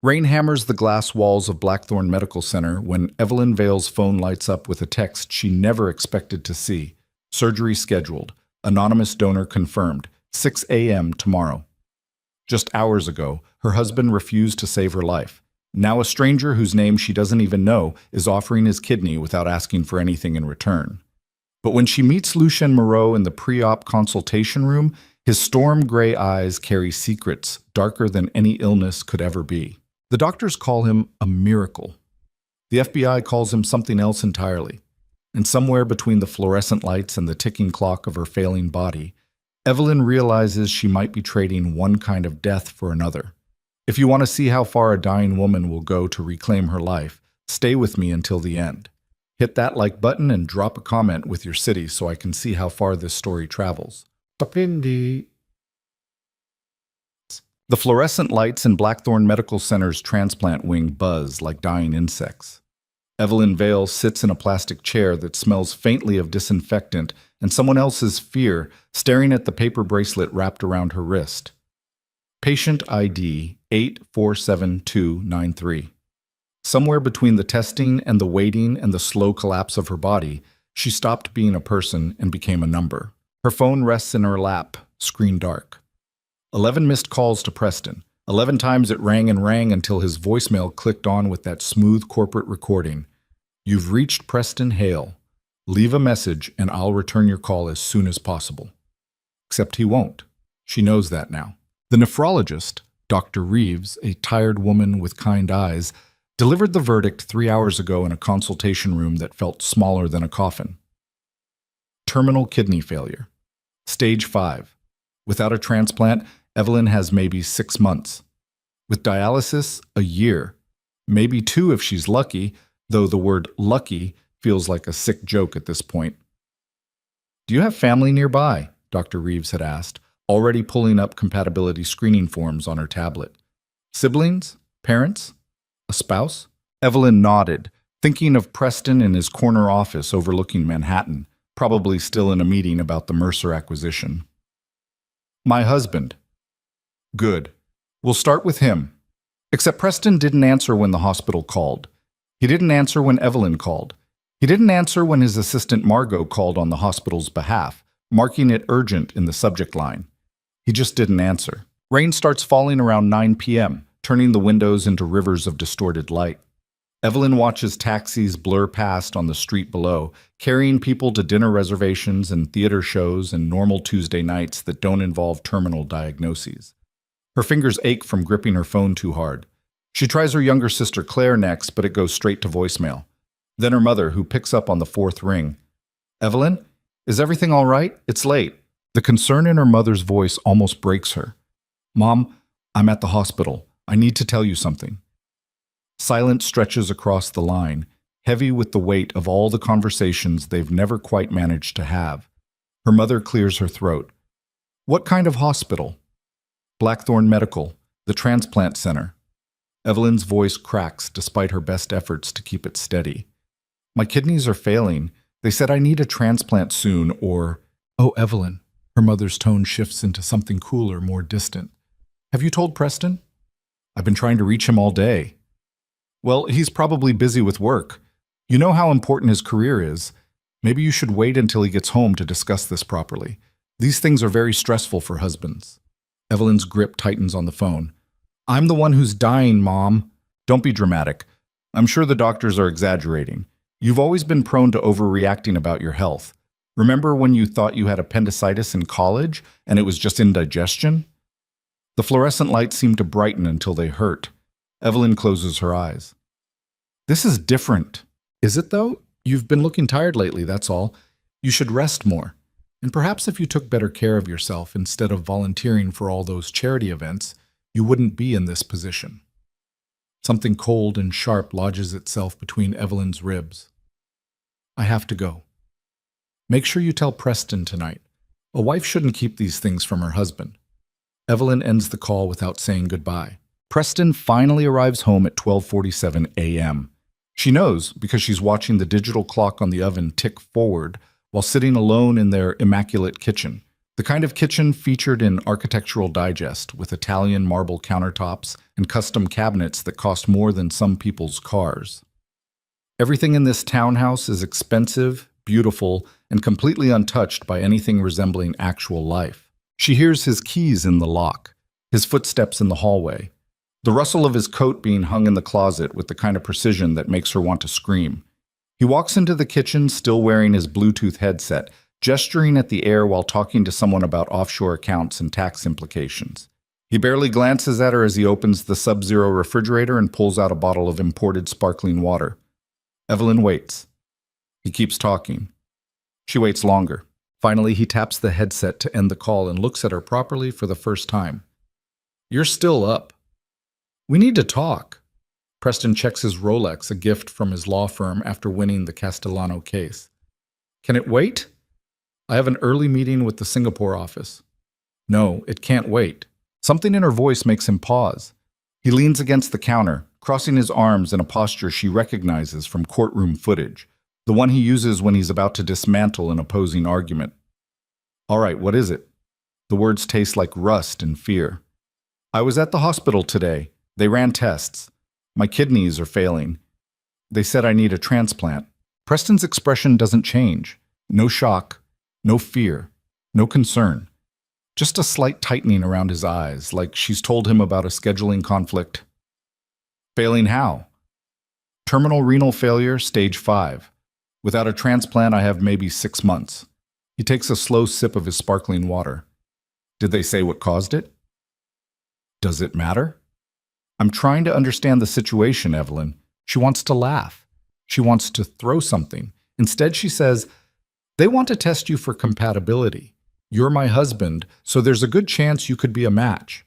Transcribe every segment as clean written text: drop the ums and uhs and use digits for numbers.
Rain hammers the glass walls of Blackthorn Medical Center when Evelyn Vale's phone lights up with a text she never expected to see. Surgery scheduled. Anonymous donor confirmed. 6 a.m. tomorrow. Just hours ago, her husband refused to save her life. Now a stranger whose name she doesn't even know is offering his kidney without asking for anything in return. But when she meets Lucien Moreau in the pre-op consultation room, his storm gray eyes carry secrets darker than any illness could ever be. The doctors call him a miracle. The FBI calls him something else entirely. And somewhere between the fluorescent lights and the ticking clock of her failing body, Evelyn realizes she might be trading one kind of death for another. If you want to see how far a dying woman will go to reclaim her life, stay with me until the end. Hit that like button and drop a comment with your city so I can see how far this story travels. Tapindi. The fluorescent lights in Blackthorn Medical Center's transplant wing buzz like dying insects. Evelyn Vale sits in a plastic chair that smells faintly of disinfectant and someone else's fear, staring at the paper bracelet wrapped around her wrist. Patient ID 847293. Somewhere between the testing and the waiting and the slow collapse of her body, she stopped being a person and became a number. Her phone rests in her lap, screen dark. 11 missed calls to Preston. 11 times it rang and rang until his voicemail clicked on with that smooth corporate recording. You've reached Preston Hale. Leave a message and I'll return your call as soon as possible. Except he won't. She knows that now. The nephrologist, Dr. Reeves, a tired woman with kind eyes, delivered the verdict 3 hours ago in a consultation room that felt smaller than a coffin. Terminal kidney failure. Stage 5. Without a transplant, Evelyn has maybe 6 months. With dialysis, a year. Maybe 2 if she's lucky, though the word lucky feels like a sick joke at this point. Do you have family nearby? Dr. Reeves had asked, already pulling up compatibility screening forms on her tablet. Siblings? Parents? A spouse? Evelyn nodded, thinking of Preston in his corner office overlooking Manhattan, probably still in a meeting about the Mercer acquisition. My husband. Good. We'll start with him. Except Preston didn't answer when the hospital called. He didn't answer when Evelyn called. He didn't answer when his assistant Margot called on the hospital's behalf, marking it urgent in the subject line. He just didn't answer. Rain starts falling around 9 p.m., turning the windows into rivers of distorted light. Evelyn watches taxis blur past on the street below, carrying people to dinner reservations and theater shows and normal Tuesday nights that don't involve terminal diagnoses. Her fingers ache from gripping her phone too hard. She tries her younger sister Claire next, but it goes straight to voicemail. Then her mother, who picks up on the 4th ring. Evelyn, is everything all right? It's late. The concern in her mother's voice almost breaks her. Mom, I'm at the hospital. I need to tell you something. Silence stretches across the line, heavy with the weight of all the conversations they've never quite managed to have. Her mother clears her throat. What kind of hospital? Blackthorn Medical, the transplant center. Evelyn's voice cracks despite her best efforts to keep it steady. My kidneys are failing. They said I need a transplant soon, or... Oh, Evelyn. Her mother's tone shifts into something cooler, more distant. Have you told Preston? I've been trying to reach him all day. Well, he's probably busy with work. You know how important his career is. Maybe you should wait until he gets home to discuss this properly. These things are very stressful for husbands. Evelyn's grip tightens on the phone. I'm the one who's dying, Mom. Don't be dramatic. I'm sure the doctors are exaggerating. You've always been prone to overreacting about your health. Remember when you thought you had appendicitis in college and it was just indigestion? The fluorescent lights seem to brighten until they hurt. Evelyn closes her eyes. This is different. Is it, though? You've been looking tired lately, that's all. You should rest more. And perhaps if you took better care of yourself instead of volunteering for all those charity events, you wouldn't be in this position. Something cold and sharp lodges itself between Evelyn's ribs. I have to go. Make sure you tell Preston tonight. A wife shouldn't keep these things from her husband. Evelyn ends the call without saying goodbye. Preston finally arrives home at 12:47 a.m. She knows because she's watching the digital clock on the oven tick forward while sitting alone in their immaculate kitchen. The The kind of kitchen featured in Architectural Digest, with Italian marble countertops and custom cabinets that cost more than some people's cars. Everything in this townhouse is expensive, beautiful, and completely untouched by anything resembling actual life. She hears his keys in the lock, his footsteps in the hallway, the rustle of his coat being hung in the closet with the kind of precision that makes her want to scream. He walks into the kitchen still wearing his Bluetooth headset, gesturing at the air while talking to someone about offshore accounts and tax implications. He barely glances at her as he opens the Sub-Zero refrigerator and pulls out a bottle of imported sparkling water. Evelyn waits. He keeps talking. She waits longer. Finally, he taps the headset to end the call and looks at her properly for the first time. "You're still up. We need to talk." Preston checks his Rolex, a gift from his law firm after winning the Castellano case. "Can it wait? I have an early meeting with the Singapore office." "No, it can't wait." Something in her voice makes him pause. He leans against the counter, crossing his arms in a posture she recognizes from courtroom footage, the one he uses when he's about to dismantle an opposing argument. "All right, what is it?" The words taste like rust and fear. "I was at the hospital today. They ran tests. My kidneys are failing. They said I need a transplant." Preston's expression doesn't change. No shock, no fear, no concern. Just a slight tightening around his eyes, like she's told him about a scheduling conflict. "Failing how?" "Terminal renal failure, stage 5. Without a transplant, I have maybe 6 months." He takes a slow sip of his sparkling water. "Did they say what caused it?" "Does it matter?" "I'm trying to understand the situation, Evelyn." She wants to laugh. She wants to throw something. Instead, she says, "They want to test you for compatibility. You're my husband, so there's a good chance you could be a match."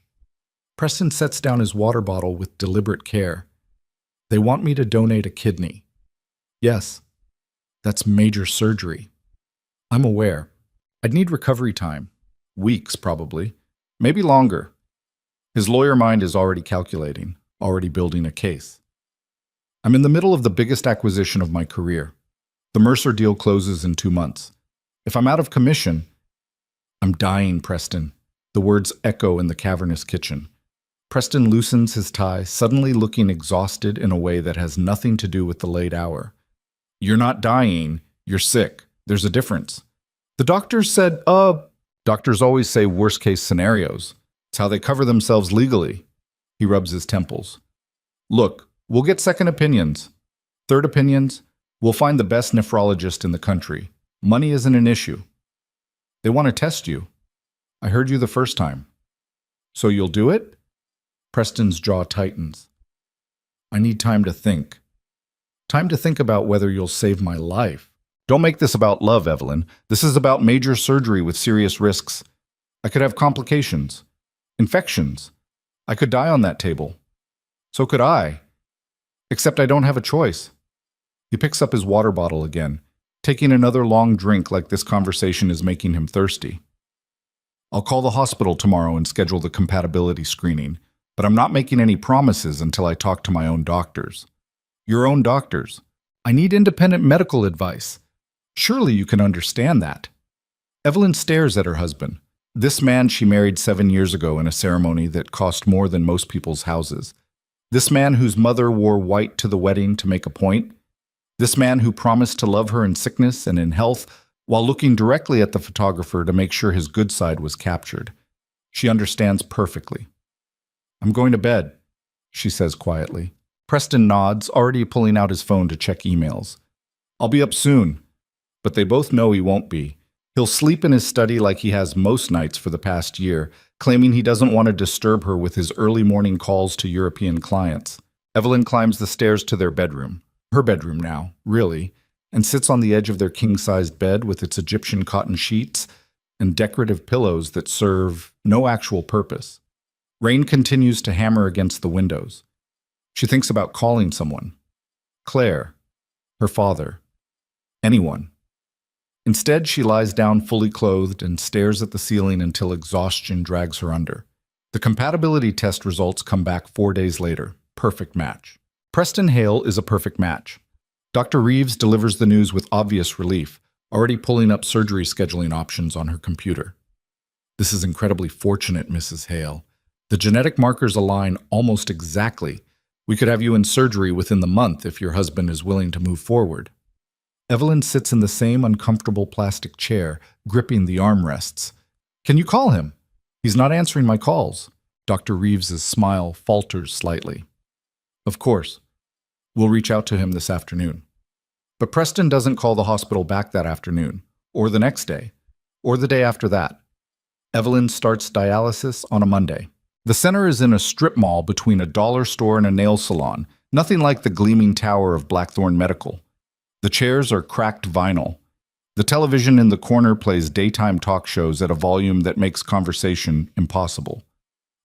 Preston sets down his water bottle with deliberate care. "They want me to donate a kidney." "Yes, that's major surgery." "I'm aware. I'd need recovery time. Weeks, probably. Maybe longer." His lawyer mind is already calculating, already building a case. "I'm in the middle of the biggest acquisition of my career. The Mercer deal closes in 2 months. If I'm out of commission..." "I'm dying, Preston." The words echo in the cavernous kitchen. Preston loosens his tie, suddenly looking exhausted in a way that has nothing to do with the late hour. "You're not dying. You're sick. There's a difference." "The doctors said, Doctors always say worst-case scenarios. It's how they cover themselves legally." He rubs his temples. "Look, we'll get second opinions. Third opinions. We'll find the best nephrologist in the country. Money isn't an issue. They want to test you. I heard you the first time. So you'll do it?" Preston's jaw tightens. "I need time to think. Time to think about whether you'll save my life." "Don't make this about love, Evelyn. This is about major surgery with serious risks. I could have complications. Infections. I could die on that table. So could I. Except I don't have a choice." He picks up his water bottle again, taking another long drink like this conversation is making him thirsty. "I'll call the hospital tomorrow and schedule the compatibility screening, but I'm not making any promises until I talk to my own doctors." "Your own doctors? I need independent medical advice. Surely you can understand that." Evelyn stares at her husband. This man she married 7 years ago in a ceremony that cost more than most people's houses. This man whose mother wore white to the wedding to make a point. This man who promised to love her in sickness and in health while looking directly at the photographer to make sure his good side was captured. She understands perfectly. "I'm going to bed," she says quietly. Preston nods, already pulling out his phone to check emails. "I'll be up soon." But they both know he won't be. He'll sleep in his study like he has most nights for the past year, claiming he doesn't want to disturb her with his early morning calls to European clients. Evelyn climbs the stairs to their bedroom. Her bedroom now, really, and sits on the edge of their king-sized bed with its Egyptian cotton sheets and decorative pillows that serve no actual purpose. Rain continues to hammer against the windows. She thinks about calling someone. Claire, her father, anyone. Instead, she lies down fully clothed and stares at the ceiling until exhaustion drags her under. The compatibility test results come back 4 days later. Perfect match. Preston Hale is a perfect match. Dr. Reeves delivers the news with obvious relief, already pulling up surgery scheduling options on her computer. This is incredibly fortunate, Mrs. Hale. The genetic markers align almost exactly. We could have you in surgery within the month if your husband is willing to move forward. Evelyn sits in the same uncomfortable plastic chair, gripping the armrests. Can you call him? He's not answering my calls. Dr. Reeves's smile falters slightly. Of course. We'll reach out to him this afternoon. But Preston doesn't call the hospital back that afternoon, or the next day, or the day after that. Evelyn starts dialysis on a Monday. The center is in a strip mall between a dollar store and a nail salon, nothing like the gleaming tower of Blackthorn Medical. The chairs are cracked vinyl. The television in the corner plays daytime talk shows at a volume that makes conversation impossible.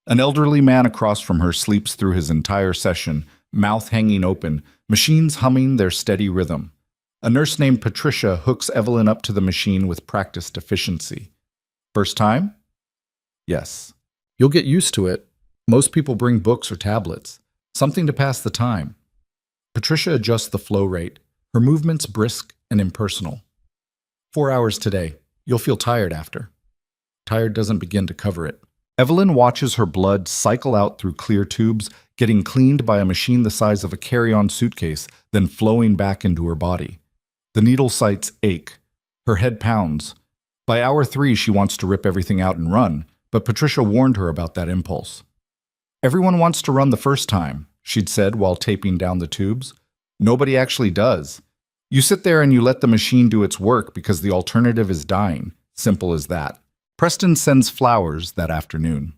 An elderly man across from her sleeps through his entire session, mouth hanging open, machines humming their steady rhythm. A nurse named Patricia hooks Evelyn up to the machine with practiced efficiency. First time? Yes. You'll get used to it. Most people bring books or tablets, something to pass the time. Patricia adjusts the flow rate, her movements brisk and impersonal. 4 hours today. You'll feel tired after. Tired doesn't begin to cover it. Evelyn watches her blood cycle out through clear tubes, getting cleaned by a machine the size of a carry-on suitcase, then flowing back into her body. The needle sites ache. Her head pounds. By hour 3, she wants to rip everything out and run, but Patricia warned her about that impulse. Everyone wants to run the first time, she'd said while taping down the tubes. Nobody actually does. You sit there and you let the machine do its work because the alternative is dying. Simple as that. Preston sends flowers that afternoon.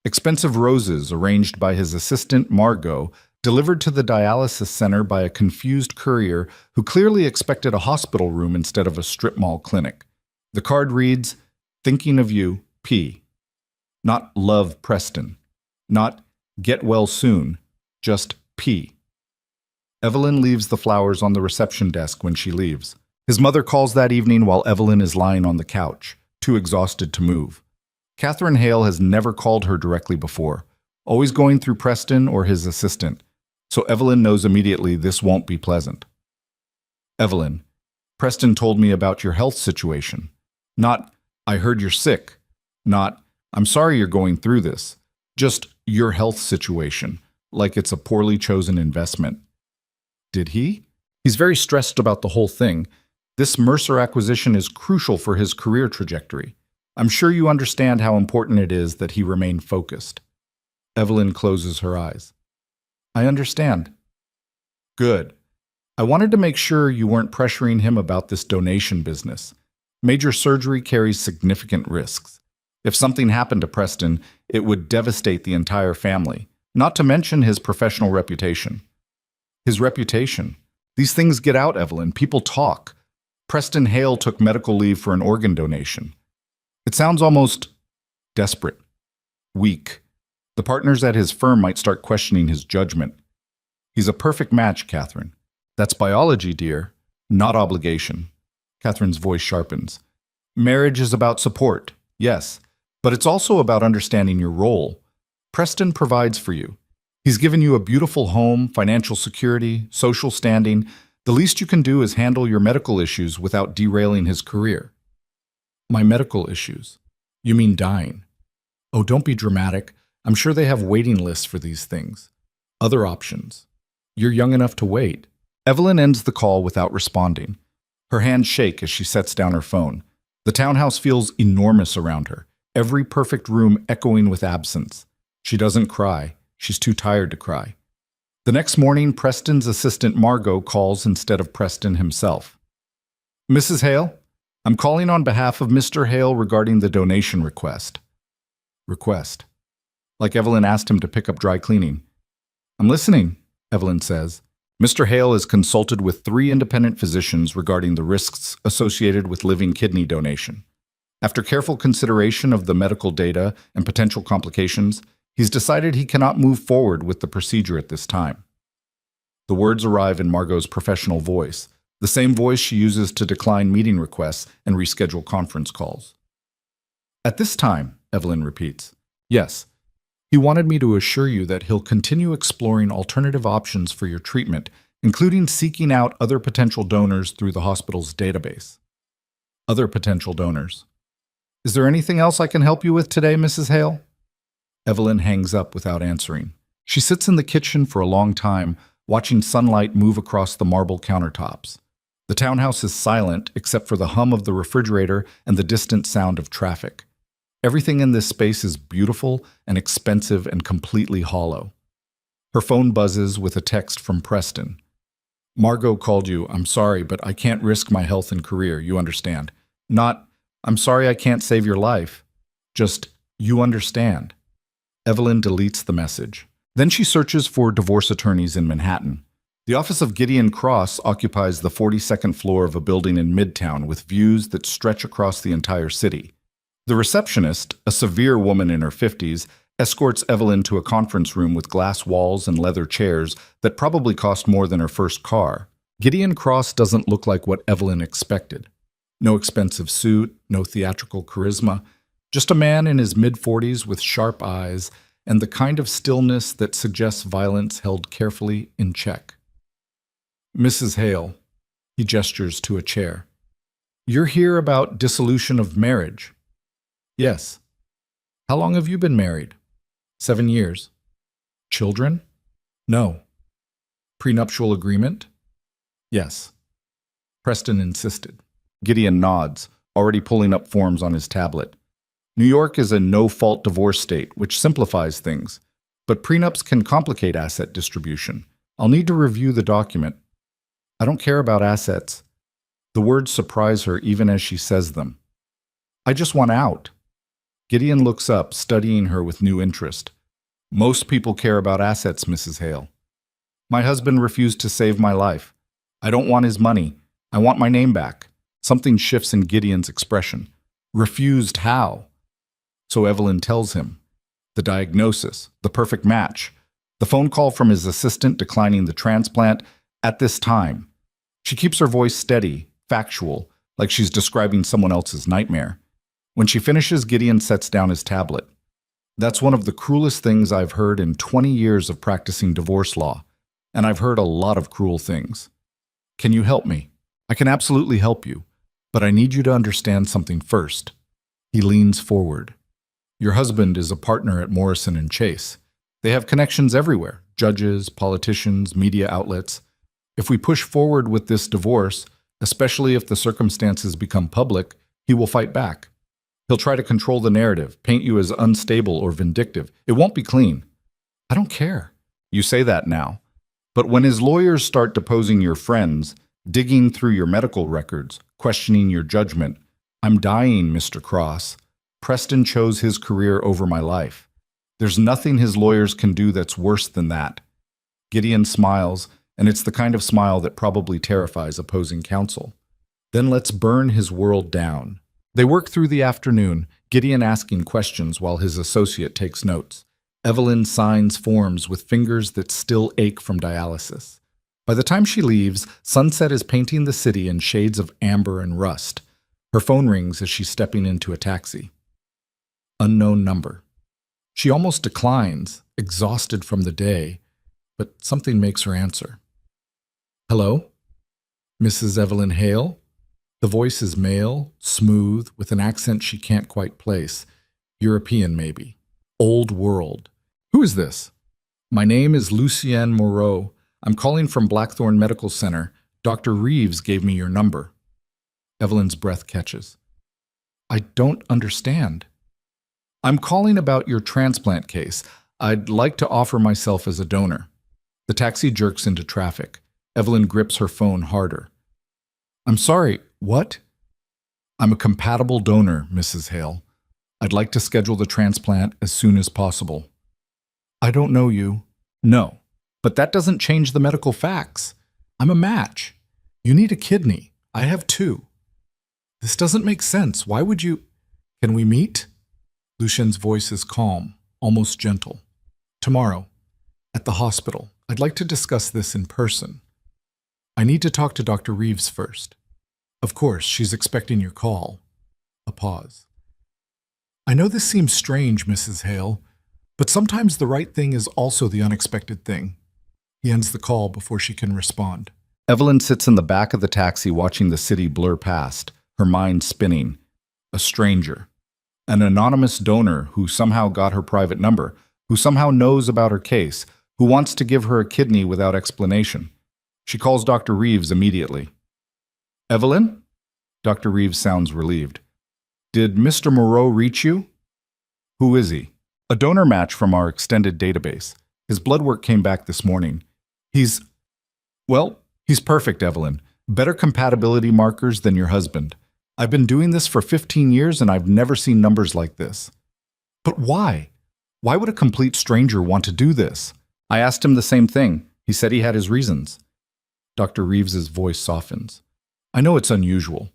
Expensive roses arranged by his assistant, Margot, delivered to the dialysis center by a confused courier who clearly expected a hospital room instead of a strip mall clinic. The card reads, "Thinking of you, P." Not "Love Preston." Not "Get well soon." Just P. Evelyn leaves the flowers on the reception desk when she leaves. His mother calls that evening while Evelyn is lying on the couch, too exhausted to move. Catherine Hale has never called her directly before, always going through Preston or his assistant, so Evelyn knows immediately this won't be pleasant. Evelyn, Preston told me about your health situation. Not, "I heard you're sick." Not, "I'm sorry you're going through this." Just your health situation, like it's a poorly chosen investment. Did he? He's very stressed about the whole thing. This Mercer acquisition is crucial for his career trajectory. I'm sure you understand how important it is that he remain focused. Evelyn closes her eyes. I understand. Good. I wanted to make sure you weren't pressuring him about this donation business. Major surgery carries significant risks. If something happened to Preston, it would devastate the entire family, not to mention his professional reputation. His reputation. These things get out, Evelyn. People talk. Preston Hale took medical leave for an organ donation. It sounds almost desperate. Weak. The partners at his firm might start questioning his judgment. He's a perfect match, Catherine. That's biology, dear, not obligation. Catherine's voice sharpens. Marriage is about support, yes, but it's also about understanding your role. Preston provides for you. He's given you a beautiful home, financial security, social standing. The least you can do is handle your medical issues without derailing his career. My medical issues? You mean dying? Oh, don't be dramatic. I'm sure they have waiting lists for these things. Other options. You're young enough to wait. Evelyn ends the call without responding. Her hands shake as she sets down her phone. The townhouse feels enormous around her, every perfect room echoing with absence. She doesn't cry. She's too tired to cry. The next morning, Preston's assistant Margot calls instead of Preston himself. Mrs. Hale, I'm calling on behalf of Mr. Hale regarding the donation request. Request. Like Evelyn asked him to pick up dry cleaning. I'm listening, Evelyn says. Mr. Hale has consulted with 3 independent physicians regarding the risks associated with living kidney donation. After careful consideration of the medical data and potential complications, he's decided he cannot move forward with the procedure at this time. The words arrive in Margot's professional voice, the same voice she uses to decline meeting requests and reschedule conference calls. At this time, Evelyn repeats, yes, he wanted me to assure you that he'll continue exploring alternative options for your treatment, including seeking out other potential donors through the hospital's database. Other potential donors. Is there anything else I can help you with today, Mrs. Hale? Evelyn hangs up without answering. She sits in the kitchen for a long time, watching sunlight move across the marble countertops. The townhouse is silent except for the hum of the refrigerator and the distant sound of traffic. Everything in this space is beautiful and expensive and completely hollow. Her phone buzzes with a text from Preston. Margot called you. I'm sorry, but I can't risk my health and career, you understand. Not, I'm sorry I can't save your life. Just, you understand. Evelyn deletes the message. Then she searches for divorce attorneys in Manhattan. The office of Gideon Cross occupies the 42nd floor of a building in Midtown with views that stretch across the entire city. The receptionist, a severe woman in her 50s, escorts Evelyn to a conference room with glass walls and leather chairs that probably cost more than her first car. Gideon Cross doesn't look like what Evelyn expected. No expensive suit, no theatrical charisma, just a man in his mid-40s with sharp eyes and the kind of stillness that suggests violence held carefully in check. Mrs. Hale, he gestures to a chair. You're here about dissolution of marriage. Yes. How long have you been married? 7 years. Children? No. Prenuptial agreement? Yes. Preston insisted. Gideon nods, already pulling up forms on his tablet. New York is a no-fault divorce state, which simplifies things. But prenups can complicate asset distribution. I'll need to review the document. I don't care about assets. The words surprise her even as she says them. I just want out. Gideon looks up, studying her with new interest. Most people care about assets, Mrs. Hale. My husband refused to save my life. I don't want his money. I want my name back. Something shifts in Gideon's expression. Refused how? So Evelyn tells him. The diagnosis, the perfect match, the phone call from his assistant declining the transplant at this time. She keeps her voice steady, factual, like she's describing someone else's nightmare. When she finishes, Gideon sets down his tablet. That's one of the cruelest things I've heard in 20 years of practicing divorce law, and I've heard a lot of cruel things. Can you help me? I can absolutely help you, but I need you to understand something first. He leans forward. Your husband is a partner at Morrison & Chase. They have connections everywhere, judges, politicians, media outlets. If we push forward with this divorce, especially if the circumstances become public, he will fight back. He'll try to control the narrative, paint you as unstable or vindictive. It won't be clean. I don't care. You say that now. But when his lawyers start deposing your friends, digging through your medical records, questioning your judgment, I'm dying, Mr. Cross. Preston chose his career over my life. There's nothing his lawyers can do that's worse than that. Gideon smiles, and it's the kind of smile that probably terrifies opposing counsel. Then let's burn his world down. They work through the afternoon, Gideon asking questions while his associate takes notes. Evelyn signs forms with fingers that still ache from dialysis. By the time she leaves, sunset is painting the city in shades of amber and rust. Her phone rings as she's stepping into a taxi. Unknown number. She almost declines, exhausted from the day, but something makes her answer. Hello? Mrs. Evelyn Hale? The voice is male, smooth, with an accent she can't quite place. European, maybe. Old world. Who is this? My name is Lucienne Moreau. I'm calling from Blackthorn Medical Center. Dr. Reeves gave me your number. Evelyn's breath catches. I don't understand. I'm calling about your transplant case. I'd like to offer myself as a donor. The taxi jerks into traffic. Evelyn grips her phone harder. I'm sorry, what? I'm a compatible donor, Mrs. Hale. I'd like to schedule the transplant as soon as possible. I don't know you. No, but that doesn't change the medical facts. I'm a match. You need a kidney. I have 2. This doesn't make sense. Why would you... Can we meet? Lucien's voice is calm, almost gentle. Tomorrow, at the hospital. I'd like to discuss this in person. I need to talk to Dr. Reeves first. Of course, she's expecting your call. A pause. I know this seems strange, Mrs. Hale, but sometimes the right thing is also the unexpected thing. He ends the call before she can respond. Evelyn sits in the back of the taxi watching the city blur past, her mind spinning. A stranger. An anonymous donor who somehow got her private number, who somehow knows about her case, who wants to give her a kidney without explanation. She calls Dr. Reeves immediately. Evelyn? Dr. Reeves sounds relieved. Did Mr. Moreau reach you? Who is he? A donor match from our extended database. His blood work came back this morning. He's perfect, Evelyn. Better compatibility markers than your husband. I've been doing this for 15 years and I've never seen numbers like this. But why? Why would a complete stranger want to do this? I asked him the same thing. He said he had his reasons. Dr. Reeves's voice softens. I know it's unusual,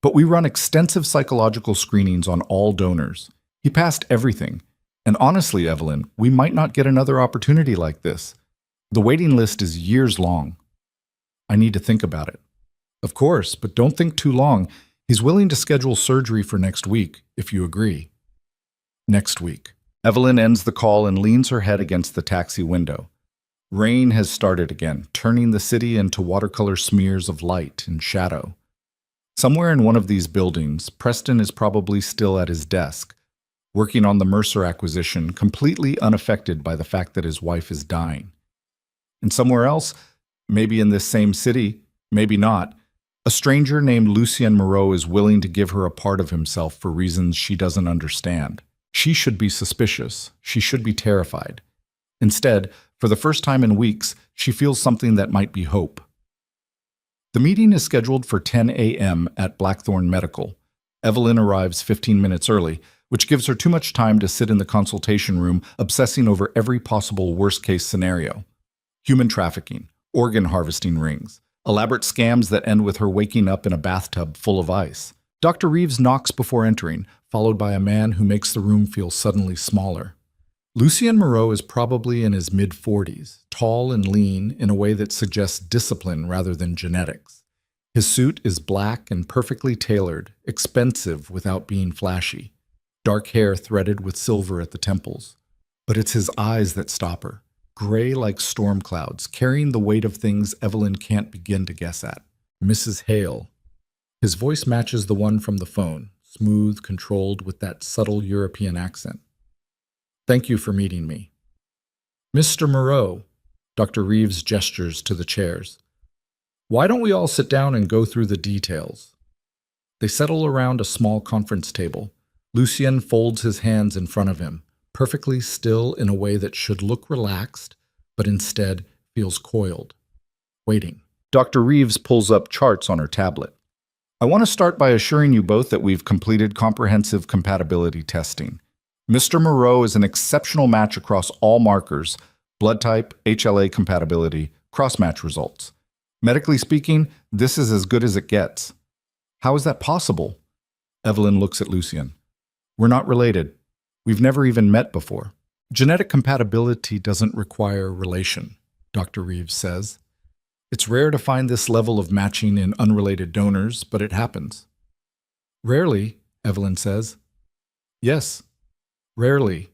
but we run extensive psychological screenings on all donors. He passed everything. And honestly, Evelyn, we might not get another opportunity like this. The waiting list is years long. I need to think about it. Of course, but don't think too long. He's willing to schedule surgery for next week, if you agree. Next week. Evelyn ends the call and leans her head against the taxi window. Rain has started again, turning the city into watercolor smears of light and shadow. Somewhere in one of these buildings, Preston is probably still at his desk, working on the Mercer acquisition, completely unaffected by the fact that his wife is dying. And somewhere else, maybe in this same city, maybe not, a stranger named Lucien Moreau is willing to give her a part of himself for reasons she doesn't understand. She should be suspicious. She should be terrified. Instead, for the first time in weeks, she feels something that might be hope. The meeting is scheduled for 10 a.m. at Blackthorn Medical. Evelyn arrives 15 minutes early, which gives her too much time to sit in the consultation room obsessing over every possible worst-case scenario. Human trafficking, organ harvesting rings, elaborate scams that end with her waking up in a bathtub full of ice. Dr. Reeves knocks before entering, followed by a man who makes the room feel suddenly smaller. Lucien Moreau is probably in his mid-40s, tall and lean in a way that suggests discipline rather than genetics. His suit is black and perfectly tailored, expensive without being flashy. Dark hair threaded with silver at the temples. But it's his eyes that stop her, gray like storm clouds, carrying the weight of things Evelyn can't begin to guess at. Mrs. Hale. His voice matches the one from the phone, smooth, controlled, with that subtle European accent. Thank you for meeting me. Mr. Moreau. Dr. Reeves gestures to the chairs. Why don't we all sit down and go through the details? They settle around a small conference table. Lucien folds his hands in front of him, perfectly still in a way that should look relaxed, but instead feels coiled, waiting. Dr. Reeves pulls up charts on her tablet. I want to start by assuring you both that we've completed comprehensive compatibility testing. Mr. Moreau is an exceptional match across all markers, blood type, HLA compatibility, cross-match results. Medically speaking, this is as good as it gets. How is that possible? Evelyn looks at Lucien. We're not related. We've never even met before. Genetic compatibility doesn't require relation, Dr. Reeves says. It's rare to find this level of matching in unrelated donors, but it happens. Rarely, Evelyn says. Yes, rarely.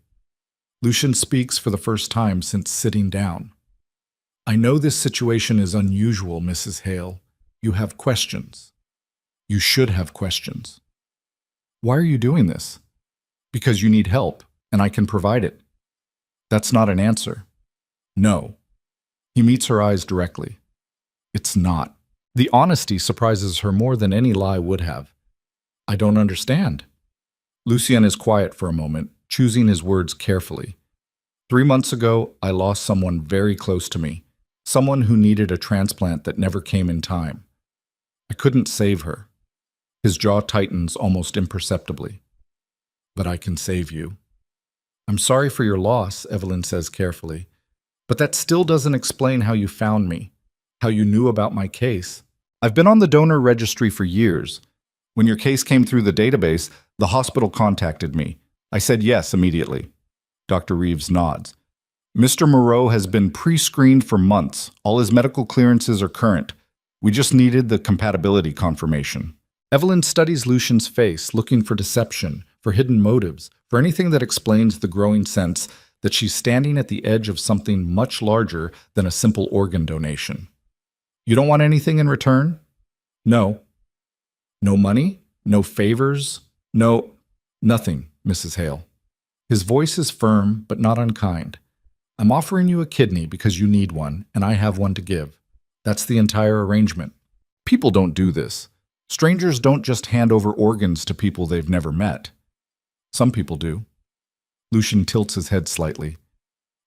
Lucien speaks for the first time since sitting down. I know this situation is unusual, Mrs. Hale. You have questions. You should have questions. Why are you doing this? Because you need help, and I can provide it. That's not an answer. No. He meets her eyes directly. It's not. The honesty surprises her more than any lie would have. I don't understand. Lucien is quiet for a moment, choosing his words carefully. 3 months ago, I lost someone very close to me, someone who needed a transplant that never came in time. I couldn't save her. His jaw tightens almost imperceptibly. But I can save you. I'm sorry for your loss, Evelyn says carefully, but that still doesn't explain how you found me, how you knew about my case. I've been on the donor registry for years. When your case came through the database, the hospital contacted me. I said yes immediately. Dr. Reeves nods. Mr. Moreau has been pre-screened for months. All his medical clearances are current. We just needed the compatibility confirmation. Evelyn studies Lucien's face, looking for deception, for hidden motives, for anything that explains the growing sense that she's standing at the edge of something much larger than a simple organ donation. You don't want anything in return? No. No money? No favors? No, nothing, Mrs. Hale. His voice is firm, but not unkind. I'm offering you a kidney because you need one, and I have one to give. That's the entire arrangement. People don't do this. Strangers don't just hand over organs to people they've never met. Some people do. Lucian tilts his head slightly.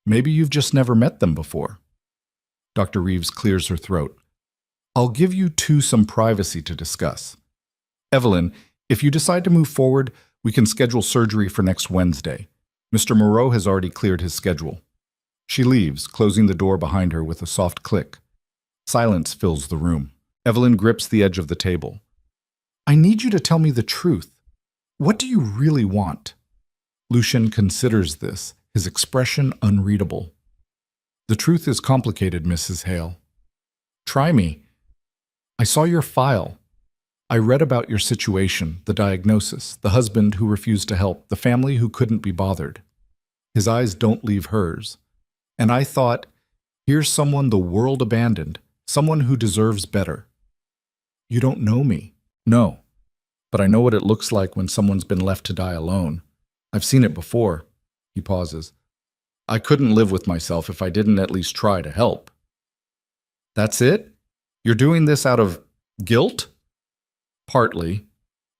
Maybe you've just never met them before. Dr. Reeves clears her throat. I'll give you two some privacy to discuss. Evelyn, if you decide to move forward, we can schedule surgery for next Wednesday. Mr. Moreau has already cleared his schedule. She leaves, closing the door behind her with a soft click. Silence fills the room. Evelyn grips the edge of the table. I need you to tell me the truth. What do you really want? Lucian considers this, his expression unreadable. The truth is complicated, Mrs. Hale. Try me. I saw your file. I read about your situation, the diagnosis, the husband who refused to help, the family who couldn't be bothered. His eyes don't leave hers. And I thought, here's someone the world abandoned, someone who deserves better. You don't know me. No. But I know what it looks like when someone's been left to die alone. I've seen it before. He pauses. I couldn't live with myself if I didn't at least try to help. That's it? You're doing this out of guilt? Partly.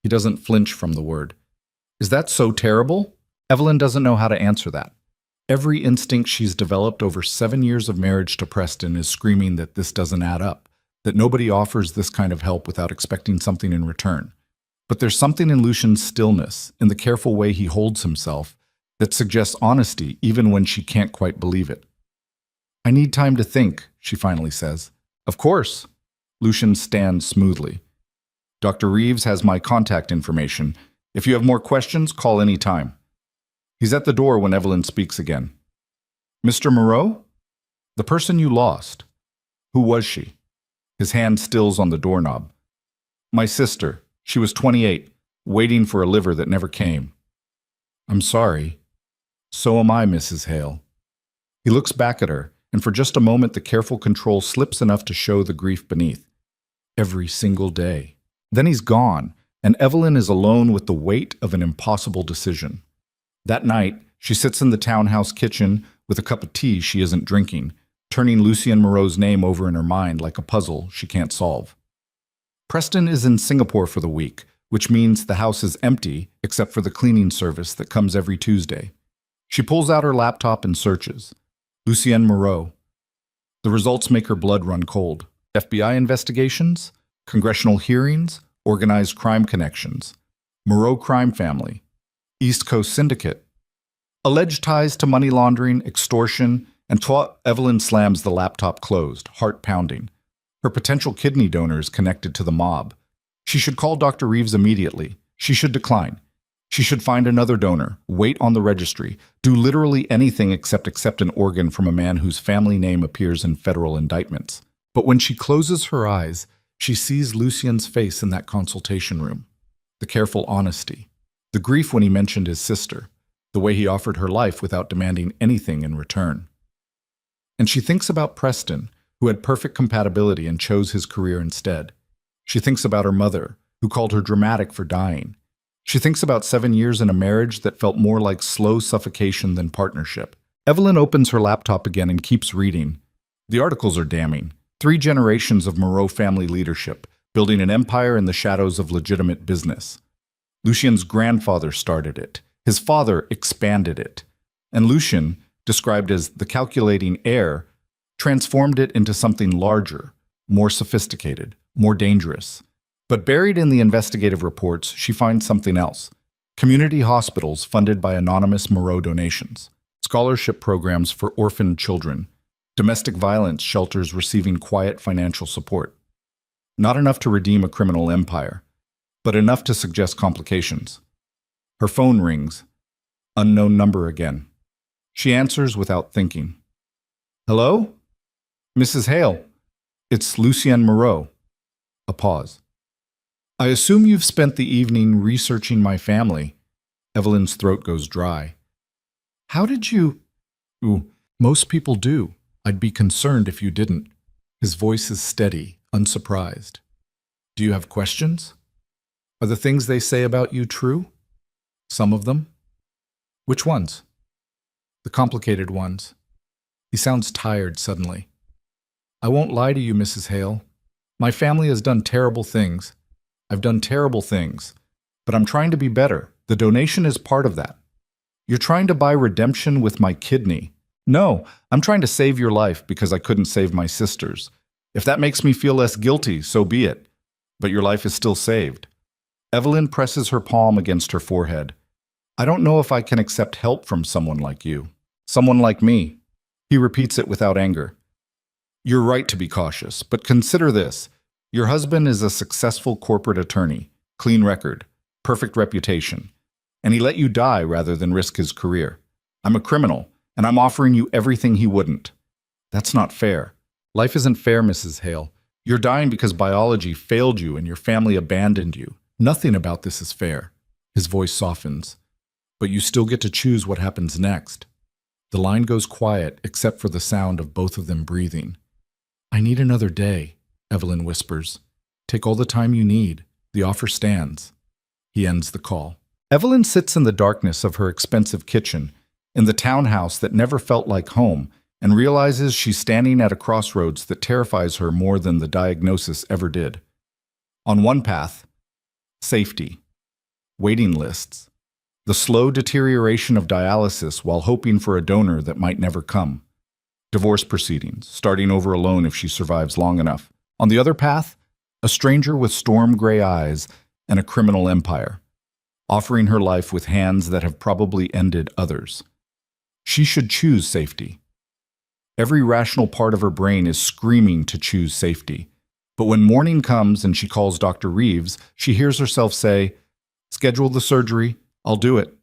He doesn't flinch from the word. Is that so terrible? Evelyn doesn't know how to answer that. Every instinct she's developed over 7 years of marriage to Preston is screaming that this doesn't add up, that nobody offers this kind of help without expecting something in return. But there's something in Lucian's stillness, in the careful way he holds himself, that suggests honesty even when she can't quite believe it. I need time to think, she finally says. Of course. Lucian stands smoothly. Dr. Reeves has my contact information. If you have more questions, call any time. He's at the door when Evelyn speaks again. Mr. Moreau? The person you lost. Who was she? His hand stills on the doorknob. My sister. She was 28, waiting for a liver that never came. I'm sorry. So am I, Mrs. Hale. He looks back at her, and for just a moment the careful control slips enough to show the grief beneath. Every single day. Then he's gone, and Evelyn is alone with the weight of an impossible decision. That night, she sits in the townhouse kitchen with a cup of tea she isn't drinking, turning Lucien Moreau's name over in her mind like a puzzle she can't solve. Preston is in Singapore for the week, which means the house is empty except for the cleaning service that comes every Tuesday. She pulls out her laptop and searches. Lucien Moreau. The results make her blood run cold. FBI investigations, congressional hearings, organized crime connections, Moreau crime family, East Coast syndicate, alleged ties to money laundering, extortion, and Evelyn slams the laptop closed, heart pounding. Her potential kidney donor is connected to the mob. She should call Dr. Reeves immediately. She should decline. She should find another donor, wait on the registry, do literally anything except accept an organ from a man whose family name appears in federal indictments. But when she closes her eyes, she sees Lucien's face in that consultation room. The careful honesty. The grief when he mentioned his sister. The way he offered her life without demanding anything in return. And she thinks about Preston, who had perfect compatibility and chose his career instead. She thinks about her mother, who called her dramatic for dying. She thinks about 7 years in a marriage that felt more like slow suffocation than partnership. Evelyn opens her laptop again and keeps reading. The articles are damning. 3 generations of Moreau family leadership, building an empire in the shadows of legitimate business. Lucien's grandfather started it. His father expanded it. And Lucian, described as the calculating heir, transformed it into something larger, more sophisticated, more dangerous. But buried in the investigative reports, she finds something else. Community hospitals funded by anonymous Moreau donations, scholarship programs for orphaned children, domestic violence shelters receiving quiet financial support. Not enough to redeem a criminal empire, but enough to suggest complications. Her phone rings. Unknown number again. She answers without thinking. Hello? Mrs. Hale. It's Lucien Moreau. A pause. I assume you've spent the evening researching my family. Evelyn's throat goes dry. How did you? Most people do. I'd be concerned if you didn't. His voice is steady, unsurprised. Do you have questions? Are the things they say about you true? Some of them? Which ones? The complicated ones. He sounds tired suddenly. I won't lie to you, Mrs. Hale. My family has done terrible things. I've done terrible things. But I'm trying to be better. The donation is part of that. You're trying to buy redemption with my kidney. No, I'm trying to save your life because I couldn't save my sister's. If that makes me feel less guilty, so be it. But your life is still saved. Evelyn presses her palm against her forehead. I don't know if I can accept help from someone like you. Someone like me. He repeats it without anger. You're right to be cautious, but consider this. Your husband is a successful corporate attorney, clean record, perfect reputation, and he let you die rather than risk his career. I'm a criminal, and I'm offering you everything he wouldn't. That's not fair. Life isn't fair, Mrs. Hale. You're dying because biology failed you and your family abandoned you. Nothing about this is fair. His voice softens. But you still get to choose what happens next. The line goes quiet except for the sound of both of them breathing. I need another day, Evelyn whispers. Take all the time you need. The offer stands. He ends the call. Evelyn sits in the darkness of her expensive kitchen, in the townhouse that never felt like home, and realizes she's standing at a crossroads that terrifies her more than the diagnosis ever did. On one path, safety, waiting lists, the slow deterioration of dialysis while hoping for a donor that might never come, divorce proceedings, starting over alone if she survives long enough. On the other path, a stranger with storm gray eyes and a criminal empire, offering her life with hands that have probably ended others. She should choose safety. Every rational part of her brain is screaming to choose safety. But when morning comes and she calls Dr. Reeves, she hears herself say, "Schedule the surgery, I'll do it."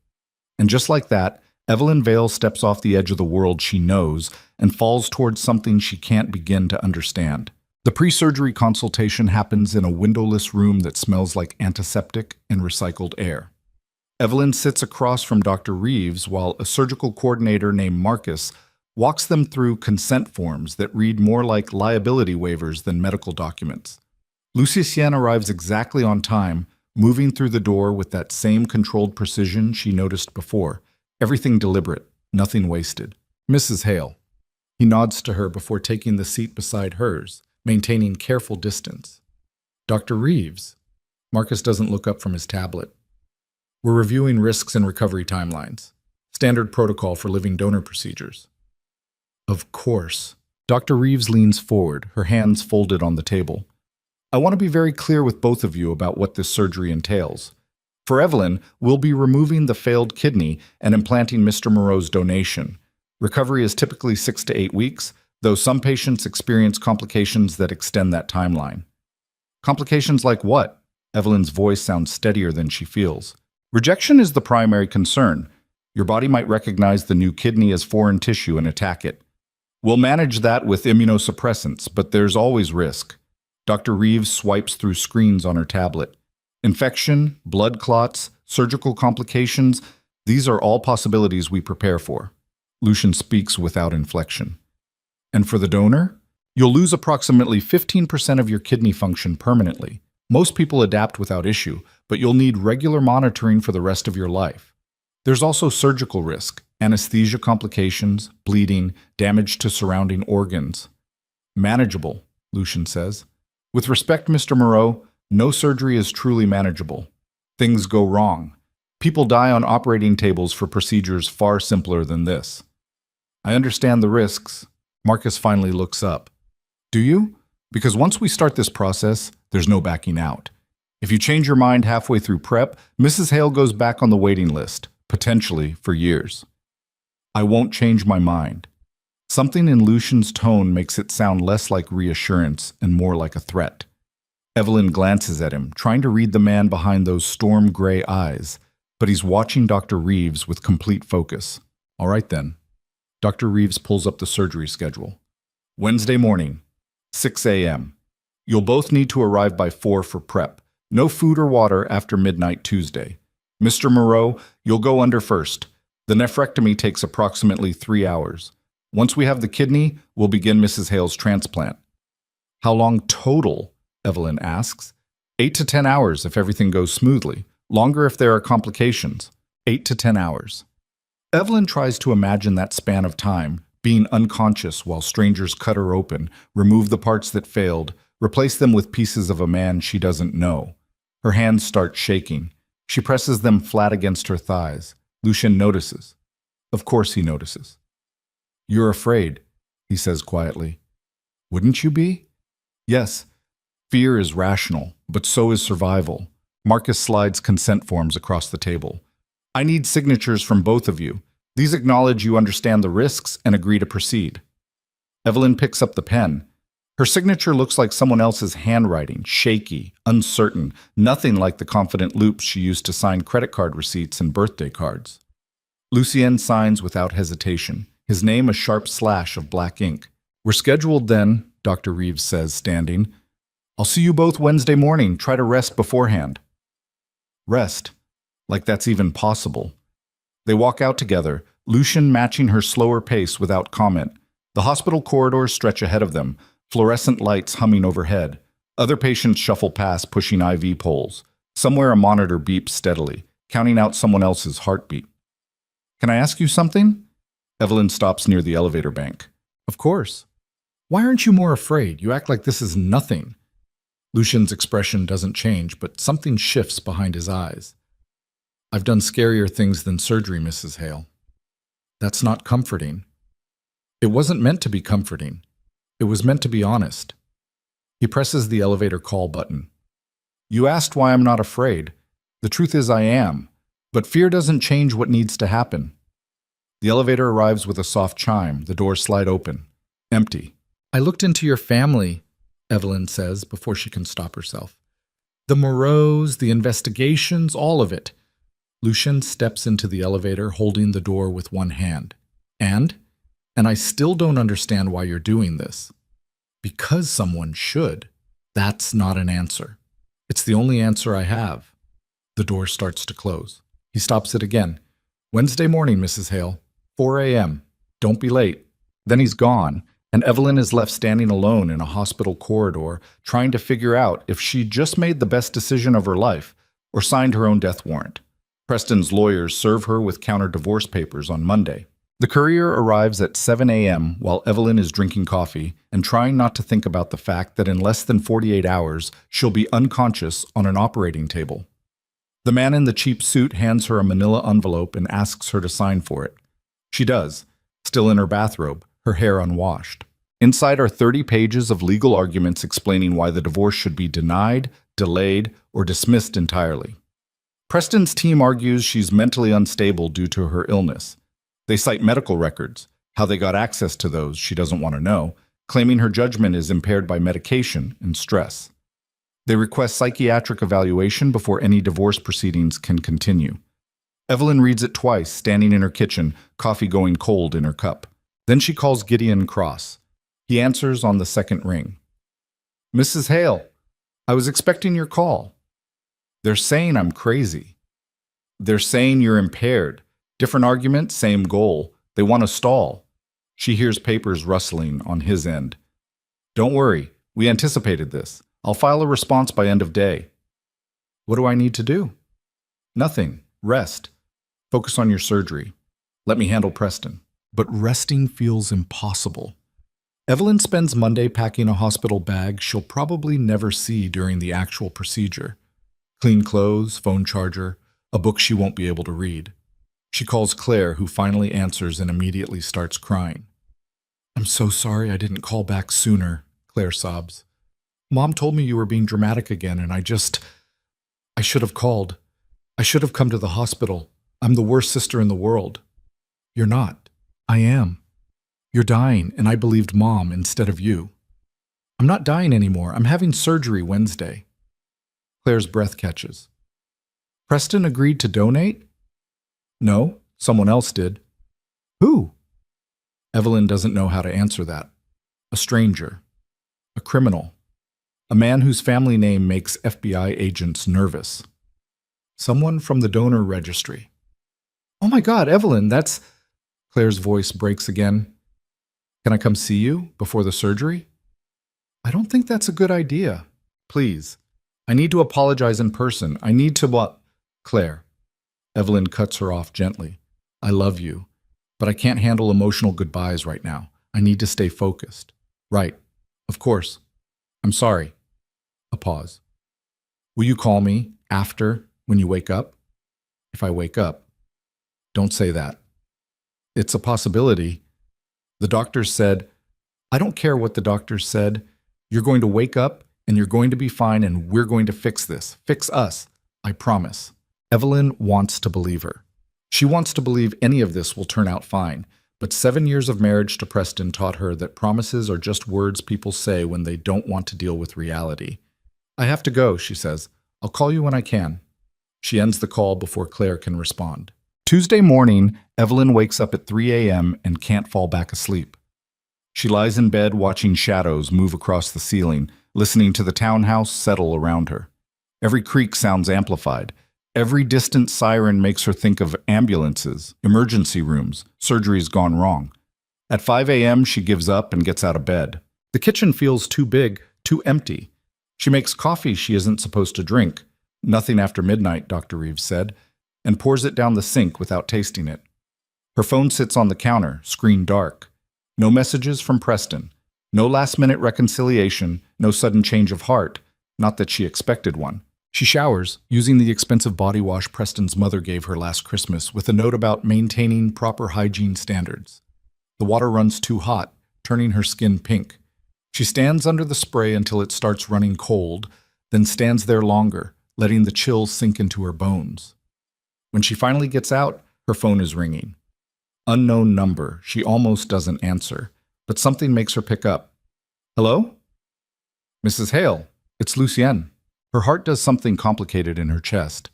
And just like that, Evelyn Vale steps off the edge of the world she knows and falls towards something she can't begin to understand. The pre-surgery consultation happens in a windowless room that smells like antiseptic and recycled air. Evelyn sits across from Dr. Reeves while a surgical coordinator named Marcus walks them through consent forms that read more like liability waivers than medical documents. Lucien arrives exactly on time, moving through the door with that same controlled precision she noticed before. Everything deliberate, nothing wasted. Mrs. Hale. He nods to her before taking the seat beside hers, maintaining careful distance. Dr. Reeves. Marcus doesn't look up from his tablet. We're reviewing risks and recovery timelines. Standard protocol for living donor procedures. Of course. Dr. Reeves leans forward, her hands folded on the table. I want to be very clear with both of you about what this surgery entails. For Evelyn, we'll be removing the failed kidney and implanting Mr. Moreau's donation. Recovery is typically 6 to 8 weeks, though some patients experience complications that extend that timeline. Complications like what? Evelyn's voice sounds steadier than she feels. Rejection is the primary concern. Your body might recognize the new kidney as foreign tissue and attack it. We'll manage that with immunosuppressants, but there's always risk. Dr. Reeves swipes through screens on her tablet. Infection, blood clots, surgical complications, these are all possibilities we prepare for. Lucian speaks without inflection. And for the donor? You'll lose approximately 15% of your kidney function permanently. Most people adapt without issue, but you'll need regular monitoring for the rest of your life. There's also surgical risk, anesthesia complications, bleeding, damage to surrounding organs. Manageable, Lucian says. With respect, Mr. Moreau, no surgery is truly manageable. Things go wrong. People die on operating tables for procedures far simpler than this. I understand the risks. Marcus finally looks up. Do you? Because once we start this process, there's no backing out. If you change your mind halfway through prep, Mrs. Hale goes back on the waiting list, potentially for years. I won't change my mind. Something in Lucian's tone makes it sound less like reassurance and more like a threat. Evelyn glances at him, trying to read the man behind those storm gray eyes, but he's watching Dr. Reeves with complete focus. All right then. Dr. Reeves pulls up the surgery schedule. Wednesday morning, 6 a.m. You'll both need to arrive by 4 for prep. No food or water after midnight Tuesday. Mr. Moreau, you'll go under first. The nephrectomy takes approximately 3 hours. Once we have the kidney, we'll begin Mrs. Hale's transplant. How long total? Evelyn asks. 8 to 10 hours if everything goes smoothly. Longer if there are complications. 8 to 10 hours. Evelyn tries to imagine that span of time, being unconscious while strangers cut her open, remove the parts that failed, replace them with pieces of a man she doesn't know. Her hands start shaking. She presses them flat against her thighs. Lucien notices. Of course he notices. "You're afraid," he says quietly. "Wouldn't you be?" "Yes. Fear is rational, but so is survival." Marcus slides consent forms across the table. "I need signatures from both of you. These acknowledge you understand the risks and agree to proceed." Evelyn picks up the pen. Her signature looks like someone else's handwriting, shaky, uncertain, nothing like the confident loops she used to sign credit card receipts and birthday cards. Lucien signs without hesitation, his name a sharp slash of black ink. "We're scheduled then," Dr. Reeves says, standing. "I'll see you both Wednesday morning. Try to rest beforehand." Rest? Like that's even possible. They walk out together, Lucien matching her slower pace without comment. The hospital corridors stretch ahead of them, fluorescent lights humming overhead. Other patients shuffle past, pushing IV poles. Somewhere a monitor beeps steadily, counting out someone else's heartbeat. "Can I ask you something?" Evelyn stops near the elevator bank. "Of course." "Why aren't you more afraid? You act like this is nothing." Lucien's expression doesn't change, but something shifts behind his eyes. "I've done scarier things than surgery, Mrs. Hale." "That's not comforting." "It wasn't meant to be comforting. It was meant to be honest." He presses the elevator call button. "You asked why I'm not afraid. The truth is I am. But fear doesn't change what needs to happen." The elevator arrives with a soft chime. The doors slide open. Empty. "I looked into your family," Evelyn says before she can stop herself. "The Moreaus, the investigations, all of it." Lucien steps into the elevator holding the door with one hand. And I still don't understand why you're doing this." "Because someone should." "That's not an answer." "It's the only answer I have." The door starts to close. He stops it again. "Wednesday morning, Mrs. Hale, 4 a.m. Don't be late." Then he's gone, and Evelyn is left standing alone in a hospital corridor, trying to figure out if she just made the best decision of her life or signed her own death warrant. Preston's lawyers serve her with counter-divorce papers on Monday. The courier arrives at 7 a.m. while Evelyn is drinking coffee and trying not to think about the fact that in less than 48 hours, she'll be unconscious on an operating table. The man in the cheap suit hands her a manila envelope and asks her to sign for it. She does, still in her bathrobe, her hair unwashed. Inside are 30 pages of legal arguments explaining why the divorce should be denied, delayed, or dismissed entirely. Preston's team argues she's mentally unstable due to her illness. They cite medical records, how they got access to those she doesn't want to know, claiming her judgment is impaired by medication and stress. They request psychiatric evaluation before any divorce proceedings can continue. Evelyn reads it twice, standing in her kitchen, coffee going cold in her cup. Then she calls Gideon Cross. He answers on the second ring. "Mrs. Hale, I was expecting your call." "They're saying I'm crazy." "They're saying you're impaired. Different argument, same goal. They want to stall." She hears papers rustling on his end. "Don't worry, we anticipated this. I'll file a response by end of day." "What do I need to do?" "Nothing. Rest. Focus on your surgery. Let me handle Preston." But resting feels impossible. Evelyn spends Monday packing a hospital bag she'll probably never see during the actual procedure. Clean clothes, phone charger, a book she won't be able to read. She calls Claire, who finally answers and immediately starts crying. "I'm so sorry I didn't call back sooner," Claire sobs. "Mom told me you were being dramatic again, and I should have called. I should have come to the hospital. I'm the worst sister in the world." "You're not. I am. You're dying, and I believed Mom instead of you." "I'm not dying anymore. I'm having surgery Wednesday." Claire's breath catches. "Preston agreed to donate?" "No, someone else did." "Who?" Evelyn doesn't know how to answer that. A stranger. A criminal. A man whose family name makes FBI agents nervous. Someone from the donor registry. "Oh my God, Evelyn, that's..." Claire's voice breaks again. "Can I come see you before the surgery?" "I don't think that's a good idea." "Please. I need to apologize in person. I need to..." "Claire." Evelyn cuts her off gently. I love you, but I can't handle emotional goodbyes right now. I need to stay focused. Right. Of course. I'm sorry. A pause. Will you call me after when you wake up? If I wake up. Don't say that. It's a possibility. The doctors said, I don't care what the doctors said. You're going to wake up and you're going to be fine and we're going to fix this. Fix us. I promise. Evelyn wants to believe her. She wants to believe any of this will turn out fine. But 7 years of marriage to Preston taught her that promises are just words people say when they don't want to deal with reality. I have to go, she says. I'll call you when I can. She ends the call before Claire can respond. Tuesday morning, Evelyn wakes up at 3 a.m. and can't fall back asleep. She lies in bed watching shadows move across the ceiling, listening to the townhouse settle around her. Every creak sounds amplified. Every distant siren makes her think of ambulances, emergency rooms, surgeries gone wrong. At 5 a.m., she gives up and gets out of bed. The kitchen feels too big, too empty. She makes coffee she isn't supposed to drink. Nothing after midnight, Dr. Reeves said, and pours it down the sink without tasting it. Her phone sits on the counter, screen dark. No messages from Preston. No last-minute reconciliation, no sudden change of heart. Not that she expected one. She showers, using the expensive body wash Preston's mother gave her last Christmas, with a note about maintaining proper hygiene standards. The water runs too hot, turning her skin pink. She stands under the spray until it starts running cold, then stands there longer, letting the chill sink into her bones. When she finally gets out, her phone is ringing. Unknown number. She almost doesn't answer, but something makes her pick up. Hello? Mrs. Hale, it's Lucienne. Her heart does something complicated in her chest.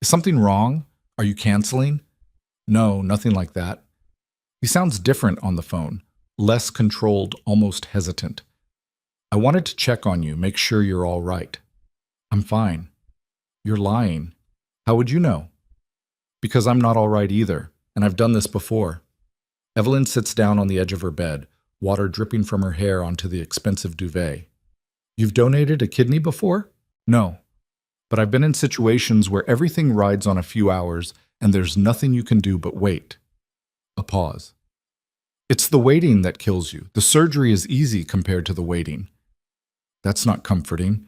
Is something wrong? Are you canceling? No, nothing like that. He sounds different on the phone, less controlled, almost hesitant. I wanted to check on you, make sure you're all right. I'm fine. You're lying. How would you know? Because I'm not all right either, and I've done this before. Evelyn sits down on the edge of her bed, water dripping from her hair onto the expensive duvet. You've donated a kidney before? No. But I've been in situations where everything rides on a few hours and there's nothing you can do but wait. A pause. It's the waiting that kills you. The surgery is easy compared to the waiting. That's not comforting.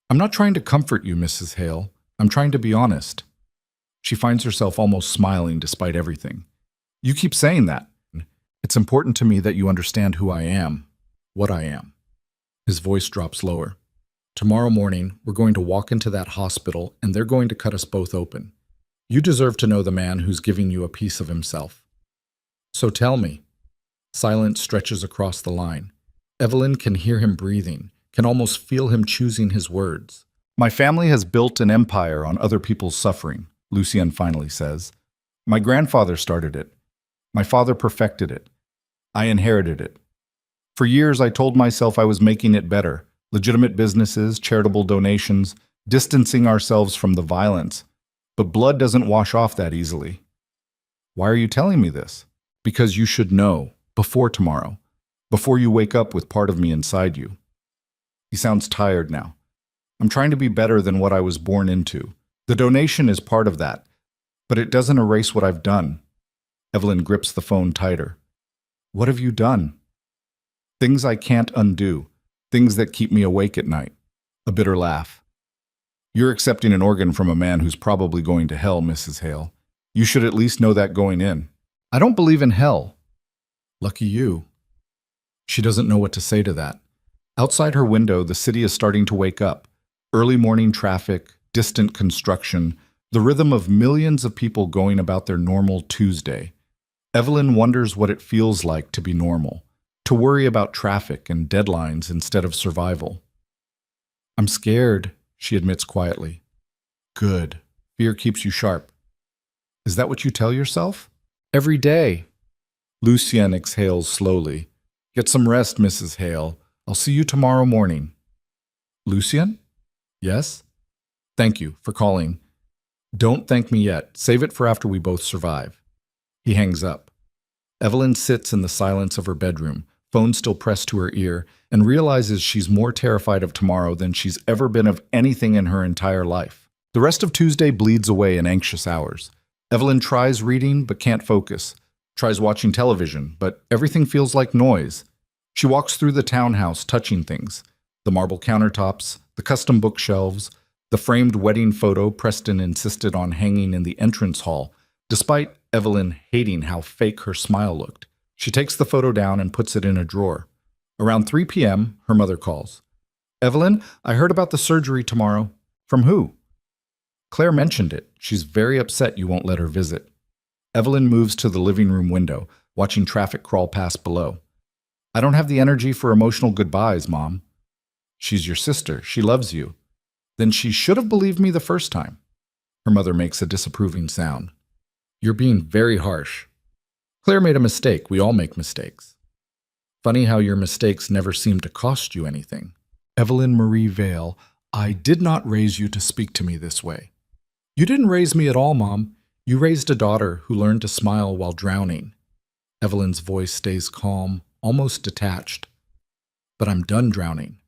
I'm not trying to comfort you, Mrs. Hale. I'm trying to be honest. She finds herself almost smiling despite everything. You keep saying that. It's important to me that you understand who I am, what I am. His voice drops lower. Tomorrow morning, we're going to walk into that hospital and they're going to cut us both open. You deserve to know the man who's giving you a piece of himself. So tell me. Silence stretches across the line. Evelyn can hear him breathing, can almost feel him choosing his words. My family has built an empire on other people's suffering, Lucienne finally says. My grandfather started it. My father perfected it. I inherited it. For years, I told myself I was making it better. Legitimate businesses, charitable donations, distancing ourselves from the violence. But blood doesn't wash off that easily. Why are you telling me this? Because you should know, before tomorrow, before you wake up with part of me inside you. He sounds tired now. I'm trying to be better than what I was born into. The donation is part of that, but it doesn't erase what I've done. Evelyn grips the phone tighter. What have you done? Things I can't undo. Things that keep me awake at night. A bitter laugh. You're accepting an organ from a man who's probably going to hell, Mrs. Hale. You should at least know that going in. I don't believe in hell. Lucky you. She doesn't know what to say to that. Outside her window, the city is starting to wake up. Early morning traffic, distant construction, the rhythm of millions of people going about their normal Tuesday. Evelyn wonders what it feels like to be normal. To worry about traffic and deadlines instead of survival. I'm scared, she admits quietly. Good. Fear keeps you sharp. Is that what you tell yourself? Every day. Lucienne exhales slowly. Get some rest, Mrs. Hale. I'll see you tomorrow morning. Lucienne? Yes? Thank you for calling. Don't thank me yet. Save it for after we both survive. He hangs up. Evelyn sits in the silence of her bedroom, phone still pressed to her ear, and realizes she's more terrified of tomorrow than she's ever been of anything in her entire life. The rest of Tuesday bleeds away in anxious hours. Evelyn tries reading but can't focus, tries watching television, but everything feels like noise. She walks through the townhouse touching things, the marble countertops, the custom bookshelves, the framed wedding photo Preston insisted on hanging in the entrance hall, despite Evelyn hating how fake her smile looked. She takes the photo down and puts it in a drawer. Around 3 p.m., her mother calls. "Evelyn, I heard about the surgery tomorrow." "From who?" "Claire mentioned it. She's very upset you won't let her visit." Evelyn moves to the living room window, watching traffic crawl past below. "I don't have the energy for emotional goodbyes, Mom." "She's your sister. She loves you." "Then she should have believed me the first time." Her mother makes a disapproving sound. "You're being very harsh." "Claire made a mistake. We all make mistakes." "Funny how your mistakes never seem to cost you anything." Evelyn Marie Vale, I did not raise you to speak to me this way. You didn't raise me at all, Mom. You raised a daughter who learned to smile while drowning. Evelyn's voice stays calm, almost detached. But I'm done drowning.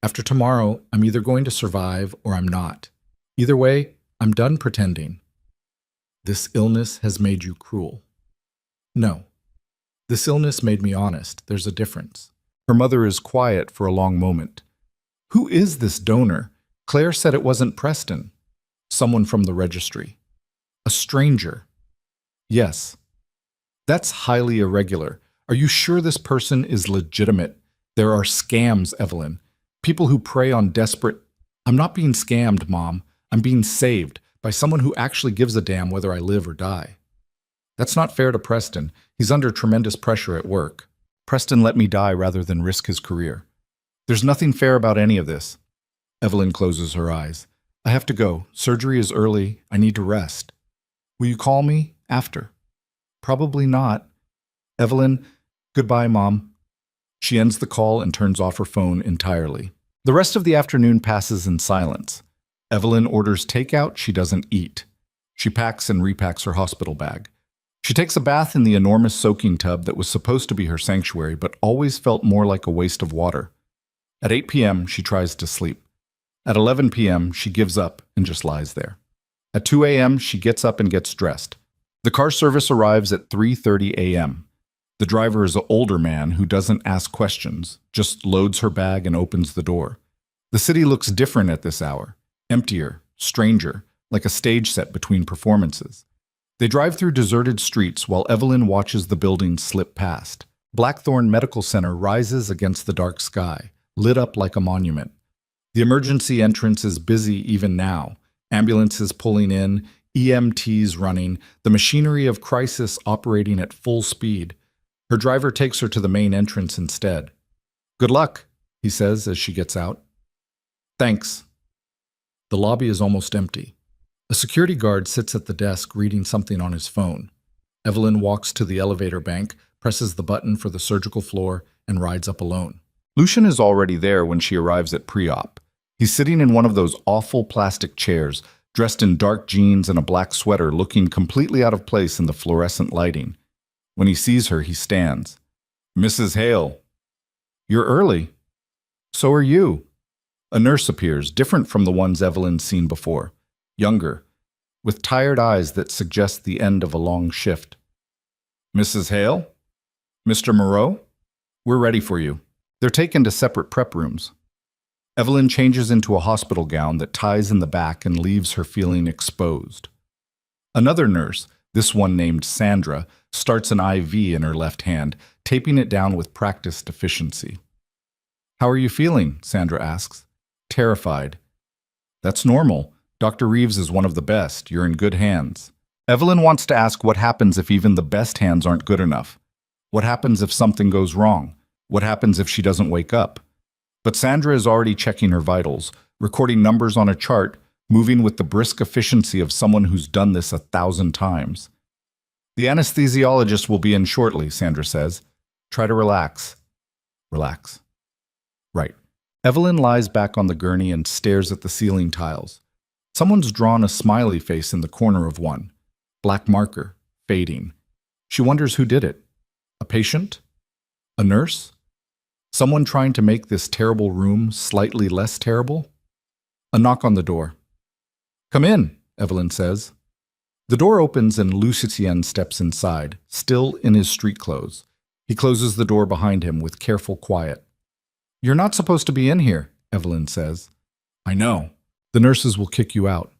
After tomorrow, I'm either going to survive or I'm not. Either way, I'm done pretending. This illness has made you cruel. No. This illness made me honest. There's a difference. Her mother is quiet for a long moment. Who is this donor? Claire said it wasn't Preston. Someone from the registry. A stranger. Yes. That's highly irregular. Are you sure this person is legitimate? There are scams, Evelyn. People who prey on desperate... I'm not being scammed, Mom. I'm being saved by someone who actually gives a damn whether I live or die. That's not fair to Preston. He's under tremendous pressure at work. Preston let me die rather than risk his career. There's nothing fair about any of this. Evelyn closes her eyes. I have to go. Surgery is early. I need to rest. Will you call me after? Probably not. Evelyn, goodbye, Mom. She ends the call and turns off her phone entirely. The rest of the afternoon passes in silence. Evelyn orders takeout she doesn't eat. She packs and repacks her hospital bag. She takes a bath in the enormous soaking tub that was supposed to be her sanctuary but always felt more like a waste of water. At 8 p.m., she tries to sleep. At 11 p.m., she gives up and just lies there. At 2 a.m., she gets up and gets dressed. The car service arrives at 3:30 a.m. The driver is an older man who doesn't ask questions, just loads her bag and opens the door. The city looks different at this hour. Emptier, stranger, like a stage set between performances. They drive through deserted streets while Evelyn watches the buildings slip past. Blackthorn Medical Center rises against the dark sky, lit up like a monument. The emergency entrance is busy even now. Ambulances pulling in, EMTs running, the machinery of crisis operating at full speed. Her driver takes her to the main entrance instead. Good luck, he says as she gets out. Thanks. The lobby is almost empty. A security guard sits at the desk reading something on his phone. Evelyn walks to the elevator bank, presses the button for the surgical floor, and rides up alone. Lucian is already there when she arrives at pre-op. He's sitting in one of those awful plastic chairs, dressed in dark jeans and a black sweater, looking completely out of place in the fluorescent lighting. When he sees her, he stands. Mrs. Hale. You're early. So are you. A nurse appears, different from the ones Evelyn's seen before. Younger, with tired eyes that suggest the end of a long shift. Mrs. Hale? Mr. Moreau? We're ready for you. They're taken to separate prep rooms. Evelyn changes into a hospital gown that ties in the back and leaves her feeling exposed. Another nurse, this one named Sandra, starts an IV in her left hand, taping it down with practiced efficiency. How are you feeling? Sandra asks. Terrified. That's normal. Dr. Reeves is one of the best. You're in good hands. Evelyn wants to ask what happens if even the best hands aren't good enough. What happens if something goes wrong? What happens if she doesn't wake up? But Sandra is already checking her vitals, recording numbers on a chart, moving with the brisk efficiency of someone who's done this 1,000 times. The anesthesiologist will be in shortly, Sandra says. Try to relax. Relax. Right. Evelyn lies back on the gurney and stares at the ceiling tiles. Someone's drawn a smiley face in the corner of one. Black marker, fading. She wonders who did it. A patient? A nurse? Someone trying to make this terrible room slightly less terrible? A knock on the door. Come in, Evelyn says. The door opens and Lucien steps inside, still in his street clothes. He closes the door behind him with careful quiet. "You're not supposed to be in here," Evelyn says. "I know. The nurses will kick you out."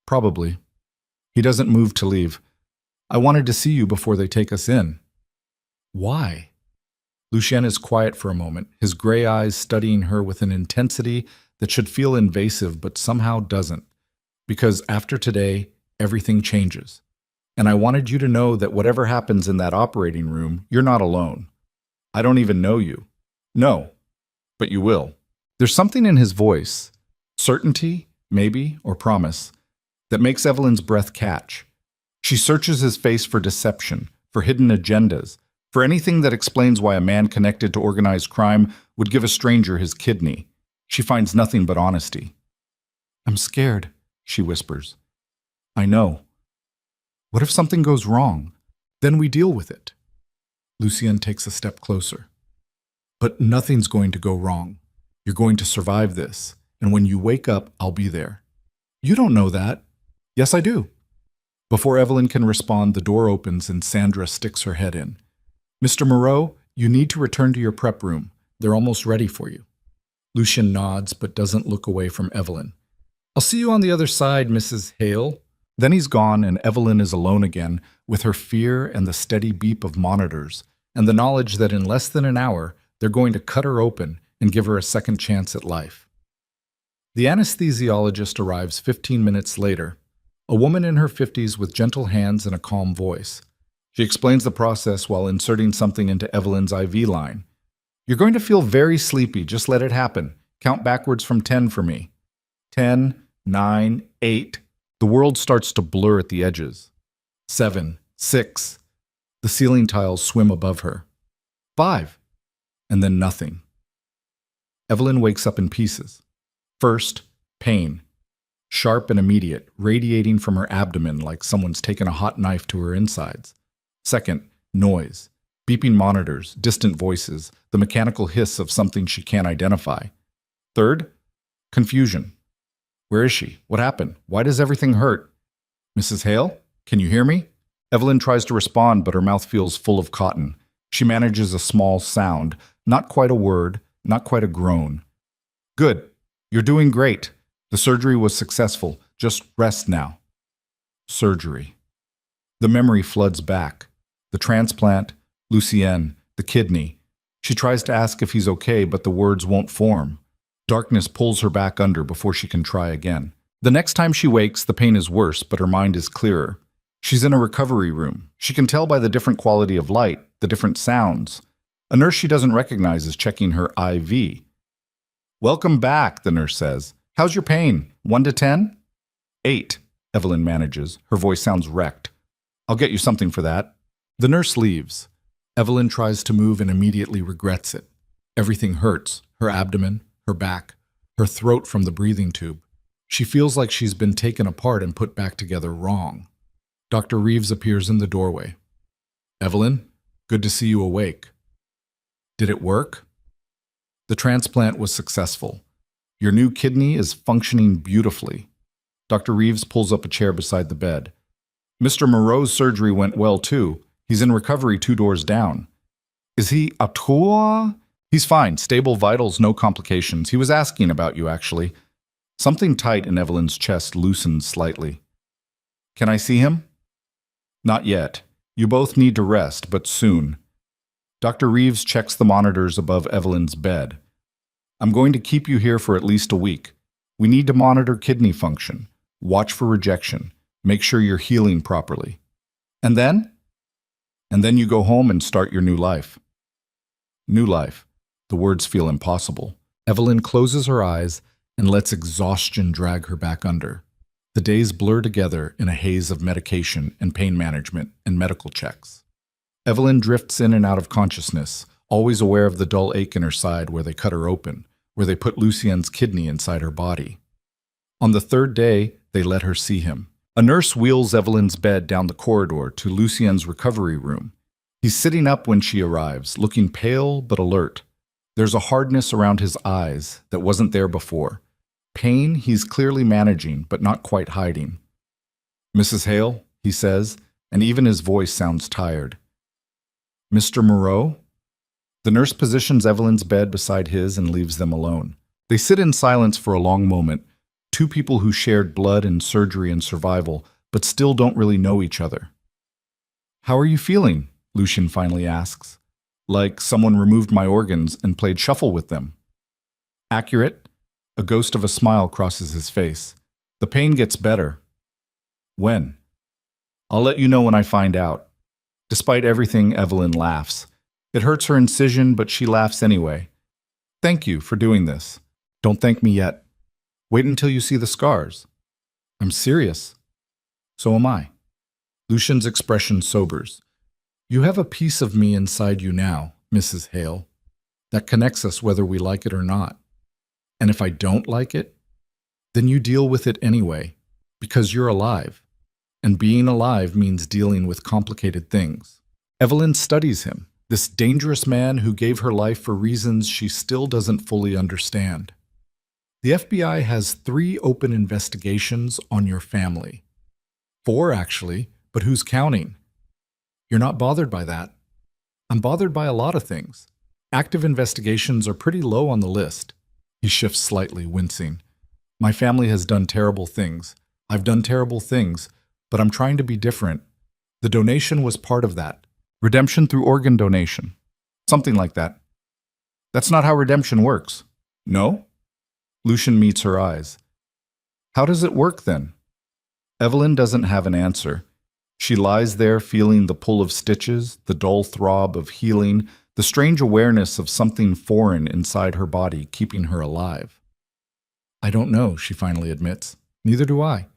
"Probably." He doesn't move to leave. "I wanted to see you before they take us in." "Why?" Lucien is quiet for a moment, his gray eyes studying her with an intensity that should feel invasive but somehow doesn't. "Because after today, everything changes. And I wanted you to know that whatever happens in that operating room, you're not alone. I don't even know you." "No, but you will." There's something in his voice, certainty, maybe, or promise, that makes Evelyn's breath catch. She searches his face for deception, for hidden agendas, for anything that explains why a man connected to organized crime would give a stranger his kidney. She finds nothing but honesty. "I'm scared," she whispers. "I know. What if something goes wrong? Then we deal with it." Lucien takes a step closer. "But nothing's going to go wrong. You're going to survive this, and when you wake up, I'll be there." "You don't know that." "Yes, I do." Before Evelyn can respond, the door opens and Sandra sticks her head in. "Mr. Moreau, you need to return to your prep room. They're almost ready for you." Lucien nods but doesn't look away from Evelyn. "I'll see you on the other side, Mrs. Hale." Then he's gone and Evelyn is alone again with her fear and the steady beep of monitors and the knowledge that in less than an hour they're going to cut her open and give her a second chance at life. The anesthesiologist arrives 15 minutes later, a woman in her 50s with gentle hands and a calm voice. She explains the process while inserting something into Evelyn's IV line. "You're going to feel very sleepy, just let it happen. Count backwards from 10 for me." 10, 9, 8. The world starts to blur at the edges. 7, 6. The ceiling tiles swim above her. 5. And then nothing. Evelyn wakes up in pieces. First, pain. Sharp and immediate, radiating from her abdomen like someone's taken a hot knife to her insides. Second, noise. Beeping monitors, distant voices, the mechanical hiss of something she can't identify. Third, confusion. Where is she? What happened? Why does everything hurt? "Mrs. Hale, can you hear me?" Evelyn tries to respond, but her mouth feels full of cotton. She manages a small sound, not quite a word, not quite a groan. "Good. You're doing great. The surgery was successful. Just rest now." Surgery. The memory floods back. The transplant, Lucien, the kidney. She tries to ask if he's okay, but the words won't form. Darkness pulls her back under before she can try again. The next time she wakes, the pain is worse, but her mind is clearer. She's in a recovery room. She can tell by the different quality of light, the different sounds. A nurse she doesn't recognize is checking her IV. "Welcome back," the nurse says. "How's your pain? 1 to 10? 8, Evelyn manages. Her voice sounds wrecked. "I'll get you something for that." The nurse leaves. Evelyn tries to move and immediately regrets it. Everything hurts. Her abdomen, her back, her throat from the breathing tube. She feels like she's been taken apart and put back together wrong. Dr. Reeves appears in the doorway. "Evelyn, good to see you awake." "Did it work?" "The transplant was successful. Your new kidney is functioning beautifully." Dr. Reeves pulls up a chair beside the bed. "Mr. Moreau's surgery went well too. He's in recovery 2 doors down." "Is he à toi?" "He's fine. Stable vitals, no complications. He was asking about you, actually." Something tight in Evelyn's chest loosens slightly. "Can I see him?" "Not yet. You both need to rest, but soon." Dr. Reeves checks the monitors above Evelyn's bed. "I'm going to keep you here for at least a week. We need to monitor kidney function, watch for rejection, make sure you're healing properly. And then? And then you go home and start your new life." New life. The words feel impossible. Evelyn closes her eyes and lets exhaustion drag her back under. The days blur together in a haze of medication and pain management and medical checks. Evelyn drifts in and out of consciousness, always aware of the dull ache in her side where they cut her open, where they put Lucien's kidney inside her body. On the 3rd day, they let her see him. A nurse wheels Evelyn's bed down the corridor to Lucien's recovery room. He's sitting up when she arrives, looking pale but alert. There's a hardness around his eyes that wasn't there before. Pain he's clearly managing, but not quite hiding. "Mrs. Hale, he says, and even his voice sounds tired. Mr. Moreau? The nurse positions Evelyn's bed beside his and leaves them alone. They sit in silence for a long moment, two people who shared blood and surgery and survival, but still don't really know each other. How are you feeling? Lucien finally asks. Like someone removed my organs and played shuffle with them. Accurate? A ghost of a smile crosses his face. The pain gets better. When? I'll let you know when I find out. Despite everything, Evelyn laughs. It hurts her incision, but she laughs anyway. Thank you for doing this. Don't thank me yet. Wait until you see the scars. I'm serious. So am I. Lucien's expression sobers. You have a piece of me inside you now, Mrs. Hale, that connects us whether we like it or not. And if I don't like it, then you deal with it anyway, because you're alive. And being alive means dealing with complicated things. Evelyn studies him, this dangerous man who gave her life for reasons she still doesn't fully understand. The FBI has 3 open investigations on your family. 4, actually, but who's counting? You're not bothered by that. I'm bothered by a lot of things. Active investigations are pretty low on the list. He shifts slightly, wincing. My family has done terrible things. I've done terrible things, but I'm trying to be different. The donation was part of that. Redemption through organ donation. Something like that. That's not how redemption works. No? Lucien meets her eyes. How does it work then? Evelyn doesn't have an answer. She lies there feeling the pull of stitches, the dull throb of healing, the strange awareness of something foreign inside her body keeping her alive. I don't know, she finally admits. Neither do I.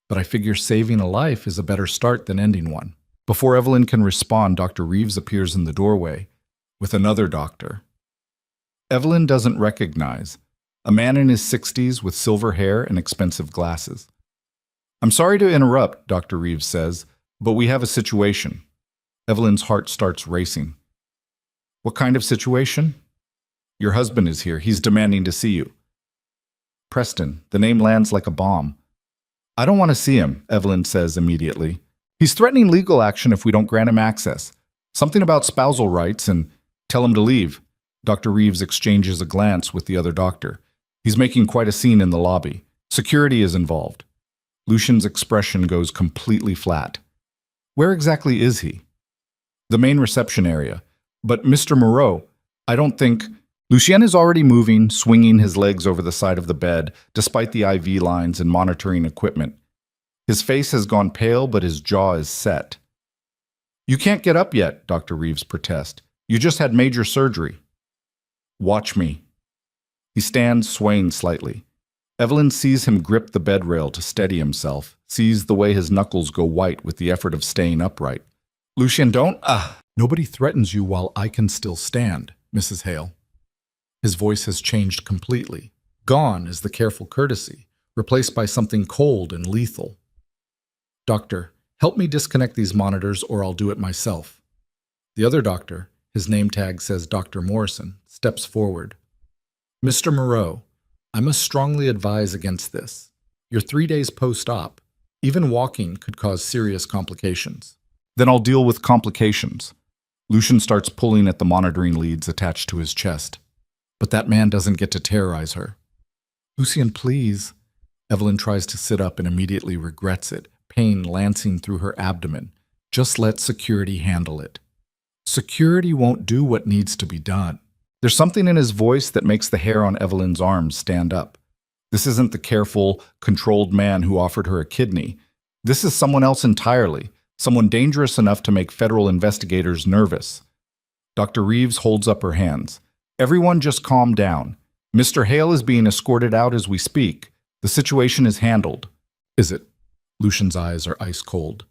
But I figure saving a life is a better start than ending one. Before Evelyn can respond, Dr. Reeves appears in the doorway with another doctor. Evelyn doesn't recognize a man in his 60s with silver hair and expensive glasses. I'm sorry to interrupt, Dr. Reeves says, but we have a situation. Evelyn's heart starts racing. What kind of situation? Your husband is here. He's demanding to see you. Preston, the name lands like a bomb. I don't want to see him, Evelyn says immediately. He's threatening legal action if we don't grant him access. Something about spousal rights and tell him to leave. Dr. Reeves exchanges a glance with the other doctor. He's making quite a scene in the lobby. Security is involved. Lucien's expression goes completely flat. Where exactly is he? The main reception area. But Mr. Moreau, I don't think... Lucien is already moving, swinging his legs over the side of the bed, despite the IV lines and monitoring equipment. His face has gone pale, but his jaw is set. You can't get up yet, Dr. Reeves protests. You just had major surgery. Watch me. He stands, swaying slightly. Evelyn sees him grip the bed rail to steady himself, sees the way his knuckles go white with the effort of staying upright. Lucien, don't... Nobody threatens you while I can still stand, Mrs. Hale. His voice has changed completely. Gone is the careful courtesy, replaced by something cold and lethal. Doctor, help me disconnect these monitors or I'll do it myself. The other doctor, his name tag says Dr. Morrison, steps forward. Mr. Moreau, I must strongly advise against this. You're 3 days post-op. Even walking could cause serious complications. Then I'll deal with complications. Lucien starts pulling at the monitoring leads attached to his chest. But that man doesn't get to terrorize her. Lucien, please. Evelyn tries to sit up and immediately regrets it, pain lancing through her abdomen. Just let security handle it. Security won't do what needs to be done. There's something in his voice that makes the hair on Evelyn's arms stand up. This isn't the careful, controlled man who offered her a kidney. This is someone else entirely, someone dangerous enough to make federal investigators nervous. Dr. Reeves holds up her hands. Everyone just calm down. Mr. Hale is being escorted out as we speak. The situation is handled. Is it? Lucien's eyes are ice cold.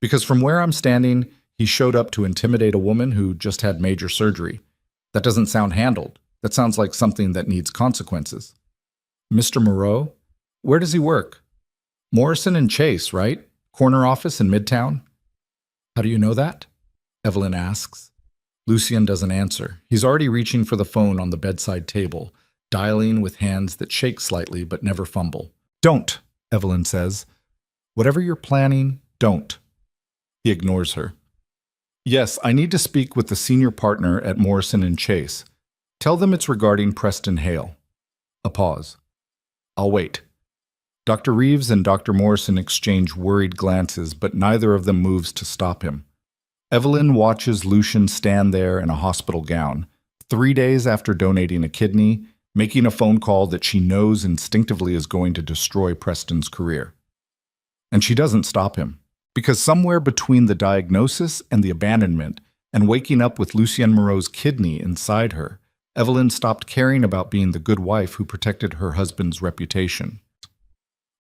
Because from where I'm standing, he showed up to intimidate a woman who just had major surgery. That doesn't sound handled. That sounds like something that needs consequences. Mr. Moreau? Where does he work? Morrison and Chase, right? Corner office in Midtown? How do you know that? Evelyn asks. Lucien doesn't answer. He's already reaching for the phone on the bedside table, dialing with hands that shake slightly but never fumble. Don't, Evelyn says. Whatever you're planning, don't. He ignores her. Yes, I need to speak with the senior partner at Morrison and Chase. Tell them it's regarding Preston Hale. A pause. I'll wait. Dr. Reeves and Dr. Morrison exchange worried glances, but neither of them moves to stop him. Evelyn watches Lucian stand there in a hospital gown, 3 days after donating a kidney, making a phone call that she knows instinctively is going to destroy Preston's career. And she doesn't stop him, because somewhere between the diagnosis and the abandonment, and waking up with Lucien Moreau's kidney inside her, Evelyn stopped caring about being the good wife who protected her husband's reputation.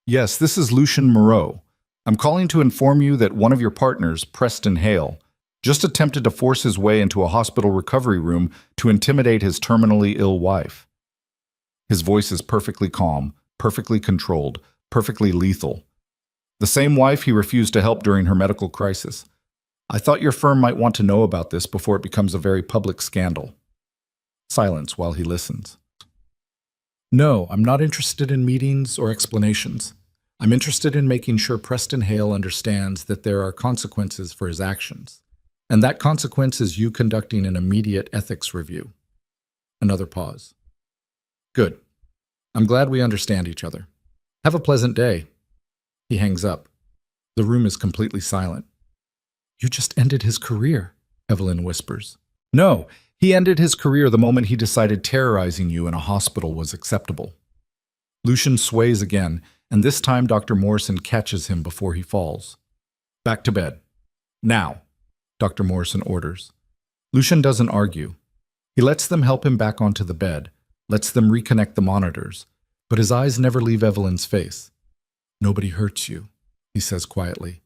Yes, this is Lucien Moreau. I'm calling to inform you that one of your partners, Preston Hale, just attempted to force his way into a hospital recovery room to intimidate his terminally ill wife. His voice is perfectly calm, perfectly controlled, perfectly lethal. The same wife he refused to help during her medical crisis. I thought your firm might want to know about this before it becomes a very public scandal. Silence while he listens. No, I'm not interested in meetings or explanations. I'm interested in making sure Preston Hale understands that there are consequences for his actions. And that consequence is you conducting an immediate ethics review. Another pause. Good. I'm glad we understand each other. Have a pleasant day. He hangs up. The room is completely silent. You just ended his career, Evelyn whispers. No, he ended his career the moment he decided terrorizing you in a hospital was acceptable. Lucian sways again, and this time Dr. Morrison catches him before he falls. Back to bed. Now, Dr. Morrison orders. Lucian doesn't argue. He lets them help him back onto the bed, lets them reconnect the monitors, but his eyes never leave Evelyn's face. Nobody hurts you, he says quietly.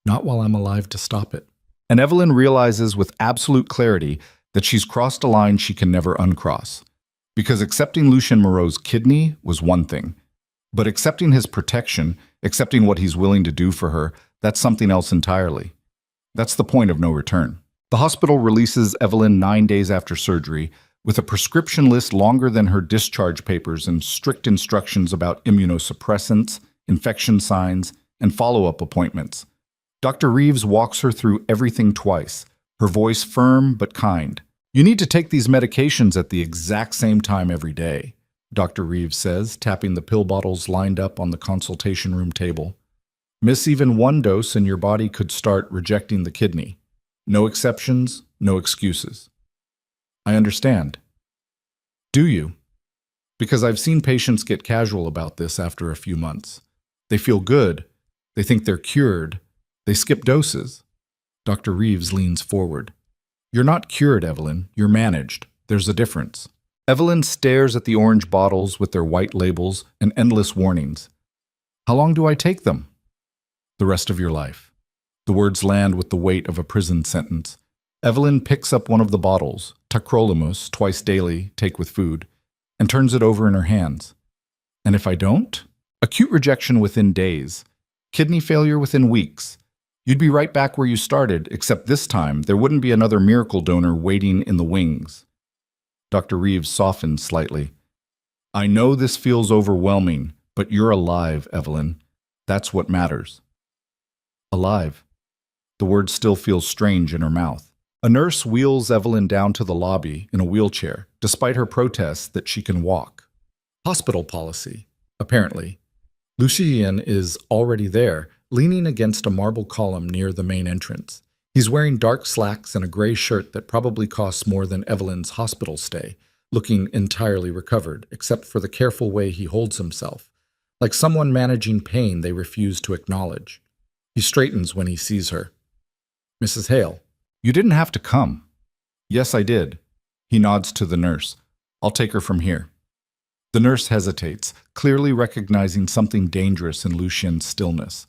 Not while I'm alive to stop it. And Evelyn realizes with absolute clarity that she's crossed a line she can never uncross. Because accepting Lucien Moreau's kidney was one thing, but accepting his protection, accepting what he's willing to do for her, that's something else entirely. That's the point of no return. The hospital releases Evelyn 9 days after surgery with a prescription list longer than her discharge papers and strict instructions about immunosuppressants, infection signs, and follow-up appointments. Dr. Reeves walks her through everything twice, her voice firm but kind. You need to take these medications at the exact same time every day, Dr. Reeves says, tapping the pill bottles lined up on the consultation room table. Miss even one dose and your body could start rejecting the kidney. No exceptions, no excuses. I understand. Do you? Because I've seen patients get casual about this after a few months. They feel good. They think they're cured. They skip doses. Dr. Reeves leans forward. You're not cured, Evelyn. You're managed. There's a difference. Evelyn stares at the orange bottles with their white labels and endless warnings. How long do I take them? The rest of your life. The words land with the weight of a prison sentence. Evelyn picks up one of the bottles, tacrolimus, twice daily, take with food, and turns it over in her hands. And if I don't? Acute rejection within days. Kidney failure within weeks. You'd be right back where you started, except this time there wouldn't be another miracle donor waiting in the wings. Dr. Reeves softens slightly. I know this feels overwhelming, but you're alive, Evelyn. That's what matters. Alive. The word still feels strange in her mouth. A nurse wheels Evelyn down to the lobby in a wheelchair, despite her protests that she can walk. Hospital policy, apparently. Lucien is already there, leaning against a marble column near the main entrance. He's wearing dark slacks and a gray shirt that probably costs more than Evelyn's hospital stay, looking entirely recovered, except for the careful way he holds himself, like someone managing pain they refuse to acknowledge. He straightens when he sees her. Mrs. Hale, you didn't have to come. Yes, I did. He nods to the nurse. I'll take her from here. The nurse hesitates, clearly recognizing something dangerous in Lucien's stillness.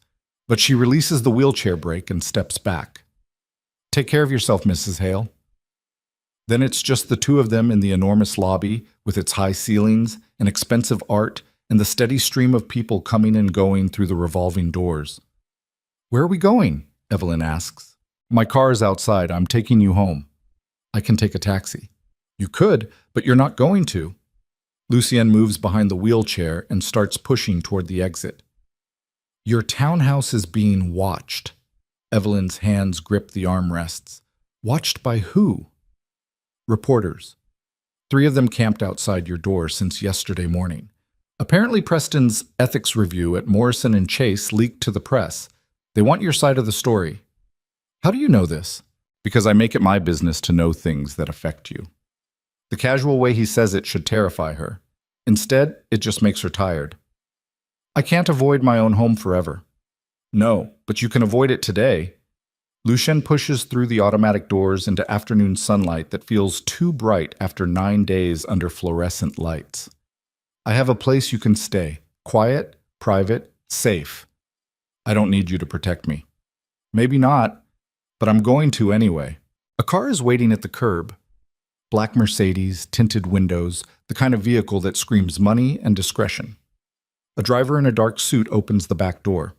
But she releases the wheelchair brake and steps back. Take care of yourself, Mrs. Hale. Then it's just the two of them in the enormous lobby with its high ceilings and expensive art and the steady stream of people coming and going through the revolving doors. Where are we going? Evelyn asks. My car is outside. I'm taking you home. I can take a taxi. You could, but you're not going to. Lucien moves behind the wheelchair and starts pushing toward the exit. Your townhouse is being watched. Evelyn's hands grip the armrests. Watched by who? Reporters. 3 of them camped outside your door since yesterday morning. Apparently Preston's ethics review at Morrison and Chase leaked to the press. They want your side of the story. How do you know this? Because I make it my business to know things that affect you. The casual way he says it should terrify her. Instead, it just makes her tired. I can't avoid my own home forever. No, but you can avoid it today. Lucien pushes through the automatic doors into afternoon sunlight that feels too bright after 9 days under fluorescent lights. I have a place you can stay. Quiet, private, safe. I don't need you to protect me. Maybe not, but I'm going to anyway. A car is waiting at the curb. Black Mercedes, tinted windows, the kind of vehicle that screams money and discretion. A driver in a dark suit opens the back door.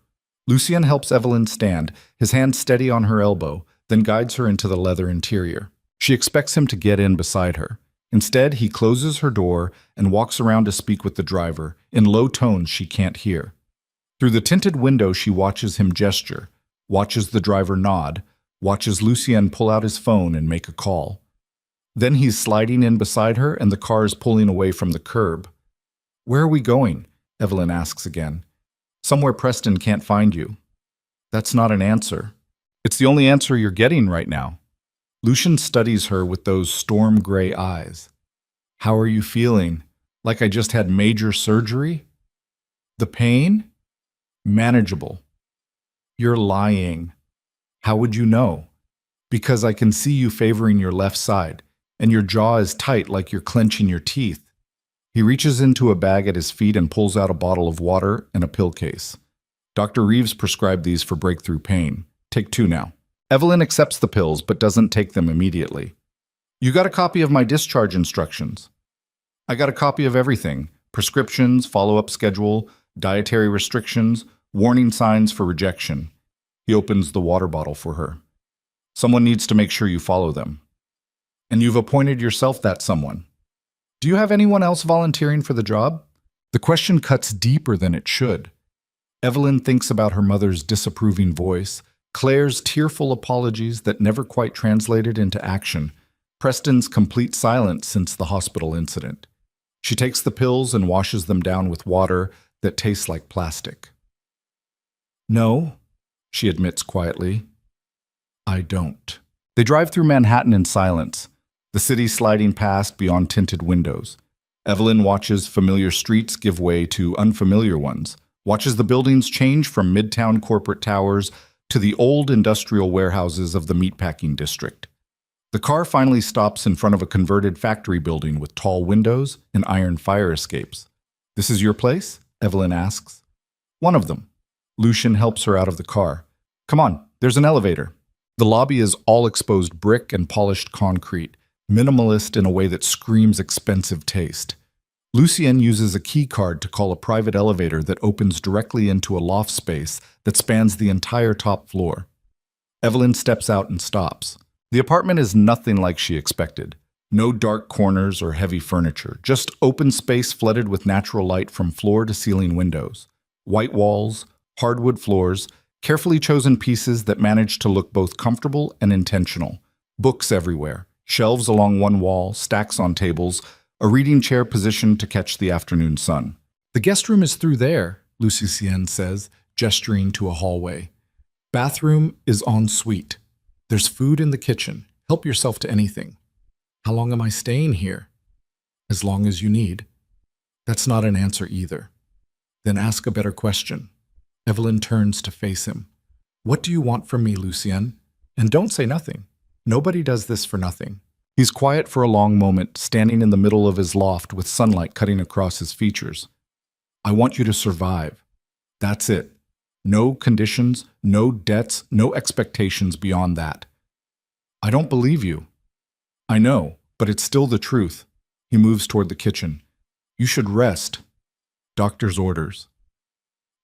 Lucien helps Evelyn stand, his hand steady on her elbow, then guides her into the leather interior. She expects him to get in beside her. Instead, he closes her door and walks around to speak with the driver, in low tones she can't hear. Through the tinted window, she watches him gesture, watches the driver nod, watches Lucien pull out his phone and make a call. Then he's sliding in beside her and the car is pulling away from the curb. Where are we going? Evelyn asks again. Somewhere Preston can't find you. That's not an answer. It's the only answer you're getting right now. Lucien studies her with those storm gray eyes. How are you feeling? Like I just had major surgery? The pain? Manageable. You're lying. How would you know? Because I can see you favoring your left side, and your jaw is tight like you're clenching your teeth. He reaches into a bag at his feet and pulls out a bottle of water and a pill case. Dr. Reeves prescribed these for breakthrough pain. Take 2 now. Evelyn accepts the pills but doesn't take them immediately. You got a copy of my discharge instructions. I got a copy of everything. Prescriptions, follow-up schedule, dietary restrictions, warning signs for rejection. He opens the water bottle for her. Someone needs to make sure you follow them. And you've appointed yourself that someone. Do you have anyone else volunteering for the job? The question cuts deeper than it should. Evelyn thinks about her mother's disapproving voice, Claire's tearful apologies that never quite translated into action, Preston's complete silence since the hospital incident. She takes the pills and washes them down with water that tastes like plastic. No, she admits quietly. I don't. They drive through Manhattan in silence, the city sliding past beyond tinted windows. Evelyn watches familiar streets give way to unfamiliar ones, watches the buildings change from midtown corporate towers to the old industrial warehouses of the meatpacking district. The car finally stops in front of a converted factory building with tall windows and iron fire escapes. This is your place? Evelyn asks. One of them. Lucien helps her out of the car. Come on, there's an elevator. The lobby is all exposed brick and polished concrete, minimalist in a way that screams expensive taste. Lucien uses a key card to call a private elevator that opens directly into a loft space that spans the entire top floor. Evelyn steps out and stops. The apartment is nothing like she expected. No dark corners or heavy furniture, just open space flooded with natural light from floor to ceiling windows. White walls, hardwood floors, carefully chosen pieces that manage to look both comfortable and intentional. Books everywhere. Shelves along one wall, stacks on tables, a reading chair positioned to catch the afternoon sun. The guest room is through there, Lucien says, gesturing to a hallway. Bathroom is en suite. There's food in the kitchen. Help yourself to anything. How long am I staying here? As long as you need. That's not an answer either. Then ask a better question. Evelyn turns to face him. What do you want from me, Lucien? And don't say nothing. Nobody does this for nothing. He's quiet for a long moment, standing in the middle of his loft with sunlight cutting across his features. I want you to survive. That's it. No conditions, no debts, no expectations beyond that. I don't believe you. I know, but it's still the truth. He moves toward the kitchen. You should rest. Doctor's orders.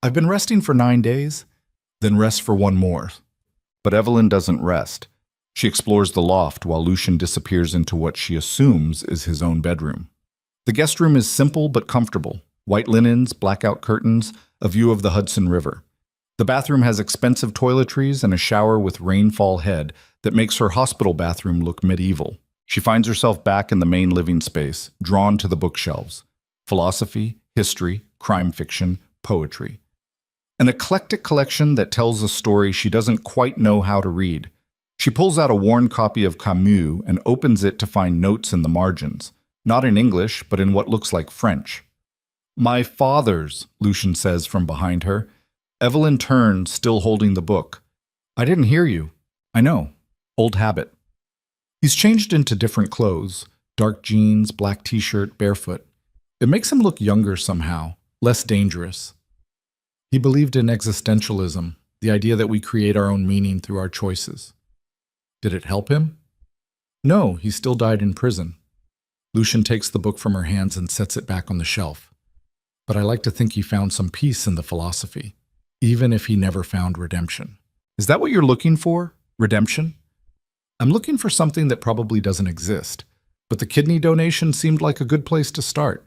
I've been resting for 9 days, then rest for 1 more. But Evelyn doesn't rest. She explores the loft while Lucien disappears into what she assumes is his own bedroom. The guest room is simple but comfortable. White linens, blackout curtains, a view of the Hudson River. The bathroom has expensive toiletries and a shower with rainfall head that makes her hospital bathroom look medieval. She finds herself back in the main living space, drawn to the bookshelves. Philosophy, history, crime fiction, poetry. An eclectic collection that tells a story she doesn't quite know how to read. She pulls out a worn copy of Camus and opens it to find notes in the margins, not in English, but in what looks like French. "My father's," Lucian says from behind her. Evelyn turns, still holding the book. "I didn't hear you." "I know. Old habit." He's changed into different clothes, dark jeans, black t-shirt, barefoot. It makes him look younger somehow, less dangerous. He believed in existentialism, the idea that we create our own meaning through our choices. Did it help him? No, he still died in prison. Lucian takes the book from her hands and sets it back on the shelf. But I like to think he found some peace in the philosophy, even if he never found redemption. Is that what you're looking for? Redemption? I'm looking for something that probably doesn't exist, but the kidney donation seemed like a good place to start.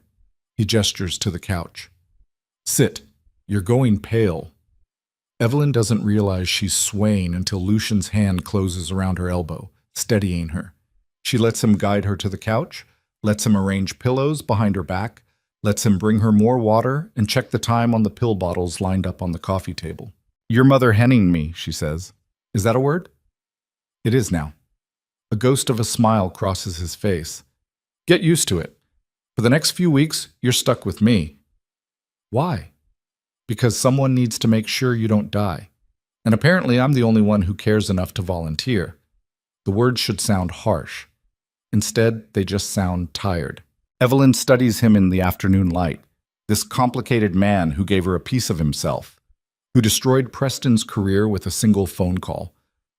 He gestures to the couch. Sit. You're going pale. Evelyn doesn't realize she's swaying until Lucian's hand closes around her elbow, steadying her. She lets him guide her to the couch, lets him arrange pillows behind her back, lets him bring her more water, and check the time on the pill bottles lined up on the coffee table. "Your mother henning me," she says. "Is that a word?" It is now. A ghost of a smile crosses his face. "Get used to it. For the next few weeks, you're stuck with me." "Why?" "Because someone needs to make sure you don't die. And apparently I'm the only one who cares enough to volunteer." The words should sound harsh. Instead, they just sound tired. Evelyn studies him in the afternoon light, this complicated man who gave her a piece of himself, who destroyed Preston's career with a single phone call,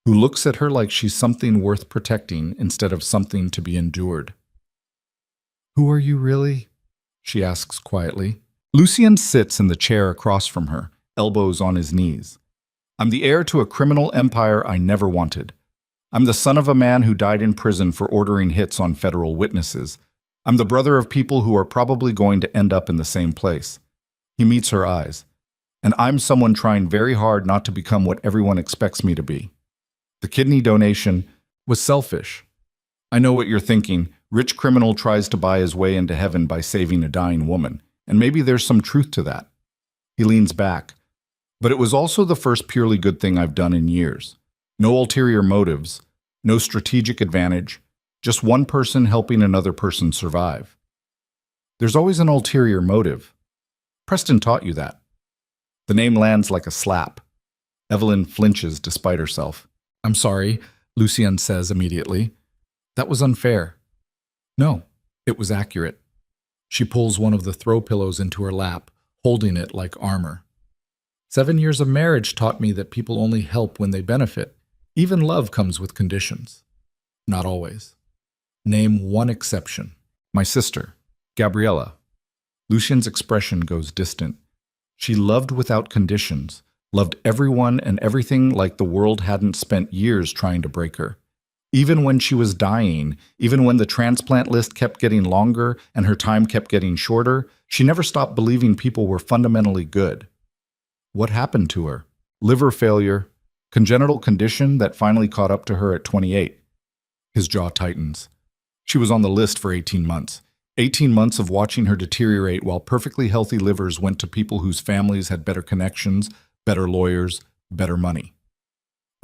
who looks at her like she's something worth protecting instead of something to be endured. "Who are you really?" she asks quietly. Lucian sits in the chair across from her, elbows on his knees. "I'm the heir to a criminal empire I never wanted. I'm the son of a man who died in prison for ordering hits on federal witnesses. I'm the brother of people who are probably going to end up in the same place." He meets her eyes. "And I'm someone trying very hard not to become what everyone expects me to be." The kidney donation was selfish. I know what you're thinking. Rich criminal tries to buy his way into heaven by saving a dying woman. And maybe there's some truth to that. He leans back. But it was also the first purely good thing I've done in years. No ulterior motives, no strategic advantage, just one person helping another person survive. There's always an ulterior motive. Preston taught you that. The name lands like a slap. Evelyn flinches despite herself. "I'm sorry," Lucian says immediately. "That was unfair." "No, it was accurate." She pulls one of the throw pillows into her lap, holding it like armor. 7 years of marriage taught me that people only help when they benefit. Even love comes with conditions. Not always. Name one exception. My sister, Gabriella. Lucian's expression goes distant. She loved without conditions, loved everyone and everything like the world hadn't spent years trying to break her. Even when she was dying, even when the transplant list kept getting longer and her time kept getting shorter, she never stopped believing people were fundamentally good. What happened to her? Liver failure, congenital condition that finally caught up to her at 28. His jaw tightens. She was on the list for 18 months. 18 months of watching her deteriorate while perfectly healthy livers went to people whose families had better connections, better lawyers, better money.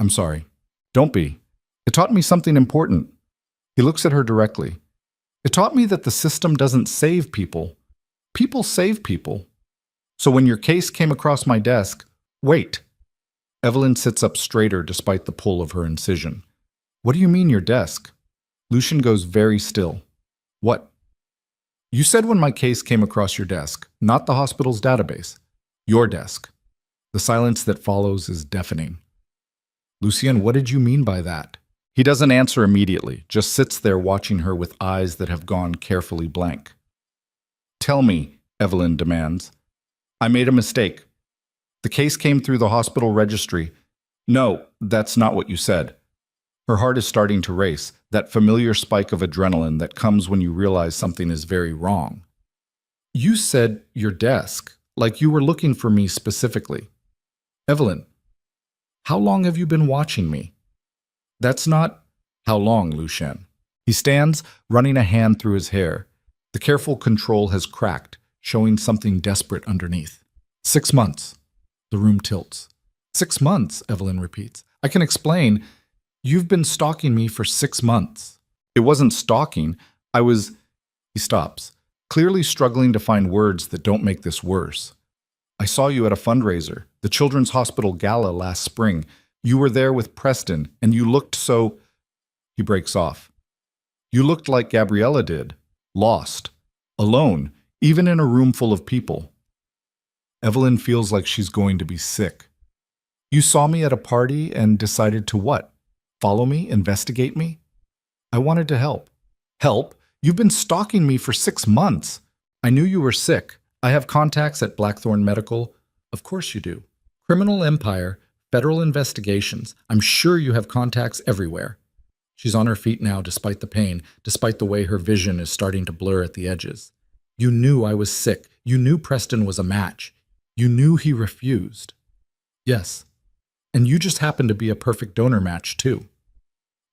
"I'm sorry." "Don't be. It taught me something important." He looks at her directly. "It taught me that the system doesn't save people. People save people. So when your case came across my desk, wait." Evelyn sits up straighter despite the pull of her incision. "What do you mean your desk?" Lucian goes very still. "What?" "You said when my case came across your desk, not the hospital's database. Your desk." The silence that follows is deafening. "Lucian, what did you mean by that?" He doesn't answer immediately, just sits there watching her with eyes that have gone carefully blank. "Tell me," Evelyn demands. "I made a mistake. The case came through the hospital registry." "No, that's not what you said." Her heart is starting to race, that familiar spike of adrenaline that comes when you realize something is very wrong. "You said your desk, like you were looking for me specifically." Evelyn, how long have you been watching me? That's not how long, Lucien. He stands, running a hand through his hair. The careful control has cracked, showing something desperate underneath. 6 months. The room tilts. 6 months, Evelyn repeats. I can explain. You've been stalking me for 6 months. It wasn't stalking. He stops, clearly struggling to find words that don't make this worse. I saw you at a fundraiser, the Children's Hospital Gala last spring. You were there with Preston, and you looked so... He breaks off. You looked like Gabriella did. Lost. Alone, even in a room full of people. Evelyn feels like she's going to be sick. You saw me at a party and decided to what? Follow me? Investigate me? I wanted to help. Help? You've been stalking me for 6 months. I knew you were sick. I have contacts at Blackthorn Medical. Of course you do. Criminal Empire, federal investigations. I'm sure you have contacts everywhere. She's on her feet now despite the pain, despite the way her vision is starting to blur at the edges. You knew I was sick. You knew Preston was a match. You knew he refused. Yes. And you just happened to be a perfect donor match, too.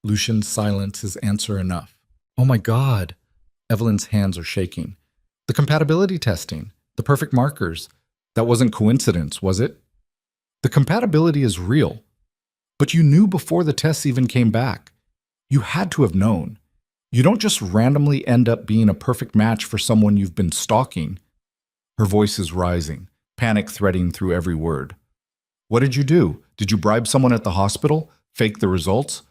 Lucian's silence is answer enough. Oh my God. Evelyn's hands are shaking. The compatibility testing, the perfect markers. That wasn't coincidence, was it? The compatibility is real. But you knew before the tests even came back. You had to have known. You don't just randomly end up being a perfect match for someone you've been stalking. Her voice is rising, panic threading through every word. What did you do? Did you bribe someone at the hospital? Fake the results?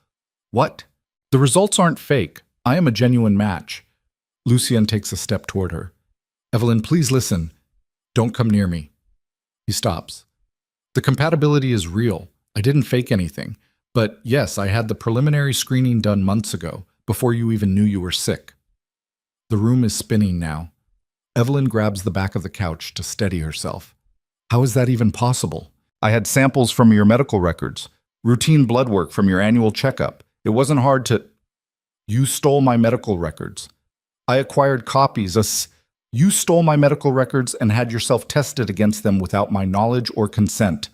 What? The results aren't fake. I am a genuine match. Lucien takes a step toward her. Evelyn, please listen. Don't come near me. He stops. The compatibility is real. I didn't fake anything. But yes, I had the preliminary screening done months ago, before you even knew you were sick. The room is spinning now. Evelyn grabs the back of the couch to steady herself. How is that even possible? I had samples from your medical records, routine blood work from your annual checkup. It wasn't hard to... You stole my medical records. I acquired copies. You stole my medical records and had yourself tested against them without my knowledge or consent.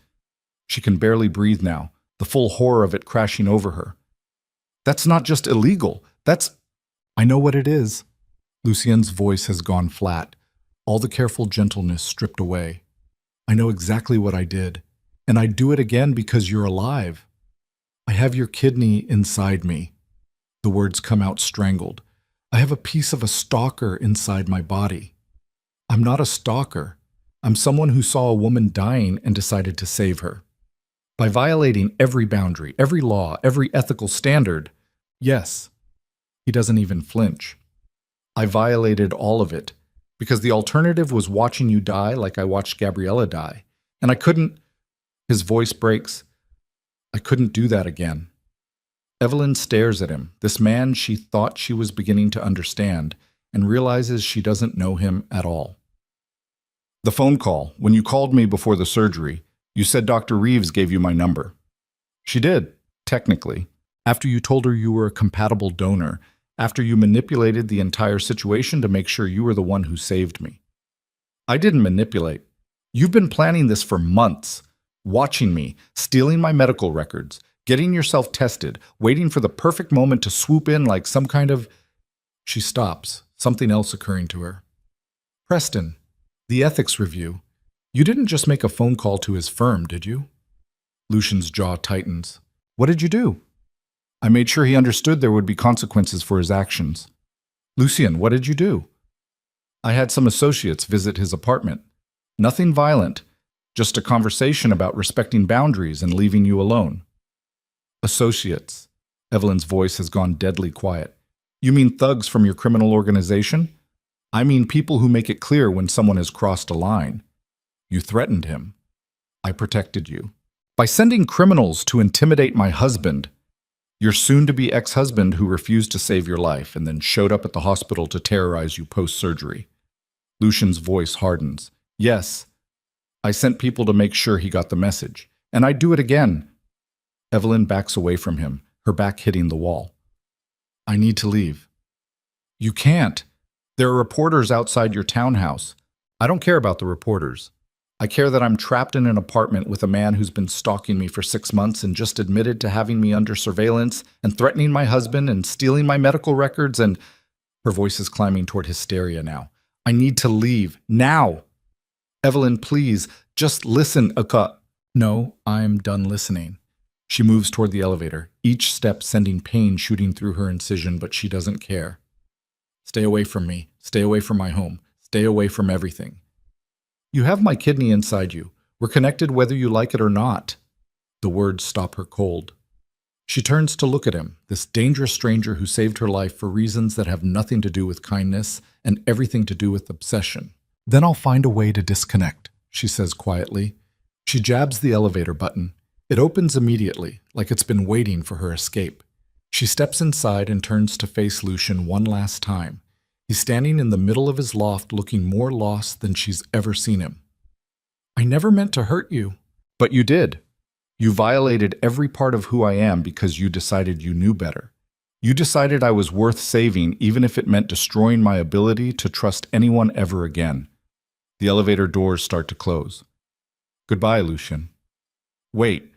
She can barely breathe now, the full horror of it crashing over her. That's not just illegal. I know what it is. Lucien's voice has gone flat, all the careful gentleness stripped away. I know exactly what I did, and I'd do it again because you're alive. I have your kidney inside me. The words come out strangled. I have a piece of a stalker inside my body. I'm not a stalker. I'm someone who saw a woman dying and decided to save her. By violating every boundary, every law, every ethical standard, yes. He doesn't even flinch. I violated all of it, because the alternative was watching you die like I watched Gabriella die. And I couldn't... His voice breaks. I couldn't do that again. Evelyn stares at him, this man she thought she was beginning to understand, and realizes she doesn't know him at all. The phone call, when you called me before the surgery, you said Dr. Reeves gave you my number. She did, technically, after you told her you were a compatible donor, after you manipulated the entire situation to make sure you were the one who saved me. I didn't manipulate. You've been planning this for months, watching me, stealing my medical records, getting yourself tested, waiting for the perfect moment to swoop in like some kind of... She stops, something else occurring to her. Preston, the ethics review. You didn't just make a phone call to his firm, did you? Lucian's jaw tightens. What did you do? I made sure he understood there would be consequences for his actions. Lucien, what did you do? I had some associates visit his apartment. Nothing violent, just a conversation about respecting boundaries and leaving you alone. Associates. Evelyn's voice has gone deadly quiet. You mean thugs from your criminal organization? I mean people who make it clear when someone has crossed a line. You threatened him. I protected you. By sending criminals to intimidate my husband, your soon-to-be ex-husband who refused to save your life and then showed up at the hospital to terrorize you post-surgery. Lucian's voice hardens. Yes, I sent people to make sure he got the message. And I'd do it again. Evelyn backs away from him, her back hitting the wall. I need to leave. You can't. There are reporters outside your townhouse. I don't care about the reporters. I care that I'm trapped in an apartment with a man who's been stalking me for 6 months and just admitted to having me under surveillance and threatening my husband and stealing my medical records and... Her voice is climbing toward hysteria now. I need to leave. Now! Evelyn, please, just listen, Aka. No, I'm done listening. She moves toward the elevator, each step sending pain shooting through her incision, but she doesn't care. Stay away from me. Stay away from my home. Stay away from everything. You have my kidney inside you. We're connected whether you like it or not. The words stop her cold. She turns to look at him, this dangerous stranger who saved her life for reasons that have nothing to do with kindness and everything to do with obsession. Then I'll find a way to disconnect, she says quietly. She jabs the elevator button. It opens immediately, like it's been waiting for her escape. She steps inside and turns to face Lucian one last time. He's standing in the middle of his loft looking more lost than she's ever seen him. I never meant to hurt you. But you did. You violated every part of who I am because you decided you knew better. You decided I was worth saving even if it meant destroying my ability to trust anyone ever again. The elevator doors start to close. Goodbye, Lucian. Wait,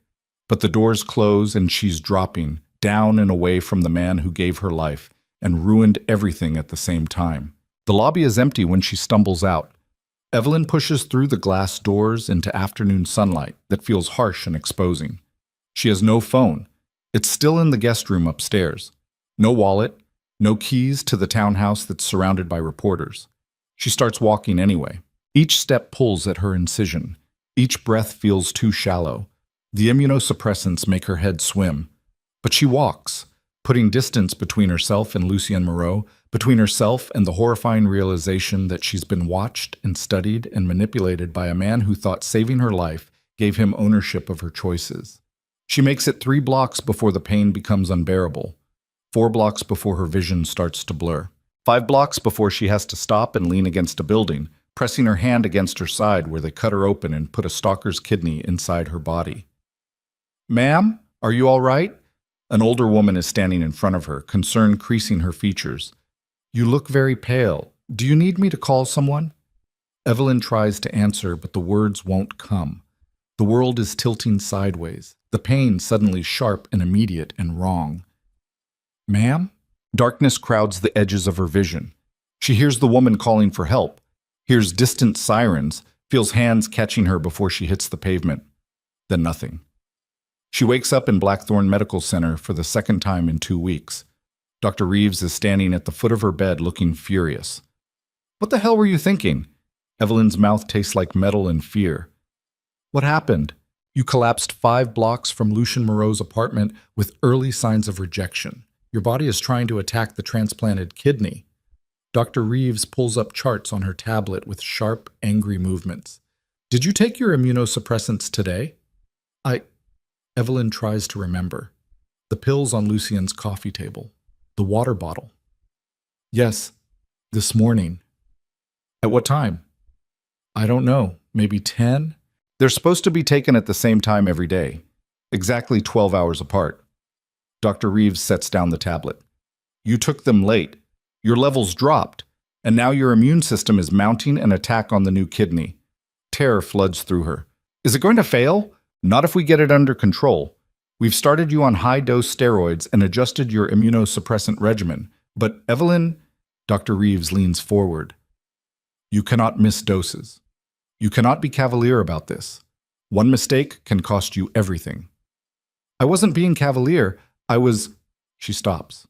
but the doors close and she's dropping, down and away from the man who gave her life and ruined everything at the same time. The lobby is empty when she stumbles out. Evelyn pushes through the glass doors into afternoon sunlight that feels harsh and exposing. She has no phone. It's still in the guest room upstairs. No wallet, no keys to the townhouse that's surrounded by reporters. She starts walking anyway. Each step pulls at her incision. Each breath feels too shallow. The immunosuppressants make her head swim. But she walks, putting distance between herself and Lucien Moreau, between herself and the horrifying realization that she's been watched and studied and manipulated by a man who thought saving her life gave him ownership of her choices. She makes it 3 blocks before the pain becomes unbearable, 4 blocks before her vision starts to blur, 5 blocks before she has to stop and lean against a building, pressing her hand against her side where they cut her open and put a stalker's kidney inside her body. Ma'am, are you all right? An older woman is standing in front of her, concern creasing her features. You look very pale. Do you need me to call someone? Evelyn tries to answer, but the words won't come. The world is tilting sideways, the pain suddenly sharp and immediate and wrong. Ma'am? Darkness crowds the edges of her vision. She hears the woman calling for help, hears distant sirens, feels hands catching her before she hits the pavement. Then nothing. She wakes up in Blackthorn Medical Center for the second time in 2 weeks. Dr. Reeves is standing at the foot of her bed looking furious. What the hell were you thinking? Evelyn's mouth tastes like metal and fear. What happened? You collapsed 5 blocks from Lucien Moreau's apartment with early signs of rejection. Your body is trying to attack the transplanted kidney. Dr. Reeves pulls up charts on her tablet with sharp, angry movements. Did you take your immunosuppressants today? Evelyn tries to remember. The pills on Lucien's coffee table. The water bottle. Yes, this morning. At what time? I don't know, maybe 10? They're supposed to be taken at the same time every day, exactly 12 hours apart. Dr. Reeves sets down the tablet. You took them late. Your levels dropped, and now your immune system is mounting an attack on the new kidney. Terror floods through her. Is it going to fail? Not if we get it under control. We've started you on high-dose steroids and adjusted your immunosuppressant regimen. But Evelyn, Dr. Reeves leans forward. You cannot miss doses. You cannot be cavalier about this. One mistake can cost you everything. I wasn't being cavalier. She stops.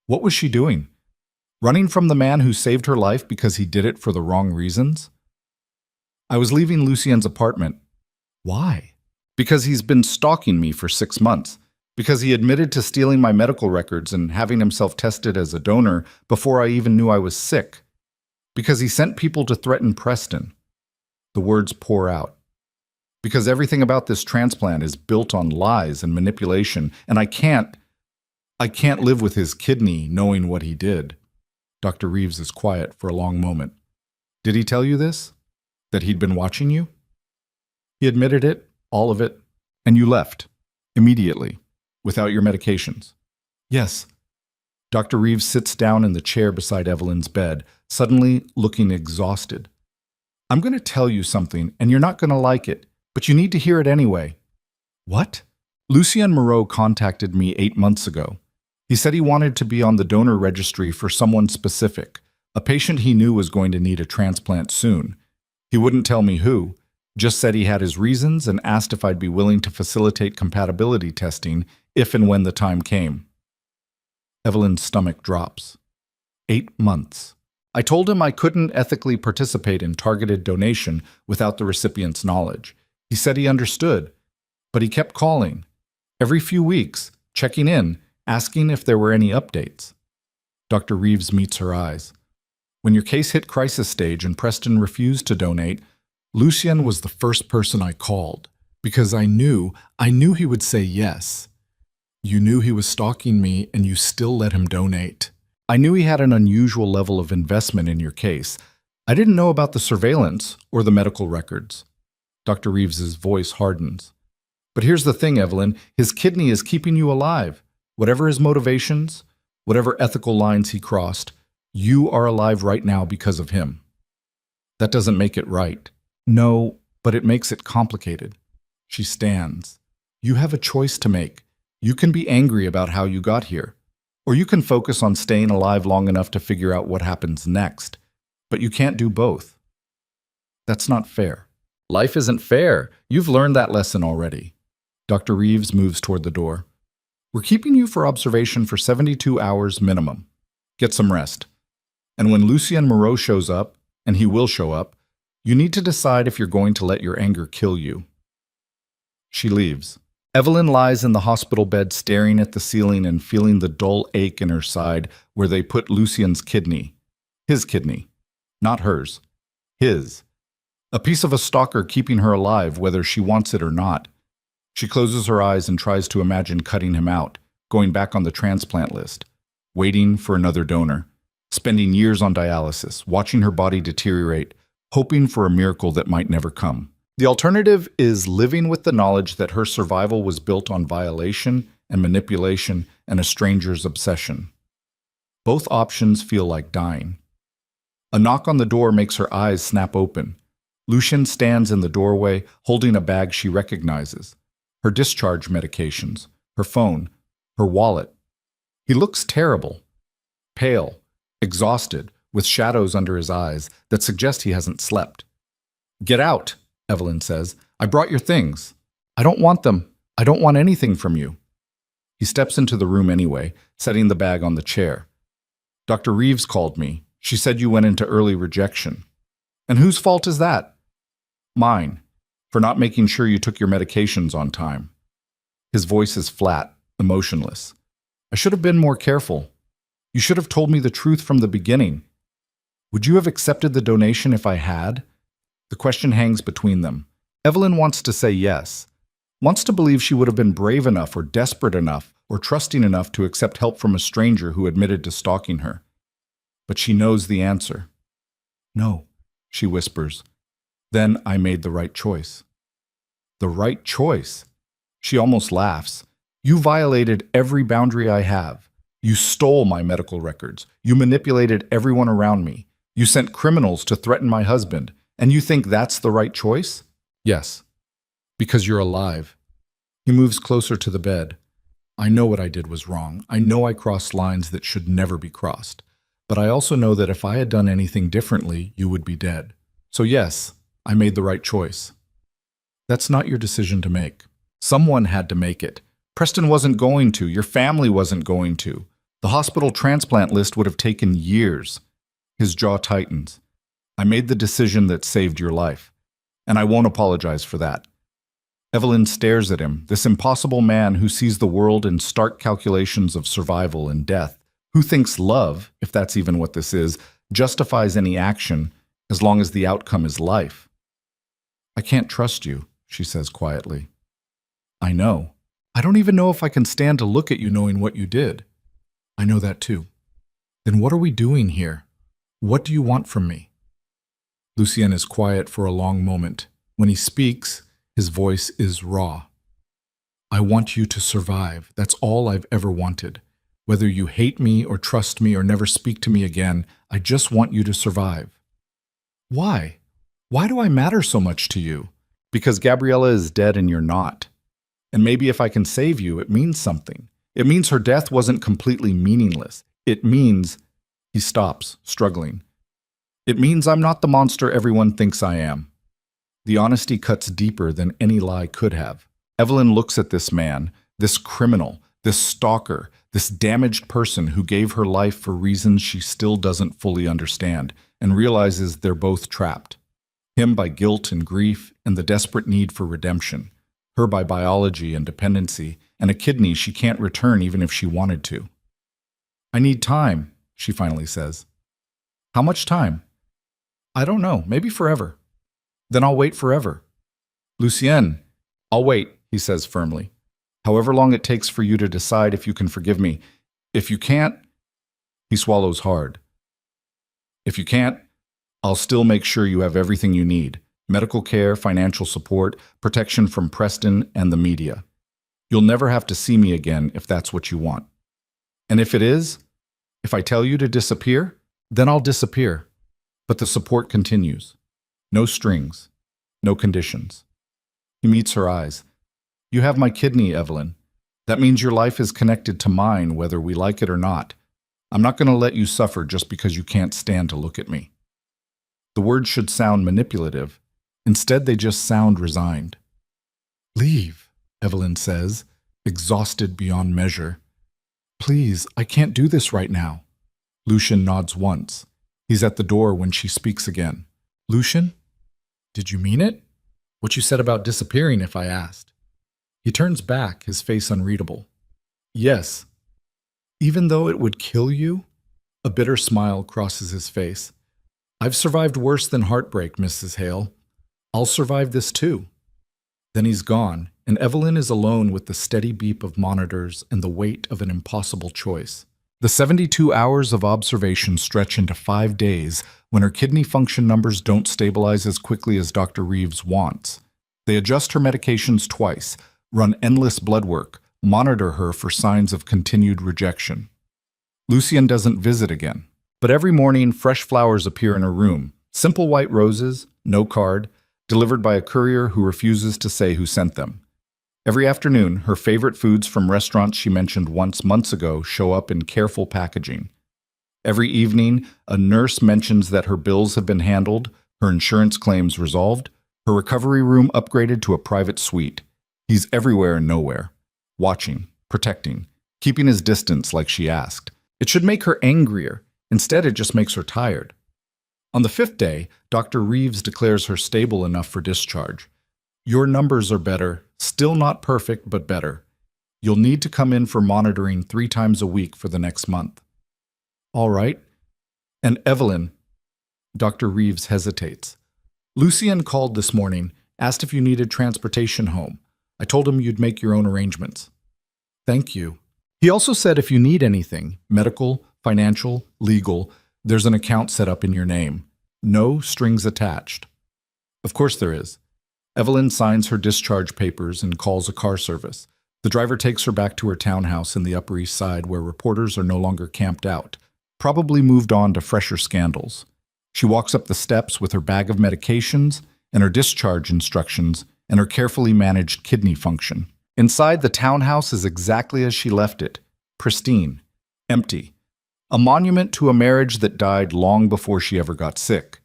What was she doing? Running from the man who saved her life because he did it for the wrong reasons? I was leaving Lucien's apartment. Why? Because he's been stalking me for 6 months. Because he admitted to stealing my medical records and having himself tested as a donor before I even knew I was sick. Because he sent people to threaten Preston. The words pour out. Because everything about this transplant is built on lies and manipulation, and I can't live with his kidney knowing what he did. Dr. Reeves is quiet for a long moment. Did he tell you this? That he'd been watching you? He admitted it, all of it, and you left, immediately, without your medications. Yes. Dr. Reeves sits down in the chair beside Evelyn's bed, suddenly looking exhausted. I'm going to tell you something, and you're not going to like it, but you need to hear it anyway. What? Lucien Moreau contacted me 8 months ago. He said he wanted to be on the donor registry for someone specific, a patient he knew was going to need a transplant soon. He wouldn't tell me who, just said he had his reasons and asked if I'd be willing to facilitate compatibility testing if and when the time came. Evelyn's stomach drops. 8 months. I told him I couldn't ethically participate in targeted donation without the recipient's knowledge. He said he understood, but he kept calling. Every few weeks, checking in, asking if there were any updates. Dr. Reeves meets her eyes. When your case hit crisis stage and Preston refused to donate, Lucien was the first person I called, because I knew he would say yes. You knew he was stalking me and you still let him donate. I knew he had an unusual level of investment in your case. I didn't know about the surveillance or the medical records. Dr. Reeves's voice hardens. But here's the thing, Evelyn, his kidney is keeping you alive. Whatever his motivations, whatever ethical lines he crossed, you are alive right now because of him. That doesn't make it right. No, but it makes it complicated. She stands. You have a choice to make. You can be angry about how you got here, or you can focus on staying alive long enough to figure out what happens next. But you can't do both. That's not fair. Life isn't fair. You've learned that lesson already. Dr. Reeves moves toward the door. We're keeping you for observation for 72 hours minimum. Get some rest. And when Lucien Moreau shows up, and he will show up, you need to decide if you're going to let your anger kill you. She leaves. Evelyn lies in the hospital bed staring at the ceiling and feeling the dull ache in her side where they put Lucien's kidney. His kidney. Not hers. His. A piece of a stalker keeping her alive whether she wants it or not. She closes her eyes and tries to imagine cutting him out, going back on the transplant list, waiting for another donor, spending years on dialysis, watching her body deteriorate, hoping for a miracle that might never come. The alternative is living with the knowledge that her survival was built on violation and manipulation and a stranger's obsession. Both options feel like dying. A knock on the door makes her eyes snap open. Lucien stands in the doorway, holding a bag she recognizes. Her discharge medications, her phone, her wallet. He looks terrible. Pale, exhausted, with shadows under his eyes that suggest he hasn't slept. Get out, Evelyn says. I brought your things. I don't want them. I don't want anything from you. He steps into the room anyway, setting the bag on the chair. Dr. Reeves called me. She said you went into early rejection. And whose fault is that? Mine, for not making sure you took your medications on time. His voice is flat, emotionless. I should have been more careful. You should have told me the truth from the beginning. Would you have accepted the donation if I had? The question hangs between them. Evelyn wants to say yes, wants to believe she would have been brave enough or desperate enough or trusting enough to accept help from a stranger who admitted to stalking her. But she knows the answer. No, she whispers. Then I made the right choice. The right choice? She almost laughs. You violated every boundary I have. You stole my medical records. You manipulated everyone around me. You sent criminals to threaten my husband. And you think that's the right choice? Yes. Because you're alive. He moves closer to the bed. I know what I did was wrong. I know I crossed lines that should never be crossed. But I also know that if I had done anything differently, you would be dead. So yes, I made the right choice. That's not your decision to make. Someone had to make it. Preston wasn't going to. Your family wasn't going to. The hospital transplant list would have taken years. His jaw tightens. I made the decision that saved your life, and I won't apologize for that. Evelyn stares at him, this impossible man who sees the world in stark calculations of survival and death, who thinks love, if that's even what this is, justifies any action as long as the outcome is life. I can't trust you, she says quietly. I know. I don't even know if I can stand to look at you knowing what you did. I know that too. Then what are we doing here? What do you want from me? Lucien is quiet for a long moment. When he speaks, his voice is raw. I want you to survive. That's all I've ever wanted. Whether you hate me or trust me or never speak to me again, I just want you to survive. Why? Why do I matter so much to you? Because Gabriella is dead and you're not. And maybe if I can save you, it means something. It means her death wasn't completely meaningless. It means... He stops, struggling. It means I'm not the monster everyone thinks I am. The honesty cuts deeper than any lie could have. Evelyn looks at this man, this criminal, this stalker, this damaged person who gave her life for reasons she still doesn't fully understand, and realizes they're both trapped. Him by guilt and grief and the desperate need for redemption. Her by biology and dependency, and a kidney she can't return even if she wanted to. I need time, she finally says. How much time? I don't know, maybe forever. Then I'll wait forever. Lucien, I'll wait, he says firmly. However long it takes for you to decide if you can forgive me. If you can't, he swallows hard. If you can't, I'll still make sure you have everything you need. Medical care, financial support, protection from Preston and the media. You'll never have to see me again if that's what you want. And if it is, if I tell you to disappear, then I'll disappear. But the support continues. No strings, no conditions. He meets her eyes. You have my kidney, Evelyn. That means your life is connected to mine, whether we like it or not. I'm not going to let you suffer just because you can't stand to look at me. The words should sound manipulative. Instead, they just sound resigned. Leave, Evelyn says, exhausted beyond measure. Please, I can't do this right now. Lucien nods once. He's at the door when she speaks again. Lucien, did you mean it? What you said about disappearing if I asked. He turns back, his face unreadable. Yes. Even though it would kill you? A bitter smile crosses his face. I've survived worse than heartbreak, Mrs. Hale. I'll survive this too. Then he's gone, and Evelyn is alone with the steady beep of monitors and the weight of an impossible choice. The 72 hours of observation stretch into 5 days when her kidney function numbers don't stabilize as quickly as Dr. Reeves wants. They adjust her medications twice, run endless blood work, monitor her for signs of continued rejection. Lucien doesn't visit again, but every morning fresh flowers appear in her room, simple white roses, no card, delivered by a courier who refuses to say who sent them. Every afternoon, her favorite foods from restaurants she mentioned once months ago show up in careful packaging. Every evening, a nurse mentions that her bills have been handled, her insurance claims resolved, her recovery room upgraded to a private suite. He's everywhere and nowhere, watching, protecting, keeping his distance like she asked. It should make her angrier. Instead, it just makes her tired. On the 5th day, Dr. Reeves declares her stable enough for discharge. Your numbers are better, still not perfect, but better. You'll need to come in for monitoring 3 times a week for the next month. All right. And Evelyn, Dr. Reeves hesitates. Lucien called this morning, asked if you needed transportation home. I told him you'd make your own arrangements. Thank you. He also said if you need anything, medical, financial, legal, there's an account set up in your name. No strings attached. Of course there is. Evelyn signs her discharge papers and calls a car service. The driver takes her back to her townhouse in the Upper East Side where reporters are no longer camped out, probably moved on to fresher scandals. She walks up the steps with her bag of medications and her discharge instructions and her carefully managed kidney function. Inside, the townhouse is exactly as she left it, pristine, empty. A monument to a marriage that died long before she ever got sick.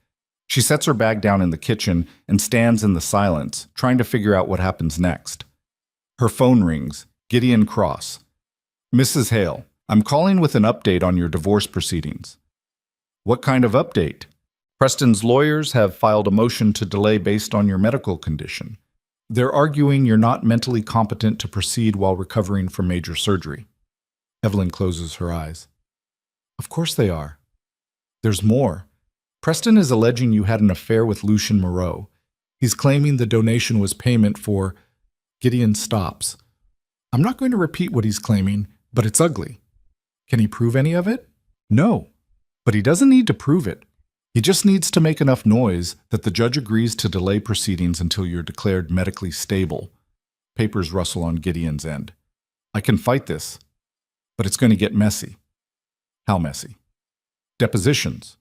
She sets her bag down in the kitchen and stands in the silence, trying to figure out what happens next. Her phone rings. Gideon Cross. Mrs. Hale, I'm calling with an update on your divorce proceedings. What kind of update? Preston's lawyers have filed a motion to delay based on your medical condition. They're arguing you're not mentally competent to proceed while recovering from major surgery. Evelyn closes her eyes. Of course they are. There's more. Preston is alleging you had an affair with Lucien Moreau. He's claiming the donation was payment for... Gideon stops. I'm not going to repeat what he's claiming, but it's ugly. Can he prove any of it? No. But he doesn't need to prove it. He just needs to make enough noise that the judge agrees to delay proceedings until you're declared medically stable. Papers rustle on Gideon's end. I can fight this, but it's going to get messy. How messy? Depositions.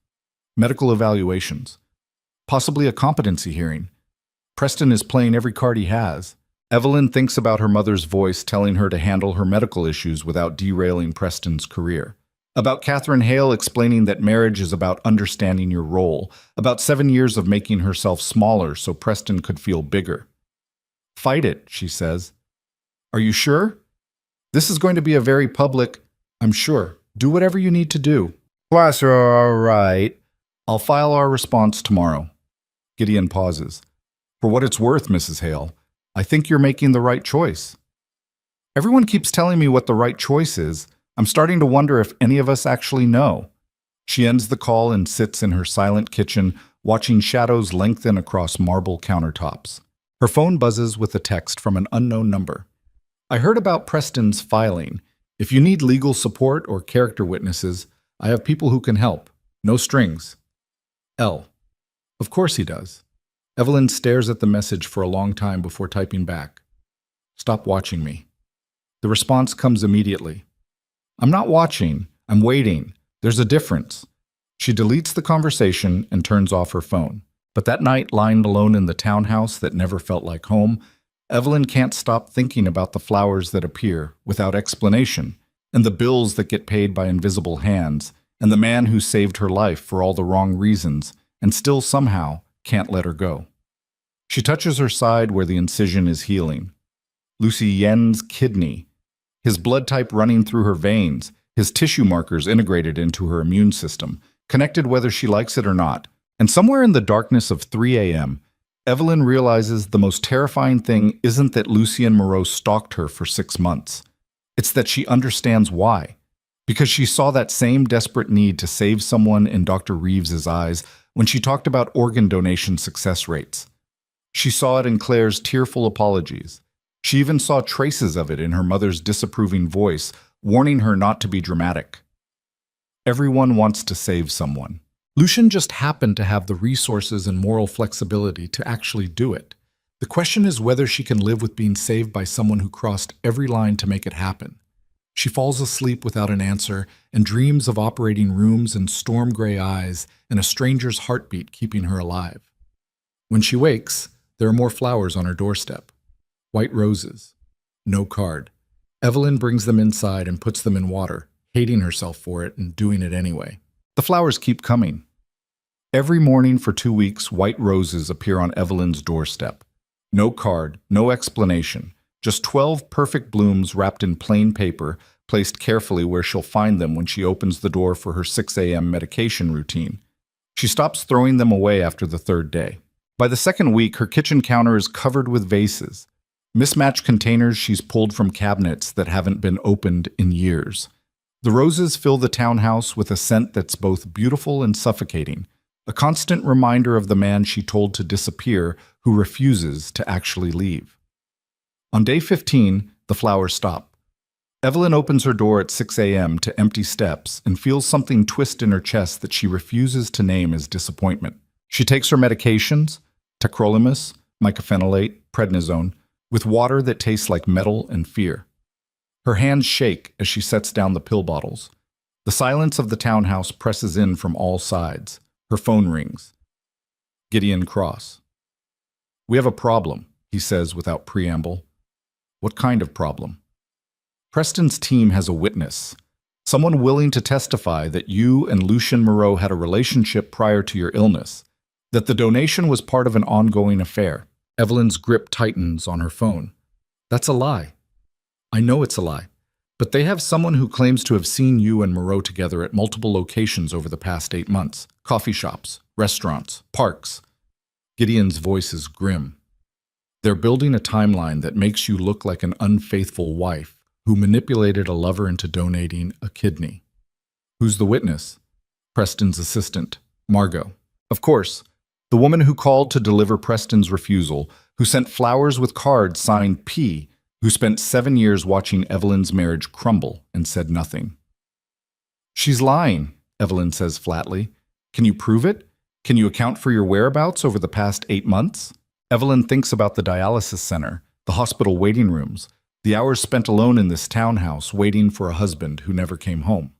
Medical evaluations. Possibly a competency hearing. Preston is playing every card he has. Evelyn thinks about her mother's voice telling her to handle her medical issues without derailing Preston's career. About Catherine Hale explaining that marriage is about understanding your role. About 7 years of making herself smaller so Preston could feel bigger. Fight it, she says. Are you sure? This is going to be a very public, I'm sure. Do whatever you need to do. Class are all right. I'll file our response tomorrow. Gideon pauses. For what it's worth, Mrs. Hale, I think you're making the right choice. Everyone keeps telling me what the right choice is. I'm starting to wonder if any of us actually know. She ends the call and sits in her silent kitchen, watching shadows lengthen across marble countertops. Her phone buzzes with a text from an unknown number. I heard about Preston's filing. If you need legal support or character witnesses, I have people who can help. No strings. L. Of course he does. Evelyn stares at the message for a long time before typing back. Stop watching me. The response comes immediately. I'm not watching. I'm waiting. There's a difference. She deletes the conversation and turns off her phone. But that night, lying alone in the townhouse that never felt like home, Evelyn can't stop thinking about the flowers that appear without explanation, and the bills that get paid by invisible hands, and the man who saved her life for all the wrong reasons, and still somehow can't let her go. She touches her side where the incision is healing. Lucy Yen's kidney, his blood type running through her veins, his tissue markers integrated into her immune system, connected whether she likes it or not. And somewhere in the darkness of 3 a.m., Evelyn realizes the most terrifying thing isn't that Lucien Moreau stalked her for 6 months. It's that she understands why. Because she saw that same desperate need to save someone in Dr. Reeves's eyes when she talked about organ donation success rates. She saw it in Claire's tearful apologies. She even saw traces of it in her mother's disapproving voice, warning her not to be dramatic. Everyone wants to save someone. Lucien just happened to have the resources and moral flexibility to actually do it. The question is whether she can live with being saved by someone who crossed every line to make it happen. She falls asleep without an answer and dreams of operating rooms and storm gray eyes and a stranger's heartbeat keeping her alive. When she wakes, there are more flowers on her doorstep. White roses. No card. Evelyn brings them inside and puts them in water, hating herself for it and doing it anyway. The flowers keep coming. Every morning for 2 weeks, white roses appear on Evelyn's doorstep. No card, no explanation, just 12 perfect blooms wrapped in plain paper, placed carefully where she'll find them when she opens the door for her 6 a.m. medication routine. She stops throwing them away after the 3rd day. By the 2nd week, her kitchen counter is covered with vases, mismatched containers she's pulled from cabinets that haven't been opened in years. The roses fill the townhouse with a scent that's both beautiful and suffocating, a constant reminder of the man she told to disappear who refuses to actually leave. On day 15, the flowers stop. Evelyn opens her door at 6 a.m. to empty steps and feels something twist in her chest that she refuses to name as disappointment. She takes her medications, tacrolimus, mycophenolate, prednisone, with water that tastes like metal and fear. Her hands shake as she sets down the pill bottles. The silence of the townhouse presses in from all sides. Her phone rings. Gideon Cross. We have a problem, he says without preamble. What kind of problem? Preston's team has a witness, someone willing to testify that you and Lucien Moreau had a relationship prior to your illness, that the donation was part of an ongoing affair. Evelyn's grip tightens on her phone. That's a lie. I know it's a lie, but they have someone who claims to have seen you and Moreau together at multiple locations over the past 8 months. Coffee shops, restaurants, parks. Gideon's voice is grim. They're building a timeline that makes you look like an unfaithful wife who manipulated a lover into donating a kidney. Who's the witness? Preston's assistant, Margot. Of course, the woman who called to deliver Preston's refusal, who sent flowers with cards signed P, who spent 7 years watching Evelyn's marriage crumble and said nothing. She's lying, Evelyn says flatly. Can you prove it? Can you account for your whereabouts over the past 8 months? Evelyn thinks about the dialysis center, the hospital waiting rooms, the hours spent alone in this townhouse waiting for a husband who never came home.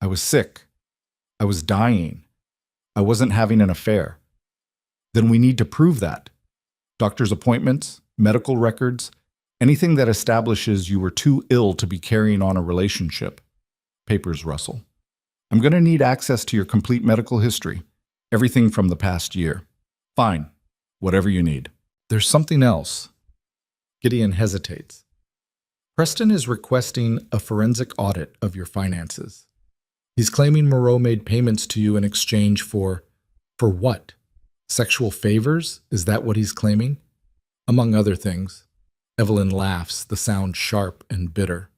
I was sick. I was dying. I wasn't having an affair. Then we need to prove that. Doctor's appointments, medical records, anything that establishes you were too ill to be carrying on a relationship. Papers rustle. I'm going to need access to your complete medical history, everything from the past year. Fine, whatever you need. There's something else. Gideon hesitates. Preston is requesting a forensic audit of your finances. He's claiming Moreau made payments to you in exchange for what? Sexual favors? Is that what he's claiming? Among other things. Evelyn laughs, the sound sharp and bitter.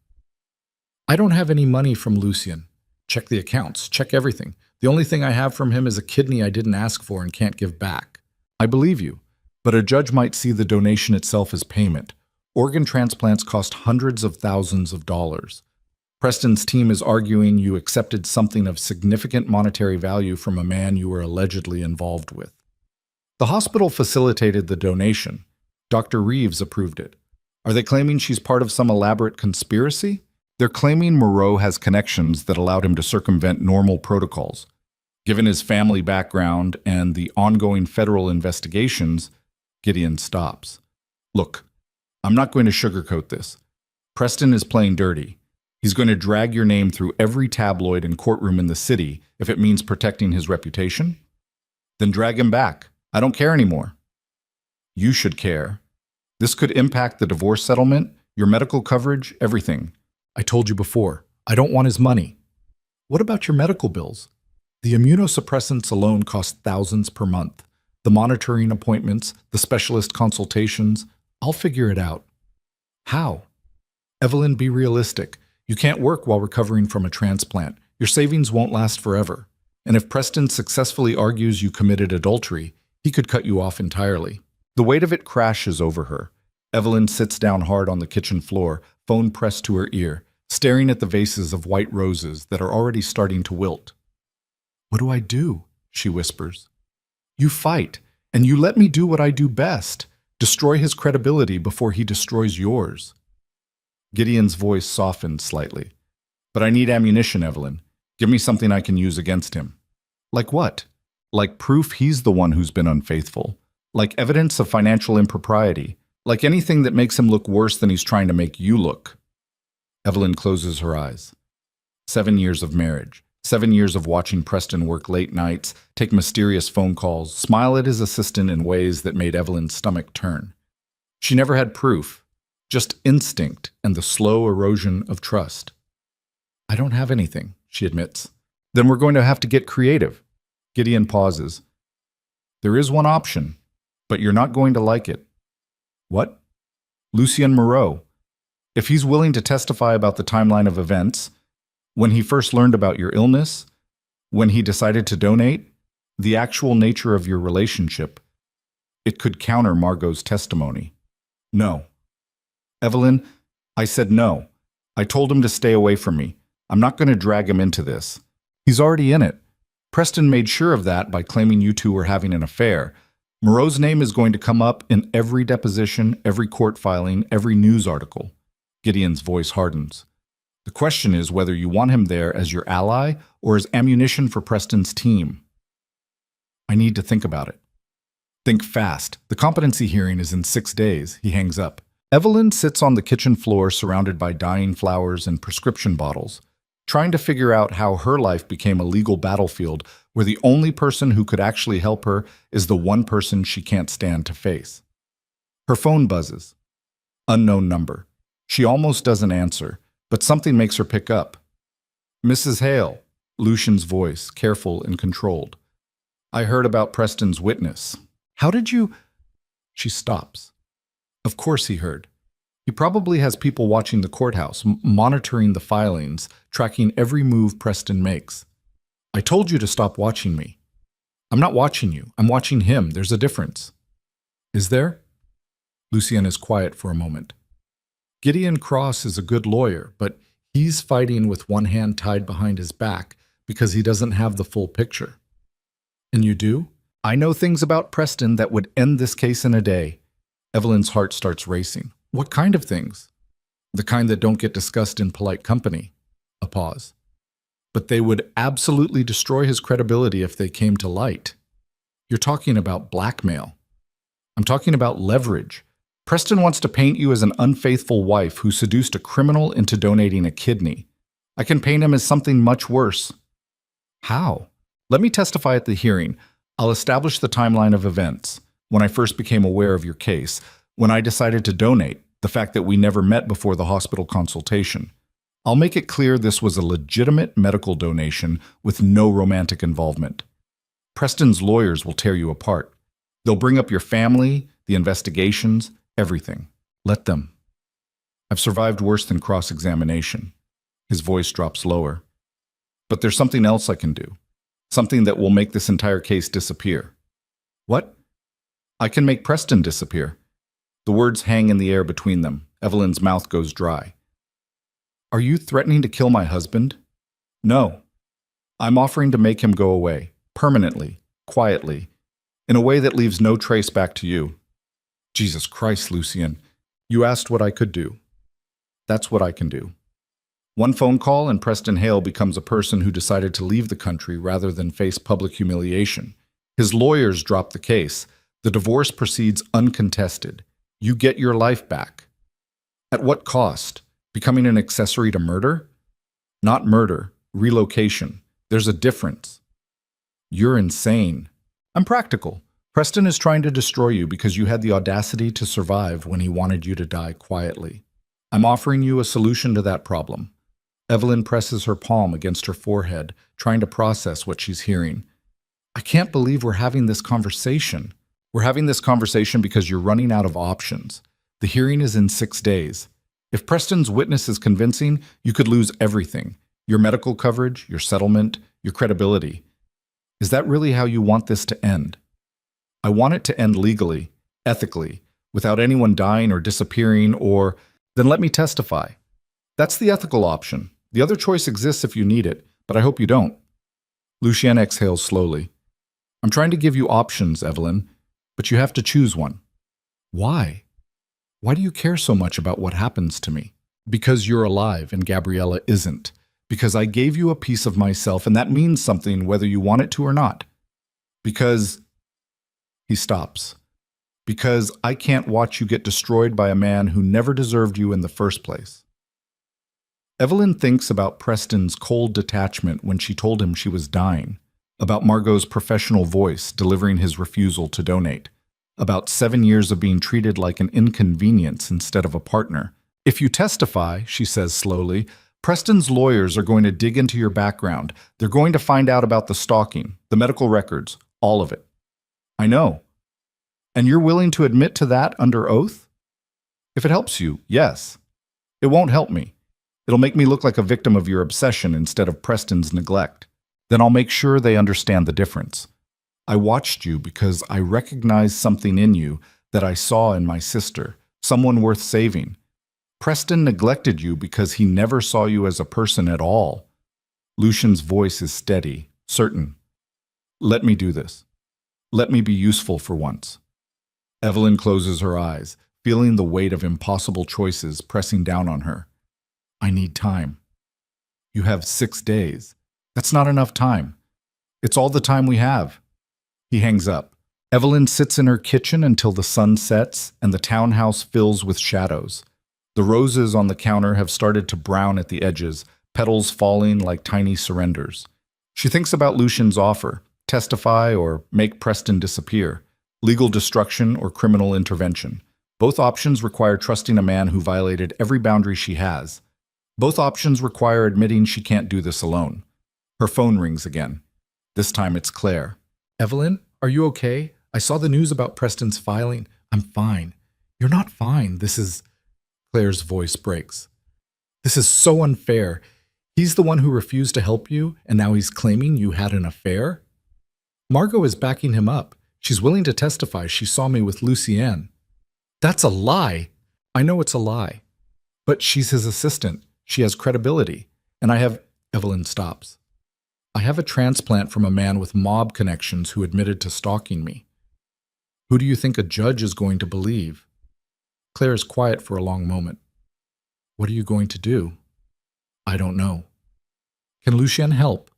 I don't have any money from Lucien. Check the accounts, check everything. The only thing I have from him is a kidney I didn't ask for and can't give back. I believe you, but a judge might see the donation itself as payment. Organ transplants cost hundreds of thousands of dollars. Preston's team is arguing you accepted something of significant monetary value from a man you were allegedly involved with. The hospital facilitated the donation. Dr. Reeves approved it. Are they claiming she's part of some elaborate conspiracy? They're claiming Moreau has connections that allowed him to circumvent normal protocols. Given his family background and the ongoing federal investigations, Gideon stops. Look, I'm not going to sugarcoat this. Preston is playing dirty. He's going to drag your name through every tabloid and courtroom in the city if it means protecting his reputation. Then drag him back. I don't care anymore. You should care. This could impact the divorce settlement, your medical coverage, everything. I told you before, I don't want his money. What about your medical bills? The immunosuppressants alone cost thousands per month. The monitoring appointments, the specialist consultations, I'll figure it out. How? Evelyn, be realistic. You can't work while recovering from a transplant. Your savings won't last forever. And if Preston successfully argues you committed adultery, he could cut you off entirely. The weight of it crashes over her. Evelyn sits down hard on the kitchen floor, phone pressed to her ear, staring at the vases of white roses that are already starting to wilt. What do I do? She whispers. You fight, and you let me do what I do best, destroy his credibility before he destroys yours. Gideon's voice softened slightly. But I need ammunition, Evelyn. Give me something I can use against him. Like what? Like proof he's the one who's been unfaithful. Like evidence of financial impropriety. Like anything that makes him look worse than he's trying to make you look. Evelyn closes her eyes. 7 years of marriage. 7 years of watching Preston work late nights, take mysterious phone calls, smile at his assistant in ways that made Evelyn's stomach turn. She never had proof, just instinct and the slow erosion of trust. I don't have anything, she admits. Then we're going to have to get creative. Gideon pauses. There is one option, but you're not going to like it. What? Lucien Moreau. If he's willing to testify about the timeline of events, when he first learned about your illness, when he decided to donate, the actual nature of your relationship, it could counter Margot's testimony. No. Evelyn, I said no. I told him to stay away from me. I'm not going to drag him into this. He's already in it. Preston made sure of that by claiming you two were having an affair. Moreau's name is going to come up in every deposition, every court filing, every news article. Gideon's voice hardens. The question is whether you want him there as your ally or as ammunition for Preston's team. I need to think about it. Think fast. The competency hearing is in 6 days. He hangs up. Evelyn sits on the kitchen floor surrounded by dying flowers and prescription bottles, trying to figure out how her life became a legal battlefield where the only person who could actually help her is the one person she can't stand to face. Her phone buzzes. Unknown number. She almost doesn't answer, but something makes her pick up. Mrs. Hale, Lucian's voice, careful and controlled. I heard about Preston's witness. How did you... She stops. Of course he heard. He probably has people watching the courthouse, monitoring the filings, tracking every move Preston makes. I told you to stop watching me. I'm not watching you. I'm watching him. There's a difference. Is there? Lucien is quiet for a moment. Gideon Cross is a good lawyer, but he's fighting with one hand tied behind his back because he doesn't have the full picture. And you do? I know things about Preston that would end this case in a day. Evelyn's heart starts racing. What kind of things? The kind that don't get discussed in polite company. A pause. But they would absolutely destroy his credibility if they came to light. You're talking about blackmail. I'm talking about leverage. Preston wants to paint you as an unfaithful wife who seduced a criminal into donating a kidney. I can paint him as something much worse. How? Let me testify at the hearing. I'll establish the timeline of events. When I first became aware of your case, when I decided to donate, the fact that we never met before the hospital consultation. I'll make it clear this was a legitimate medical donation with no romantic involvement. Preston's lawyers will tear you apart. They'll bring up your family, the investigations, everything. Let them. I've survived worse than cross-examination. His voice drops lower. But there's something else I can do. Something that will make this entire case disappear. What? I can make Preston disappear. The words hang in the air between them. Evelyn's mouth goes dry. Are you threatening to kill my husband? No. I'm offering to make him go away, permanently, quietly, in a way that leaves no trace back to you. Jesus Christ, Lucien. You asked what I could do. That's what I can do. One phone call and Preston Hale becomes a person who decided to leave the country rather than face public humiliation. His lawyers drop the case. The divorce proceeds uncontested. You get your life back. At what cost? Becoming an accessory to murder? Not murder, relocation. There's a difference. You're insane. I'm practical. Preston is trying to destroy you because you had the audacity to survive when he wanted you to die quietly. I'm offering you a solution to that problem. Evelyn presses her palm against her forehead, trying to process what she's hearing. I can't believe we're having this conversation. We're having this conversation because you're running out of options. The hearing is in 6 days. If Preston's witness is convincing, you could lose everything. Your medical coverage, your settlement, your credibility. Is that really how you want this to end? I want it to end legally, ethically, without anyone dying or disappearing or... Then let me testify. That's the ethical option. The other choice exists if you need it, but I hope you don't. Lucien exhales slowly. I'm trying to give you options, Evelyn, but you have to choose one. Why? Why do you care so much about what happens to me? Because you're alive and Gabriella isn't. Because I gave you a piece of myself and that means something whether you want it to or not. Because... He stops. Because I can't watch you get destroyed by a man who never deserved you in the first place. Evelyn thinks about Preston's cold detachment when she told him she was dying, about Margot's professional voice delivering his refusal to donate, about 7 years of being treated like an inconvenience instead of a partner. If you testify, she says slowly, Preston's lawyers are going to dig into your background. They're going to find out about the stalking, the medical records, all of it. I know. And you're willing to admit to that under oath? If it helps you, yes. It won't help me. It'll make me look like a victim of your obsession instead of Preston's neglect. Then I'll make sure they understand the difference. I watched you because I recognized something in you that I saw in my sister, someone worth saving. Preston neglected you because he never saw you as a person at all. Lucien's voice is steady, certain. Let me do this. Let me be useful for once. Evelyn closes her eyes, feeling the weight of impossible choices pressing down on her. I need time. You have 6 days. That's not enough time. It's all the time we have. He hangs up. Evelyn sits in her kitchen until the sun sets and the townhouse fills with shadows. The roses on the counter have started to brown at the edges, petals falling like tiny surrenders. She thinks about Lucien's offer, testify or make Preston disappear, legal destruction or criminal intervention. Both options require trusting a man who violated every boundary she has. Both options require admitting she can't do this alone. Her phone rings again. This time it's Claire. Evelyn, are you okay? I saw the news about Preston's filing. I'm fine. You're not fine. Claire's voice breaks. This is so unfair. He's the one who refused to help you, and now he's claiming you had an affair? Margot is backing him up. She's willing to testify she saw me with Lucien. That's a lie. I know it's a lie. But she's his assistant. She has credibility. And Evelyn stops. I have a transplant from a man with mob connections who admitted to stalking me. Who do you think a judge is going to believe? Claire is quiet for a long moment. What are you going to do? I don't know. Can Lucien help?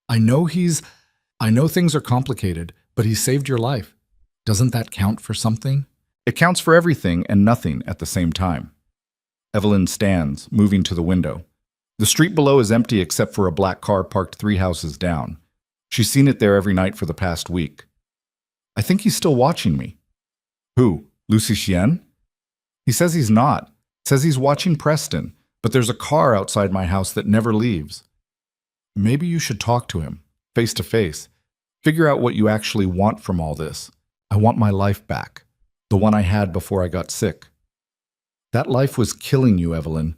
I know things are complicated, But he saved your life. Doesn't that count for something? It counts for everything and nothing at the same time. Evelyn stands, moving to the window. The street below is empty except for a black car parked 3 houses down. She's seen it there every night for the past week. I think he's still watching me. Who? Lucien? He says he's not. Says he's watching Preston, but there's a car outside my house that never leaves. Maybe you should talk to him, face to face. Figure out what you actually want from all this. I want my life back, the one I had before I got sick. That life was killing you, Evelyn.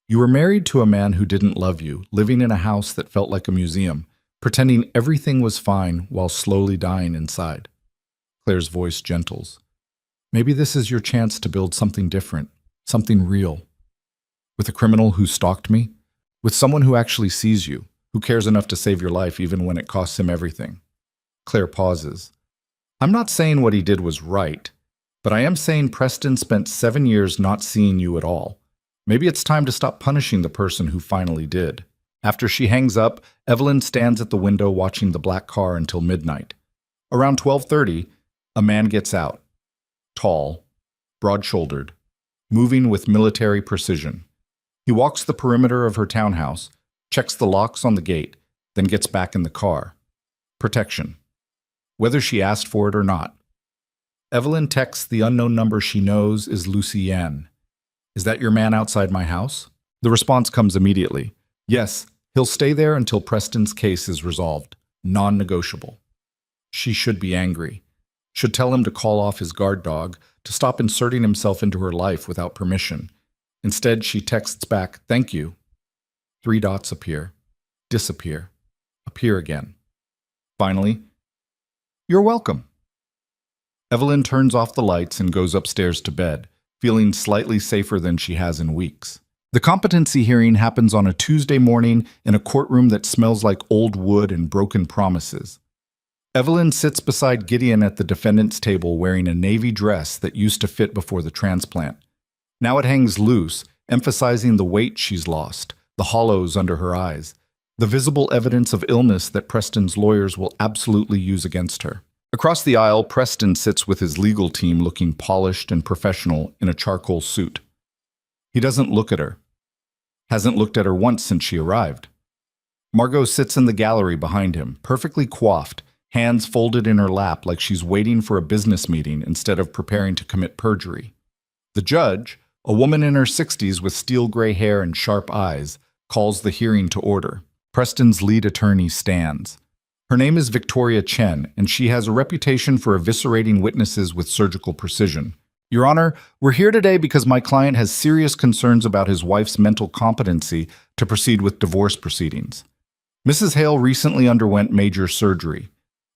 You were married to a man who didn't love you, living in a house that felt like a museum, pretending everything was fine while slowly dying inside. Claire's voice gentles. Maybe this is your chance to build something different, something real. With a criminal who stalked me, with someone who actually sees you, who cares enough to save your life even when it costs him everything. Claire pauses. I'm not saying what he did was right, but I am saying Preston spent 7 years not seeing you at all. Maybe it's time to stop punishing the person who finally did. After she hangs up, Evelyn stands at the window watching the black car until midnight. Around 12:30, a man gets out. Tall, broad-shouldered, moving with military precision. He walks the perimeter of her townhouse, checks the locks on the gate, then gets back in the car. Protection. Whether she asked for it or not. Evelyn texts the unknown number she knows is Lucien. Is that your man outside my house? The response comes immediately. Yes, he'll stay there until Preston's case is resolved. Non-negotiable. She should be angry. Should tell him to call off his guard dog, to stop inserting himself into her life without permission. Instead, she texts back, thank you. 3 dots appear, disappear, appear again. Finally, you're welcome. Evelyn turns off the lights and goes upstairs to bed, feeling slightly safer than she has in weeks. The competency hearing happens on a Tuesday morning in a courtroom that smells like old wood and broken promises. Evelyn sits beside Gideon at the defendant's table wearing a navy dress that used to fit before the transplant. Now it hangs loose, emphasizing the weight she's lost, the hollows under her eyes, the visible evidence of illness that Preston's lawyers will absolutely use against her. Across the aisle, Preston sits with his legal team looking polished and professional in a charcoal suit. He doesn't look at her. Hasn't looked at her once since she arrived. Margot sits in the gallery behind him, perfectly coiffed, hands folded in her lap like she's waiting for a business meeting instead of preparing to commit perjury. The judge, a woman in her 60s with steel gray hair and sharp eyes, calls the hearing to order. Preston's lead attorney stands. Her name is Victoria Chen, and she has a reputation for eviscerating witnesses with surgical precision. Your Honor, we're here today because my client has serious concerns about his wife's mental competency to proceed with divorce proceedings. Mrs. Hale recently underwent major surgery.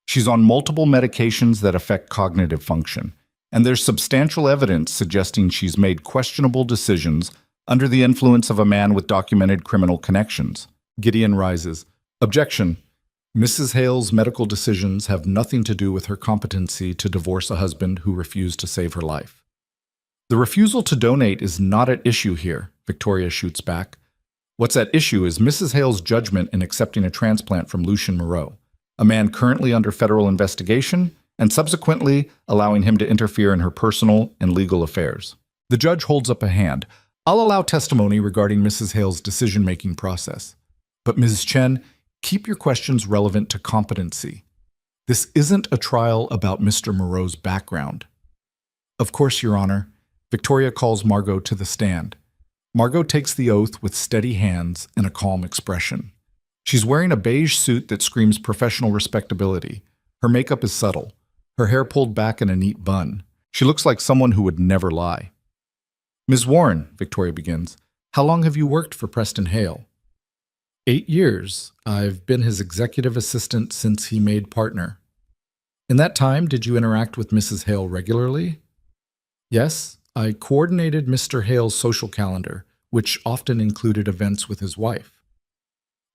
She's on multiple medications that affect cognitive function, and there's substantial evidence suggesting she's made questionable decisions under the influence of a man with documented criminal connections. Gideon rises. Objection. Mrs. Hale's medical decisions have nothing to do with her competency to divorce a husband who refused to save her life. The refusal to donate is not at issue here, Victoria shoots back. What's at issue is Mrs. Hale's judgment in accepting a transplant from Lucien Moreau, a man currently under federal investigation, and subsequently allowing him to interfere in her personal and legal affairs. The judge holds up a hand. I'll allow testimony regarding Mrs. Hale's decision-making process. But Ms. Chen, keep your questions relevant to competency. This isn't a trial about Mr. Moreau's background. Of course, Your Honor. Victoria calls Margot to the stand. Margot takes the oath with steady hands and a calm expression. She's wearing a beige suit that screams professional respectability. Her makeup is subtle, her hair pulled back in a neat bun. She looks like someone who would never lie. Ms. Warren, Victoria begins, how long have you worked for Preston Hale? 8 years. I've been his executive assistant since he made partner. In that time, did you interact with Mrs. Hale regularly? Yes, I coordinated Mr. Hale's social calendar, which often included events with his wife.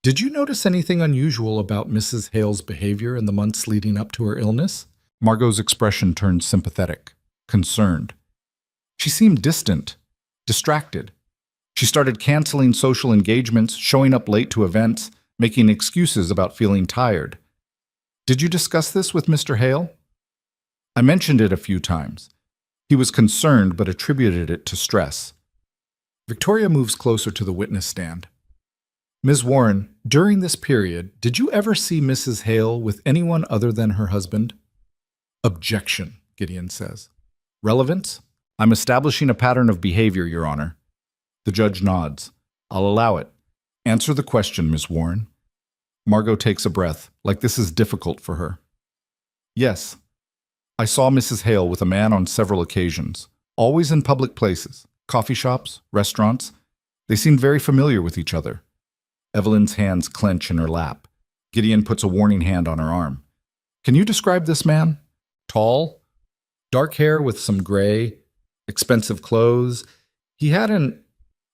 Did you notice anything unusual about Mrs. Hale's behavior in the months leading up to her illness? Margot's expression turned sympathetic, concerned. She seemed distant, distracted. She started canceling social engagements, showing up late to events, making excuses about feeling tired. Did you discuss this with Mr. Hale? I mentioned it a few times. He was concerned but attributed it to stress. Victoria moves closer to the witness stand. Ms. Warren, during this period, did you ever see Mrs. Hale with anyone other than her husband? Objection, Gideon says. Relevance? I'm establishing a pattern of behavior, Your Honor. The judge nods. I'll allow it. Answer the question, Ms. Warren. Margot takes a breath, like this is difficult for her. Yes. I saw Mrs. Hale with a man on several occasions, always in public places, coffee shops, restaurants. They seemed very familiar with each other. Evelyn's hands clench in her lap. Gideon puts a warning hand on her arm. Can you describe this man? Tall, dark hair with some gray, expensive clothes. He had an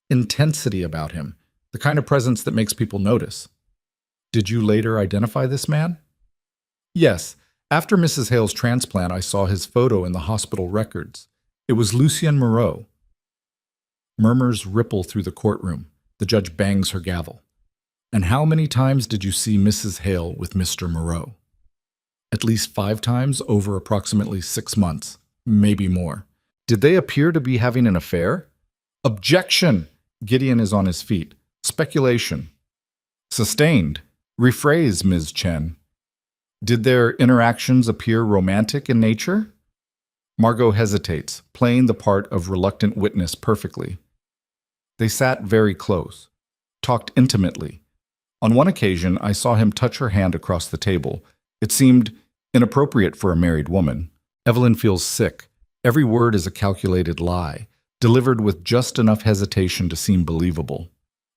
intensity about him, the kind of presence that makes people notice. Did you later identify this man? Yes. After Mrs. Hale's transplant, I saw his photo in the hospital records. It was Lucien Moreau. Murmurs ripple through the courtroom. The judge bangs her gavel. And how many times did you see Mrs. Hale with Mr. Moreau? At least 5 times over approximately 6 months, maybe more. Did they appear to be having an affair? Objection! Gideon is on his feet. Speculation. Sustained. Rephrase, Ms. Chen. Did their interactions appear romantic in nature? Margot hesitates, playing the part of reluctant witness perfectly. They sat very close, talked intimately. On one occasion, I saw him touch her hand across the table. It seemed inappropriate for a married woman. Evelyn feels sick. Every word is a calculated lie, delivered with just enough hesitation to seem believable.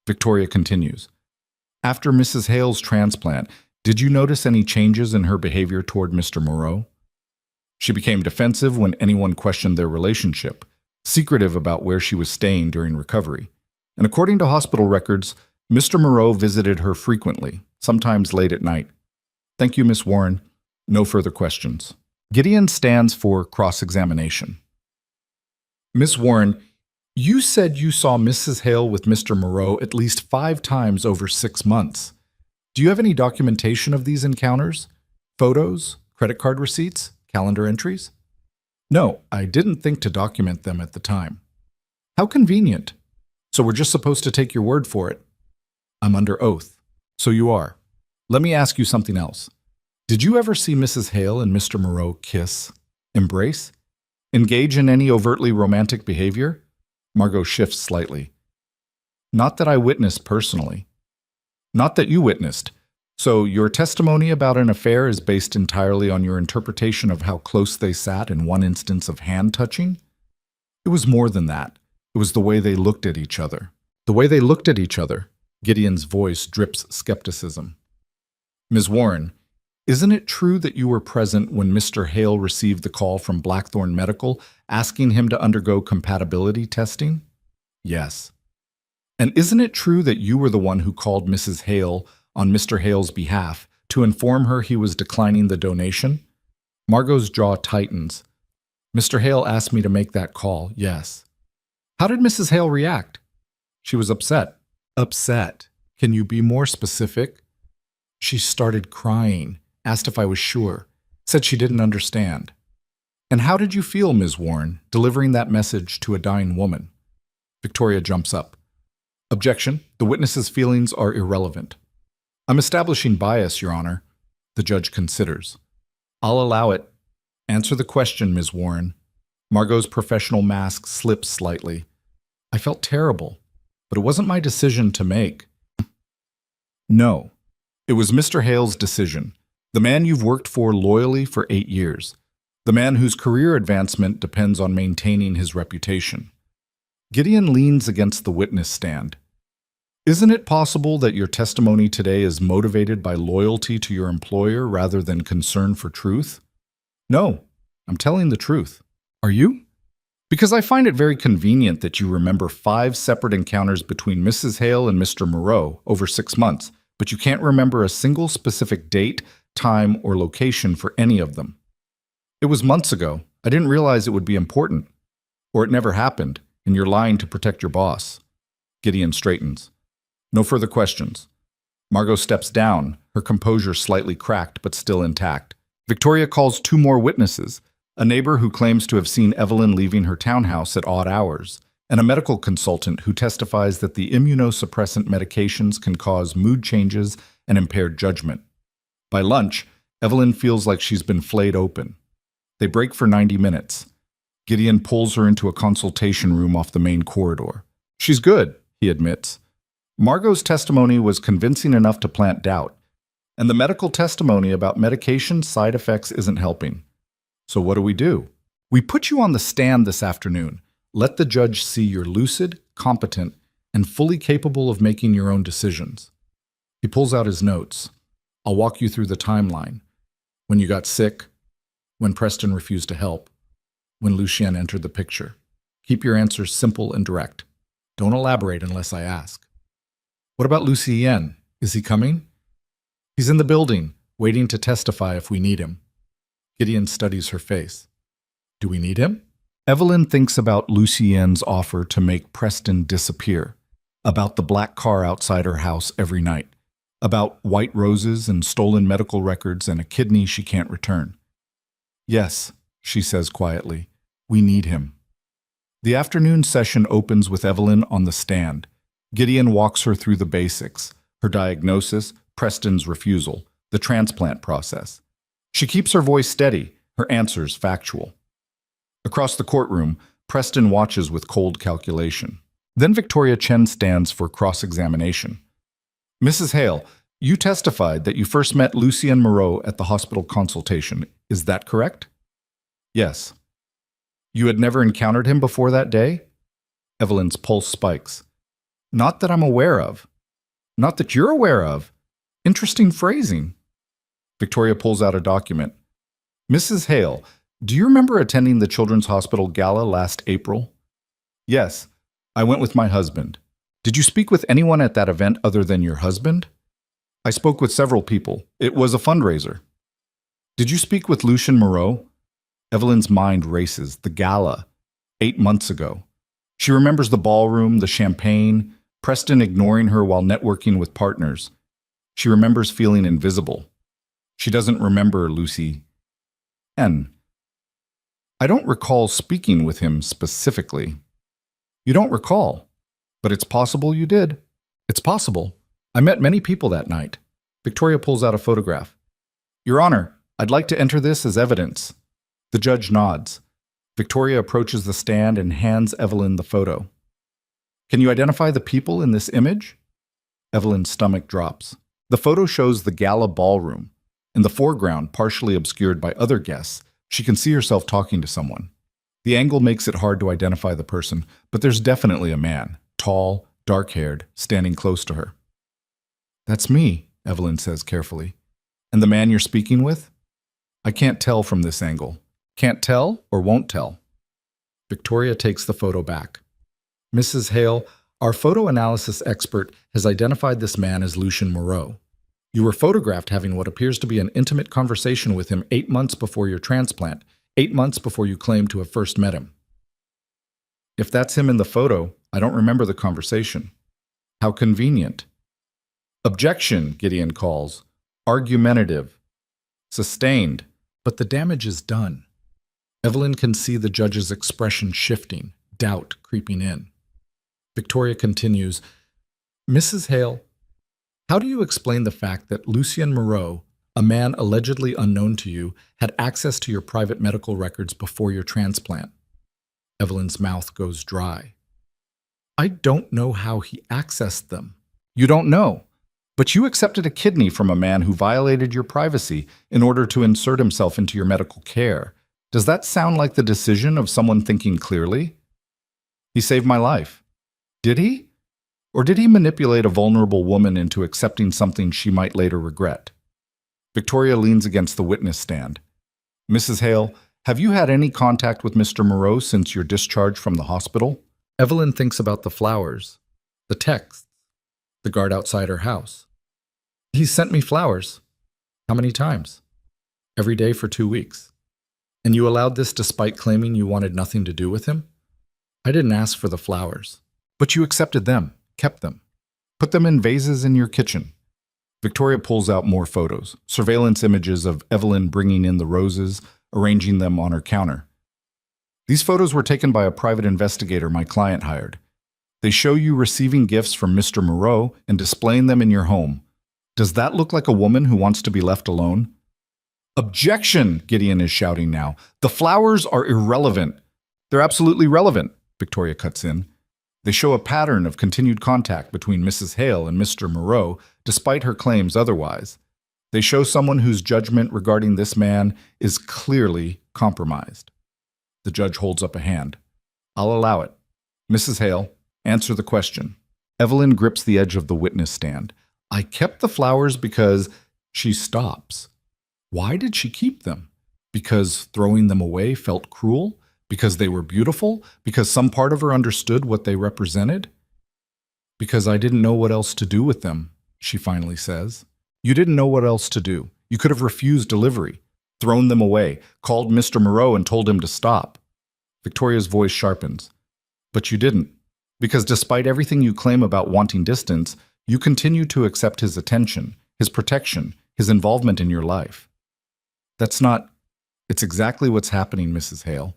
Victoria continues. After Mrs. Hale's transplant, did you notice any changes in her behavior toward Mr. Moreau? She became defensive when anyone questioned their relationship, secretive about where she was staying during recovery. And according to hospital records, Mr. Moreau visited her frequently, sometimes late at night. Thank you, Miss Warren. No further questions. Gideon stands for cross-examination. Miss Warren, you said you saw Mrs. Hale with Mr. Moreau at least 5 times over 6 months. Do you have any documentation of these encounters? Photos, credit card receipts, calendar entries? No, I didn't think to document them at the time. How convenient. So we're just supposed to take your word for it. I'm under oath. So you are. Let me ask you something else. Did you ever see Mrs. Hale and Mr. Moreau kiss, embrace, engage in any overtly romantic behavior? Margot shifts slightly. Not that I witnessed personally. Not that you witnessed. So your testimony about an affair is based entirely on your interpretation of how close they sat in one instance of hand-touching? It was more than that. It was the way they looked at each other. The way they looked at each other. Gideon's voice drips skepticism. Ms. Warren, isn't it true that you were present when Mr. Hale received the call from Blackthorn Medical asking him to undergo compatibility testing? Yes. And isn't it true that you were the one who called Mrs. Hale on Mr. Hale's behalf to inform her he was declining the donation? Margot's jaw tightens. Mr. Hale asked me to make that call, yes. How did Mrs. Hale react? She was upset. Upset. Can you be more specific? She started crying, asked if I was sure, said she didn't understand. And how did you feel, Ms. Warren, delivering that message to a dying woman? Victoria jumps up. Objection. The witness's feelings are irrelevant. I'm establishing bias, Your Honor. The judge considers. I'll allow it. Answer the question, Ms. Warren. Margot's professional mask slips slightly. I felt terrible, but it wasn't my decision to make. No. It was Mr. Hale's decision. The man you've worked for loyally for 8 years. The man whose career advancement depends on maintaining his reputation. Gideon leans against the witness stand. Isn't it possible that your testimony today is motivated by loyalty to your employer rather than concern for truth? No, I'm telling the truth. Are you? Because I find it very convenient that you remember 5 separate encounters between Mrs. Hale and Mr. Moreau over 6 months, but you can't remember a single specific date, time, or location for any of them. It was months ago. I didn't realize it would be important. Or it never happened, and you're lying to protect your boss. Gideon straightens. No further questions. Margot steps down, her composure slightly cracked but still intact. Victoria calls two more witnesses, a neighbor who claims to have seen Evelyn leaving her townhouse at odd hours, and a medical consultant who testifies that the immunosuppressant medications can cause mood changes and impaired judgment. By lunch, Evelyn feels like she's been flayed open. They break for 90 minutes. Gideon pulls her into a consultation room off the main corridor. She's good, he admits. Margot's testimony was convincing enough to plant doubt, and the medical testimony about medication side effects isn't helping. So what do? We put you on the stand this afternoon. Let the judge see you're lucid, competent, and fully capable of making your own decisions. He pulls out his notes. I'll walk you through the timeline. When you got sick, when Preston refused to help, when Lucien entered the picture. Keep your answers simple and direct. Don't elaborate unless I ask. What about Lucien? Is he coming? He's in the building, waiting to testify if we need him. Gideon studies her face. Do we need him? Evelyn thinks about Lucien's offer to make Preston disappear, about the black car outside her house every night, about white roses and stolen medical records and a kidney she can't return. Yes, she says quietly, we need him. The afternoon session opens with Evelyn on the stand. Gideon walks her through the basics, her diagnosis, Preston's refusal, the transplant process. She keeps her voice steady, her answers factual. Across the courtroom, Preston watches with cold calculation. Then Victoria Chen stands for cross-examination. Mrs. Hale, you testified that you first met Lucien Moreau at the hospital consultation. Is that correct? Yes. You had never encountered him before that day? Evelyn's pulse spikes. Not that I'm aware of. Not that you're aware of. Interesting phrasing. Victoria pulls out a document. Mrs. Hale, do you remember attending the Children's Hospital Gala last April? Yes, I went with my husband. Did you speak with anyone at that event other than your husband? I spoke with several people. It was a fundraiser. Did you speak with Lucien Moreau? Evelyn's mind races. The gala. 8 months ago. She remembers the ballroom, the champagne, Preston ignoring her while networking with partners. She remembers feeling invisible. She doesn't remember Lucy. N. I don't recall speaking with him specifically. You don't recall, but it's possible you did. It's possible. I met many people that night. Victoria pulls out a photograph. Your Honor, I'd like to enter this as evidence. The judge nods. Victoria approaches the stand and hands Evelyn the photo. Can you identify the people in this image? Evelyn's stomach drops. The photo shows the gala ballroom. In the foreground, partially obscured by other guests, she can see herself talking to someone. The angle makes it hard to identify the person, but there's definitely a man, tall, dark-haired, standing close to her. That's me, Evelyn says carefully. And the man you're speaking with? I can't tell from this angle. Can't tell or won't tell. Victoria takes the photo back. Mrs. Hale, our photo analysis expert has identified this man as Lucien Moreau. You were photographed having what appears to be an intimate conversation with him 8 months before your transplant, 8 months before you claim to have first met him. If that's him in the photo, I don't remember the conversation. How convenient. Objection, Gideon calls. Argumentative. Sustained. But the damage is done. Evelyn can see the judge's expression shifting, doubt creeping in. Victoria continues, Mrs. Hale, how do you explain the fact that Lucien Moreau, a man allegedly unknown to you, had access to your private medical records before your transplant? Evelyn's mouth goes dry. I don't know how he accessed them. You don't know, but you accepted a kidney from a man who violated your privacy in order to insert himself into your medical care. Does that sound like the decision of someone thinking clearly? He saved my life. Did he? Or did he manipulate a vulnerable woman into accepting something she might later regret? Victoria leans against the witness stand. Mrs. Hale, have you had any contact with Mr. Moreau since your discharge from the hospital? Evelyn thinks about the flowers, the texts, the guard outside her house. He sent me flowers. How many times? Every day for 2 weeks. And you allowed this despite claiming you wanted nothing to do with him? I didn't ask for the flowers. But you accepted them, kept them, put them in vases in your kitchen. Victoria pulls out more photos, surveillance images of Evelyn bringing in the roses, arranging them on her counter. These photos were taken by a private investigator my client hired. They show you receiving gifts from Mr. Moreau and displaying them in your home. Does that look like a woman who wants to be left alone? Objection, Gideon is shouting now. The flowers are irrelevant. They're absolutely relevant, Victoria cuts in. They show a pattern of continued contact between Mrs. Hale and Mr. Moreau, despite her claims otherwise. They show someone whose judgment regarding this man is clearly compromised. The judge holds up a hand. I'll allow it. Mrs. Hale, answer the question. Evelyn grips the edge of the witness stand. I kept the flowers because she stops. Why did she keep them? Because throwing them away felt cruel? Because they were beautiful? Because some part of her understood what they represented? Because I didn't know what else to do with them, she finally says. You didn't know what else to do. You could have refused delivery, thrown them away, called Mr. Moreau and told him to stop. Victoria's voice sharpens. But you didn't. Because despite everything you claim about wanting distance, you continue to accept his attention, his protection, his involvement in your life. It's exactly what's happening, Mrs. Hale.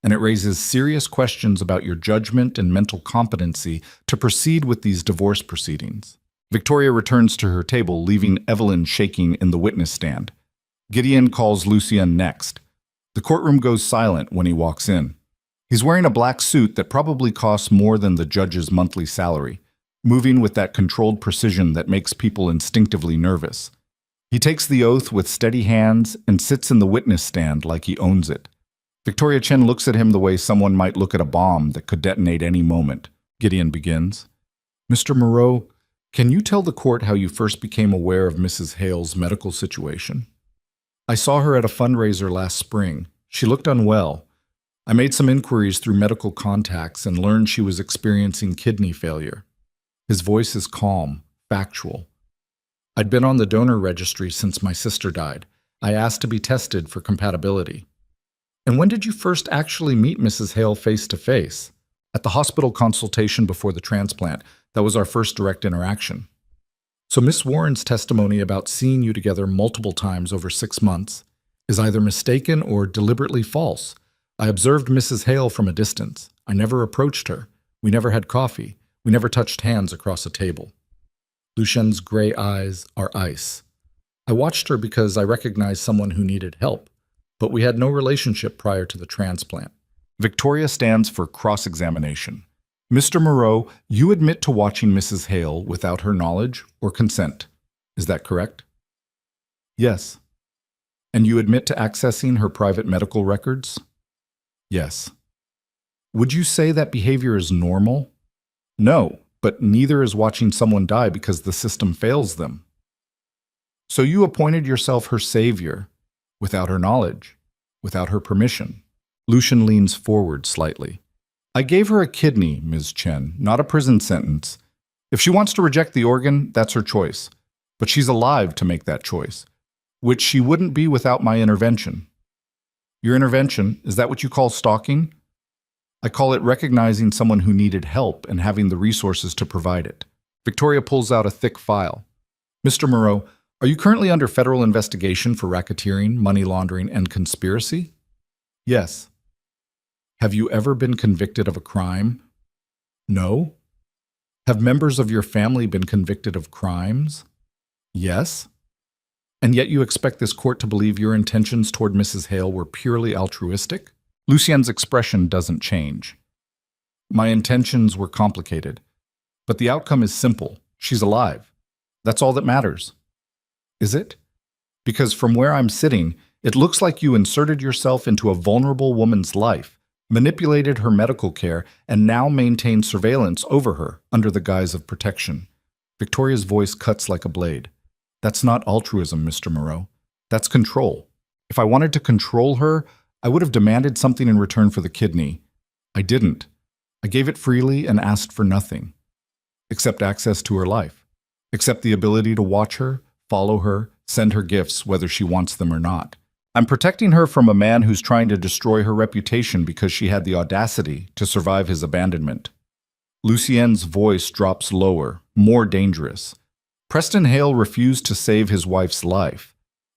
And it raises serious questions about your judgment and mental competency to proceed with these divorce proceedings. Victoria returns to her table, leaving Evelyn shaking in the witness stand. Gideon calls Lucien next. The courtroom goes silent when he walks in. He's wearing a black suit that probably costs more than the judge's monthly salary, moving with that controlled precision that makes people instinctively nervous. He takes the oath with steady hands and sits in the witness stand like he owns it. Victoria Chen looks at him the way someone might look at a bomb that could detonate any moment. Gideon begins. Mr. Moreau, can you tell the court how you first became aware of Mrs. Hale's medical situation? I saw her at a fundraiser last spring. She looked unwell. I made some inquiries through medical contacts and learned she was experiencing kidney failure. His voice is calm, factual. I'd been on the donor registry since my sister died. I asked to be tested for compatibility. And when did you first actually meet Mrs. Hale face to face? At the hospital consultation before the transplant. That was our first direct interaction. So Miss Warren's testimony about seeing you together multiple times over 6 months is either mistaken or deliberately false. I observed Mrs. Hale from a distance. I never approached her. We never had coffee. We never touched hands across a table. Lucien's gray eyes are ice. I watched her because I recognized someone who needed help, but we had no relationship prior to the transplant. Victoria stands for cross-examination. Mr. Moreau, you admit to watching Mrs. Hale without her knowledge or consent. Is that correct? Yes. And you admit to accessing her private medical records? Yes. Would you say that behavior is normal? No, but neither is watching someone die because the system fails them. So you appointed yourself her savior without her knowledge, without her permission. Lucien leans forward slightly. I gave her a kidney, Ms. Chen, not a prison sentence. If she wants to reject the organ, that's her choice. But she's alive to make that choice, which she wouldn't be without my intervention. Your intervention, is that what you call stalking? I call it recognizing someone who needed help and having the resources to provide it. Victoria pulls out a thick file. Mr. Moreau, are you currently under federal investigation for racketeering, money laundering, and conspiracy? Yes. Have you ever been convicted of a crime? No. Have members of your family been convicted of crimes? Yes. And yet you expect this court to believe your intentions toward Mrs. Hale were purely altruistic? Lucien's expression doesn't change. My intentions were complicated, but the outcome is simple. She's alive. That's all that matters. Is it? Because from where I'm sitting, it looks like you inserted yourself into a vulnerable woman's life, manipulated her medical care, and now maintain surveillance over her under the guise of protection. Victoria's voice cuts like a blade. That's not altruism, Mr. Moreau. That's control. If I wanted to control her, I would have demanded something in return for the kidney. I didn't. I gave it freely and asked for nothing, except access to her life, except the ability to watch her, follow her, send her gifts whether she wants them or not. I'm protecting her from a man who's trying to destroy her reputation because she had the audacity to survive his abandonment. Lucien's voice drops lower, more dangerous. Preston Hale refused to save his wife's life.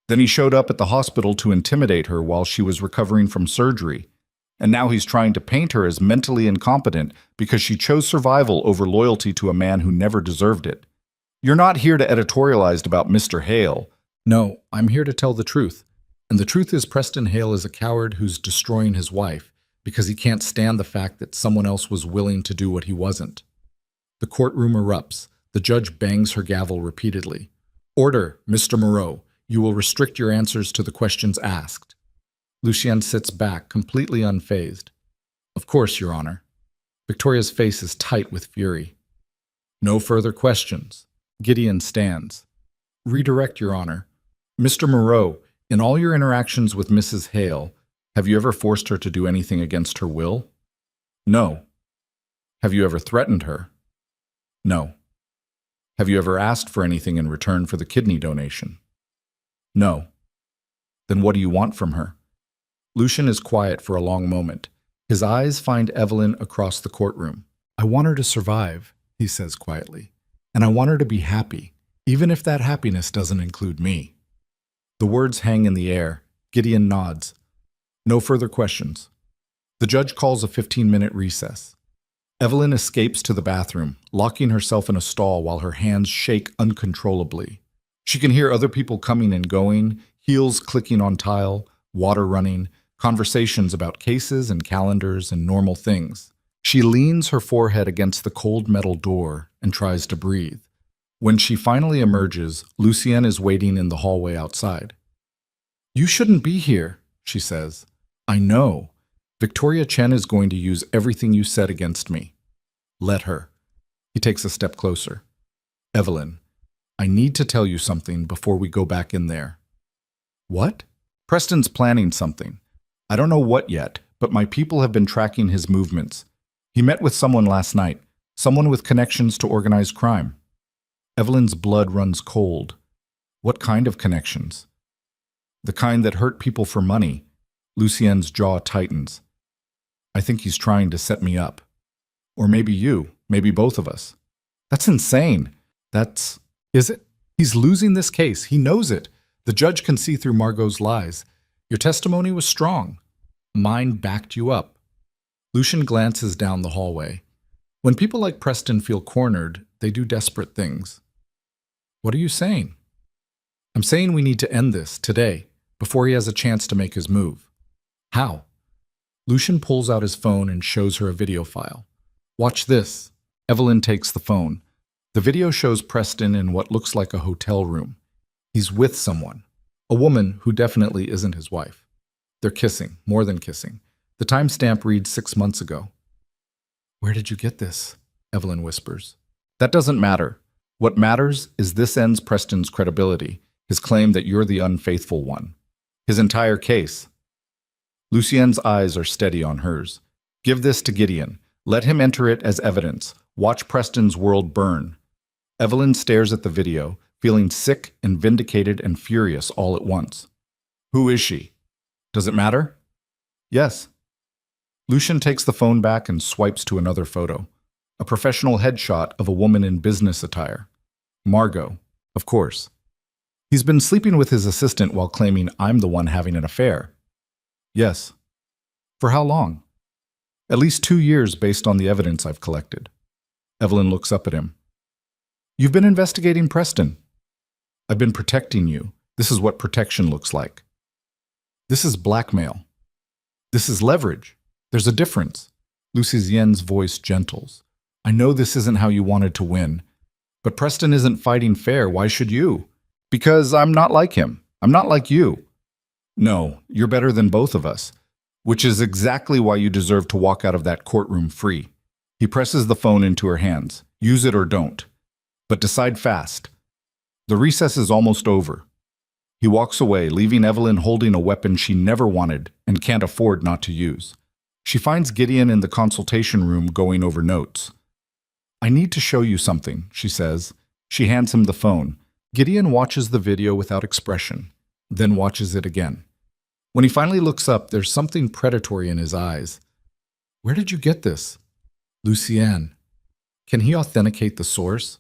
Then he showed up at the hospital to intimidate her while she was recovering from surgery. And now he's trying to paint her as mentally incompetent because she chose survival over loyalty to a man who never deserved it. You're not here to editorialize about Mr. Hale. No, I'm here to tell the truth. And the truth is Preston Hale is a coward who's destroying his wife because he can't stand the fact that someone else was willing to do what he wasn't. The courtroom erupts. The judge bangs her gavel repeatedly. Order, Mr. Moreau. You will restrict your answers to the questions asked. Lucien sits back, completely unfazed. Of course, Your Honor. Victoria's face is tight with fury. No further questions. Gideon stands. Redirect, Your Honor. Mr. Moreau, in all your interactions with Mrs. Hale, have you ever forced her to do anything against her will? No. Have you ever threatened her? No. Have you ever asked for anything in return for the kidney donation? No. Then what do you want from her? Lucien is quiet for a long moment. His eyes find Evelyn across the courtroom. I want her to survive, he says quietly. And I want her to be happy, even if that happiness doesn't include me. The words hang in the air. Gideon nods. No further questions. The judge calls a 15-minute recess. Evelyn escapes to the bathroom, locking herself in a stall while her hands shake uncontrollably. She can hear other people coming and going, heels clicking on tile, water running, conversations about cases and calendars and normal things. She leans her forehead against the cold metal door and tries to breathe. When she finally emerges, Lucien is waiting in the hallway outside. You shouldn't be here, she says. I know. Victoria Chen is going to use everything you said against me. Let her. He takes a step closer. Evelyn, I need to tell you something before we go back in there. What? Preston's planning something. I don't know what yet, but my people have been tracking his movements. He met with someone last night, someone with connections to organized crime. Evelyn's blood runs cold. What kind of connections? The kind that hurt people for money. Lucien's jaw tightens. I think he's trying to set me up. Or maybe you, maybe both of us. That's insane. Is it? He's losing this case. He knows it. The judge can see through Margot's lies. Your testimony was strong. Mine backed you up. Lucien glances down the hallway. When people like Preston feel cornered, they do desperate things. What are you saying? I'm saying we need to end this today, before he has a chance to make his move. How? Lucien pulls out his phone and shows her a video file. Watch this. Evelyn takes the phone. The video shows Preston in what looks like a hotel room. He's with someone, a woman who definitely isn't his wife. They're kissing, more than kissing. The timestamp reads 6 months ago. Where did you get this? Evelyn whispers. That doesn't matter. What matters is this ends Preston's credibility, his claim that you're the unfaithful one. His entire case. Lucien's eyes are steady on hers. Give this to Gideon. Let him enter it as evidence. Watch Preston's world burn. Evelyn stares at the video, feeling sick and vindicated and furious all at once. Who is she? Does it matter? Yes. Lucien takes the phone back and swipes to another photo. A professional headshot of a woman in business attire. Margot, of course. He's been sleeping with his assistant while claiming I'm the one having an affair. Yes. For how long? At least 2 years based on the evidence I've collected. Evelyn looks up at him. You've been investigating Preston. I've been protecting you. This is what protection looks like. This is blackmail. This is leverage. There's a difference. Lucien's voice gentles. I know this isn't how you wanted to win. But Preston isn't fighting fair. Why should you? Because I'm not like him. I'm not like you. No, you're better than both of us. Which is exactly why you deserve to walk out of that courtroom free. He presses the phone into her hands. Use it or don't. But decide fast. The recess is almost over. He walks away, leaving Evelyn holding a weapon she never wanted and can't afford not to use. She finds Gideon in the consultation room going over notes. I need to show you something, she says. She hands him the phone. Gideon watches the video without expression, then watches it again. When he finally looks up, there's something predatory in his eyes. Where did you get this? Lucien. Can he authenticate the source?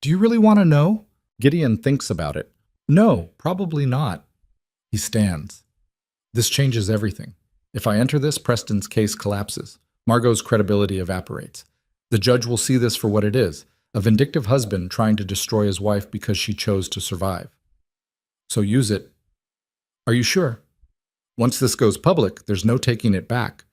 Do you really want to know? Gideon thinks about it. No, probably not. He stands. This changes everything. If I enter this, Preston's case collapses. Margot's credibility evaporates. The judge will see this for what it is, a vindictive husband trying to destroy his wife because she chose to survive. So use it. Are you sure? Once this goes public, there's no taking it back.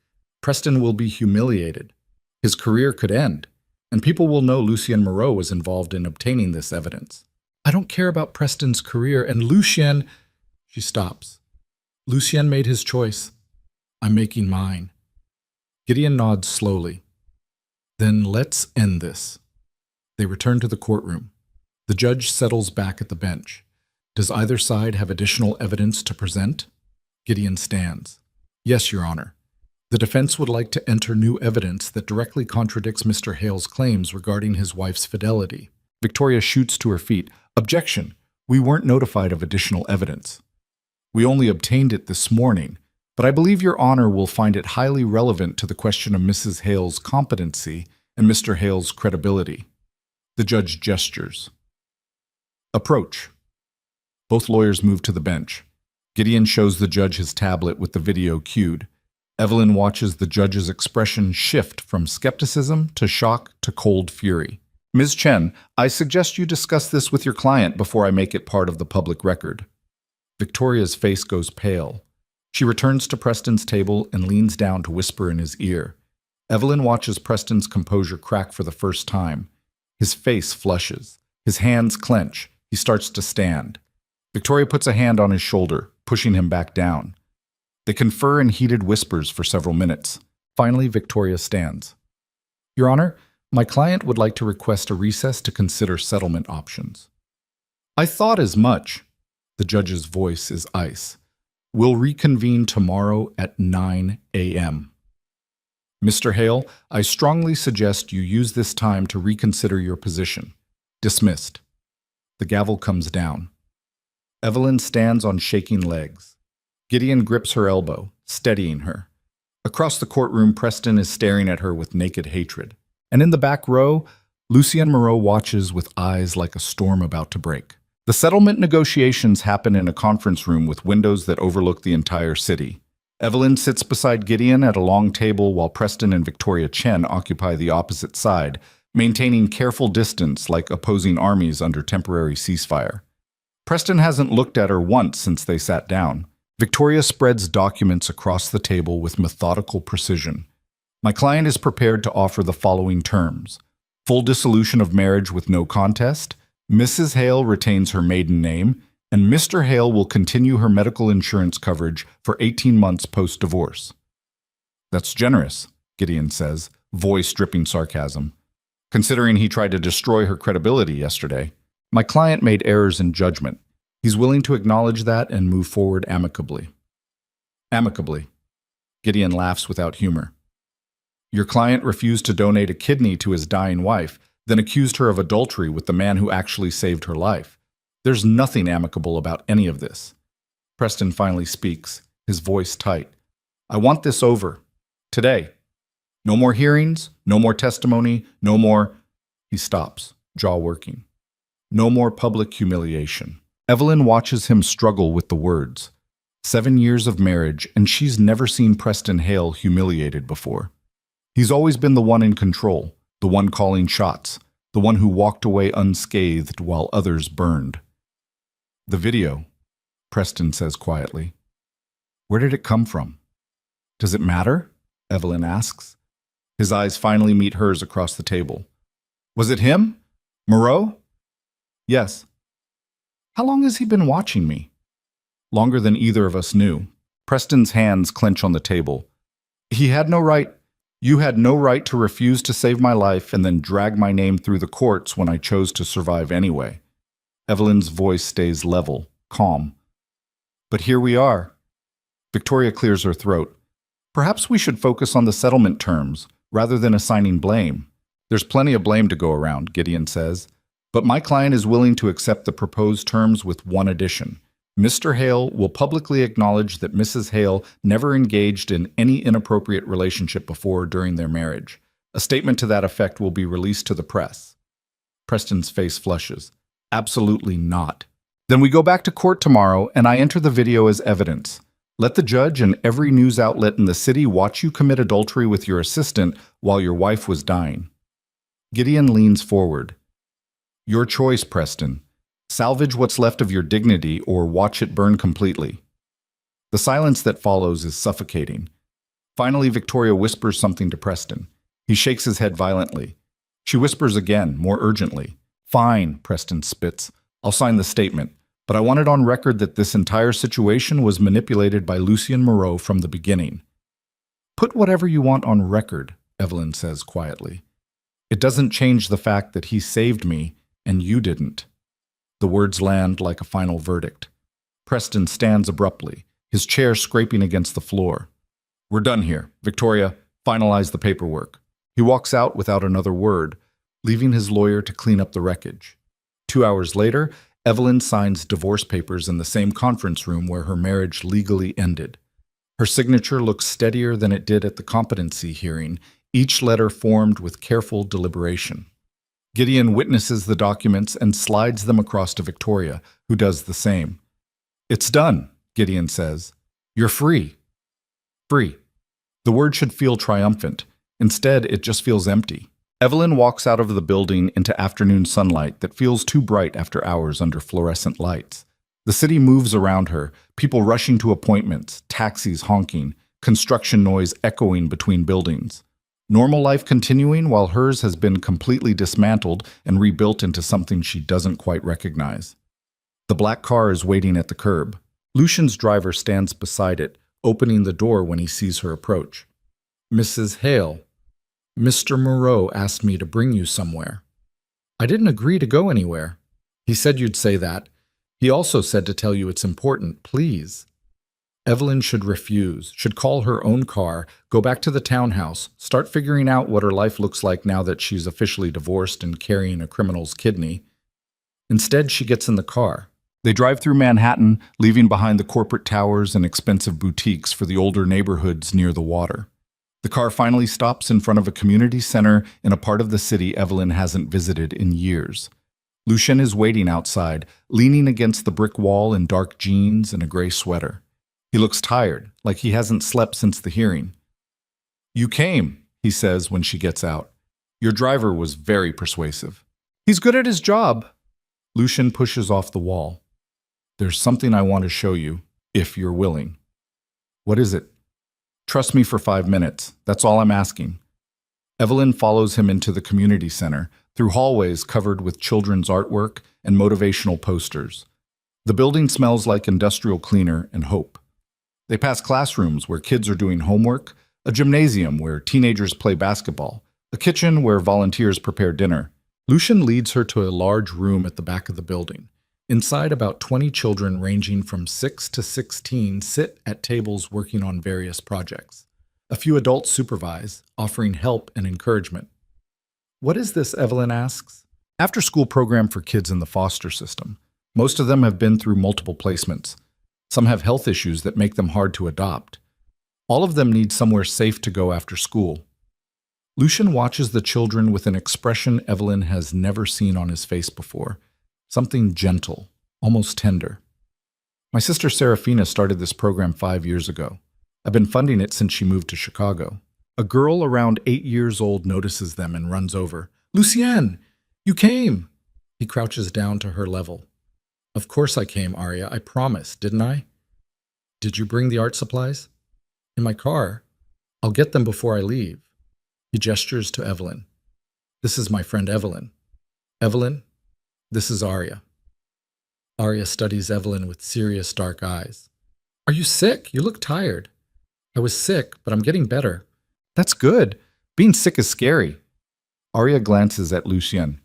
Preston will be humiliated. His career could end, and people will know Lucien Moreau was involved in obtaining this evidence. I don't care about Preston's career, and Lucien... She stops. Lucien made his choice. I'm making mine. Gideon nods slowly. Then let's end this. They return to the courtroom. The judge settles back at the bench. Does either side have additional evidence to present? Gideon stands. Yes, Your Honor. The defense would like to enter new evidence that directly contradicts Mr. Hale's claims regarding his wife's fidelity. Victoria shoots to her feet. Objection! We weren't notified of additional evidence. We only obtained it this morning, but I believe Your Honor will find it highly relevant to the question of Mrs. Hale's competency and Mr. Hale's credibility. The judge gestures. Approach. Both lawyers move to the bench. Gideon shows the judge his tablet with the video cued. Evelyn watches the judge's expression shift from skepticism to shock to cold fury. Ms. Chen, I suggest you discuss this with your client before I make it part of the public record. Victoria's face goes pale. She returns to Preston's table and leans down to whisper in his ear. Evelyn watches Preston's composure crack for the first time. His face flushes. His hands clench. He starts to stand. Victoria puts a hand on his shoulder, pushing him back down. They confer in heated whispers for several minutes. Finally, Victoria stands. Your Honor, my client would like to request a recess to consider settlement options. I thought as much. The judge's voice is ice. We'll reconvene tomorrow at 9 a.m. Mr. Hale, I strongly suggest you use this time to reconsider your position. Dismissed. The gavel comes down. Evelyn stands on shaking legs. Gideon grips her elbow, steadying her. Across the courtroom, Preston is staring at her with naked hatred. And in the back row, Lucien Moreau watches with eyes like a storm about to break. The settlement negotiations happen in a conference room with windows that overlook the entire city. Evelyn sits beside Gideon at a long table while Preston and Victoria Chen occupy the opposite side, maintaining careful distance like opposing armies under temporary ceasefire. Preston hasn't looked at her once since they sat down. Victoria spreads documents across the table with methodical precision. My client is prepared to offer the following terms. Full dissolution of marriage with no contest. Mrs. Hale retains her maiden name, and Mr. Hale will continue her medical insurance coverage for 18 months post-divorce. That's generous, Gideon says, voice dripping sarcasm. Considering he tried to destroy her credibility yesterday. My client made errors in judgment. He's willing to acknowledge that and move forward amicably. Amicably. Gideon laughs without humor. Your client refused to donate a kidney to his dying wife, then accused her of adultery with the man who actually saved her life. There's nothing amicable about any of this. Preston finally speaks, his voice tight. I want this over. Today. No more hearings, no more testimony, no more... He stops, jaw working. No more public humiliation. Evelyn watches him struggle with the words. 7 years of marriage, and she's never seen Preston Hale humiliated before. He's always been the one in control, the one calling shots, the one who walked away unscathed while others burned. The video, Preston says quietly. Where did it come from? Does it matter? Evelyn asks. His eyes finally meet hers across the table. Was it him? Moreau? Yes. How long has he been watching me? Longer than either of us knew. Preston's hands clench on the table. He had no right. You had no right to refuse to save my life and then drag my name through the courts when I chose to survive anyway. Evelyn's voice stays level, calm. But here we are. Victoria clears her throat. Perhaps we should focus on the settlement terms, rather than assigning blame. There's plenty of blame to go around, Gideon says. But my client is willing to accept the proposed terms with one addition. Mr. Hale will publicly acknowledge that Mrs. Hale never engaged in any inappropriate relationship before or during their marriage. A statement to that effect will be released to the press. Preston's face flushes. Absolutely not. Then we go back to court tomorrow, and I enter the video as evidence. Let the judge and every news outlet in the city watch you commit adultery with your assistant while your wife was dying. Gideon leans forward. Your choice, Preston. Salvage what's left of your dignity or watch it burn completely. The silence that follows is suffocating. Finally, Victoria whispers something to Preston. He shakes his head violently. She whispers again, more urgently. Fine, Preston spits. I'll sign the statement. But I want it on record that this entire situation was manipulated by Lucien Moreau from the beginning. Put whatever you want on record, Evelyn says quietly. It doesn't change the fact that he saved me and you didn't. The words land like a final verdict. Preston stands abruptly, his chair scraping against the floor. We're done here. Victoria, finalize the paperwork. He walks out without another word, leaving his lawyer to clean up the wreckage. 2 hours later, Evelyn signs divorce papers in the same conference room where her marriage legally ended. Her signature looks steadier than it did at the competency hearing, each letter formed with careful deliberation. Gideon witnesses the documents and slides them across to Victoria, who does the same. It's done, Gideon says. You're free. Free. The word should feel triumphant. Instead, it just feels empty. Evelyn walks out of the building into afternoon sunlight that feels too bright after hours under fluorescent lights. The city moves around her, people rushing to appointments, taxis honking, construction noise echoing between buildings. Normal life continuing while hers has been completely dismantled and rebuilt into something she doesn't quite recognize. The black car is waiting at the curb. Lucian's driver stands beside it, opening the door when he sees her approach. Mrs. Hale, Mr. Moreau asked me to bring you somewhere. I didn't agree to go anywhere. He said you'd say that. He also said to tell you it's important, please. Evelyn should refuse, should call her own car, go back to the townhouse, start figuring out what her life looks like now that she's officially divorced and carrying a criminal's kidney. Instead, she gets in the car. They drive through Manhattan, leaving behind the corporate towers and expensive boutiques for the older neighborhoods near the water. The car finally stops in front of a community center in a part of the city Evelyn hasn't visited in years. Lucien is waiting outside, leaning against the brick wall in dark jeans and a gray sweater. He looks tired, like he hasn't slept since the hearing. You came, he says when she gets out. Your driver was very persuasive. He's good at his job. Lucien pushes off the wall. There's something I want to show you, if you're willing. What is it? Trust me for 5 minutes. That's all I'm asking. Evelyn follows him into the community center, through hallways covered with children's artwork and motivational posters. The building smells like industrial cleaner and hope. They pass classrooms where kids are doing homework, a gymnasium where teenagers play basketball, a kitchen where volunteers prepare dinner. Lucien leads her to a large room at the back of the building. Inside, about 20 children ranging from 6 to 16 sit at tables working on various projects. A few adults supervise, offering help and encouragement. What is this, Evelyn asks? After-school program for kids in the foster system. Most of them have been through multiple placements. Some have health issues that make them hard to adopt. All of them need somewhere safe to go after school. Lucien watches the children with an expression Evelyn has never seen on his face before. Something gentle, almost tender. My sister Serafina started this program 5 years ago. I've been funding it since she moved to Chicago. A girl around 8 years old notices them and runs over. Lucien, you came! He crouches down to her level. Of course I came, Arya. I promised, didn't I? Did you bring the art supplies? In my car. I'll get them before I leave. He gestures to Evelyn. This is my friend Evelyn. Evelyn, this is Arya. Arya studies Evelyn with serious dark eyes. Are you sick? You look tired. I was sick, but I'm getting better. That's good. Being sick is scary. Arya glances at Lucien.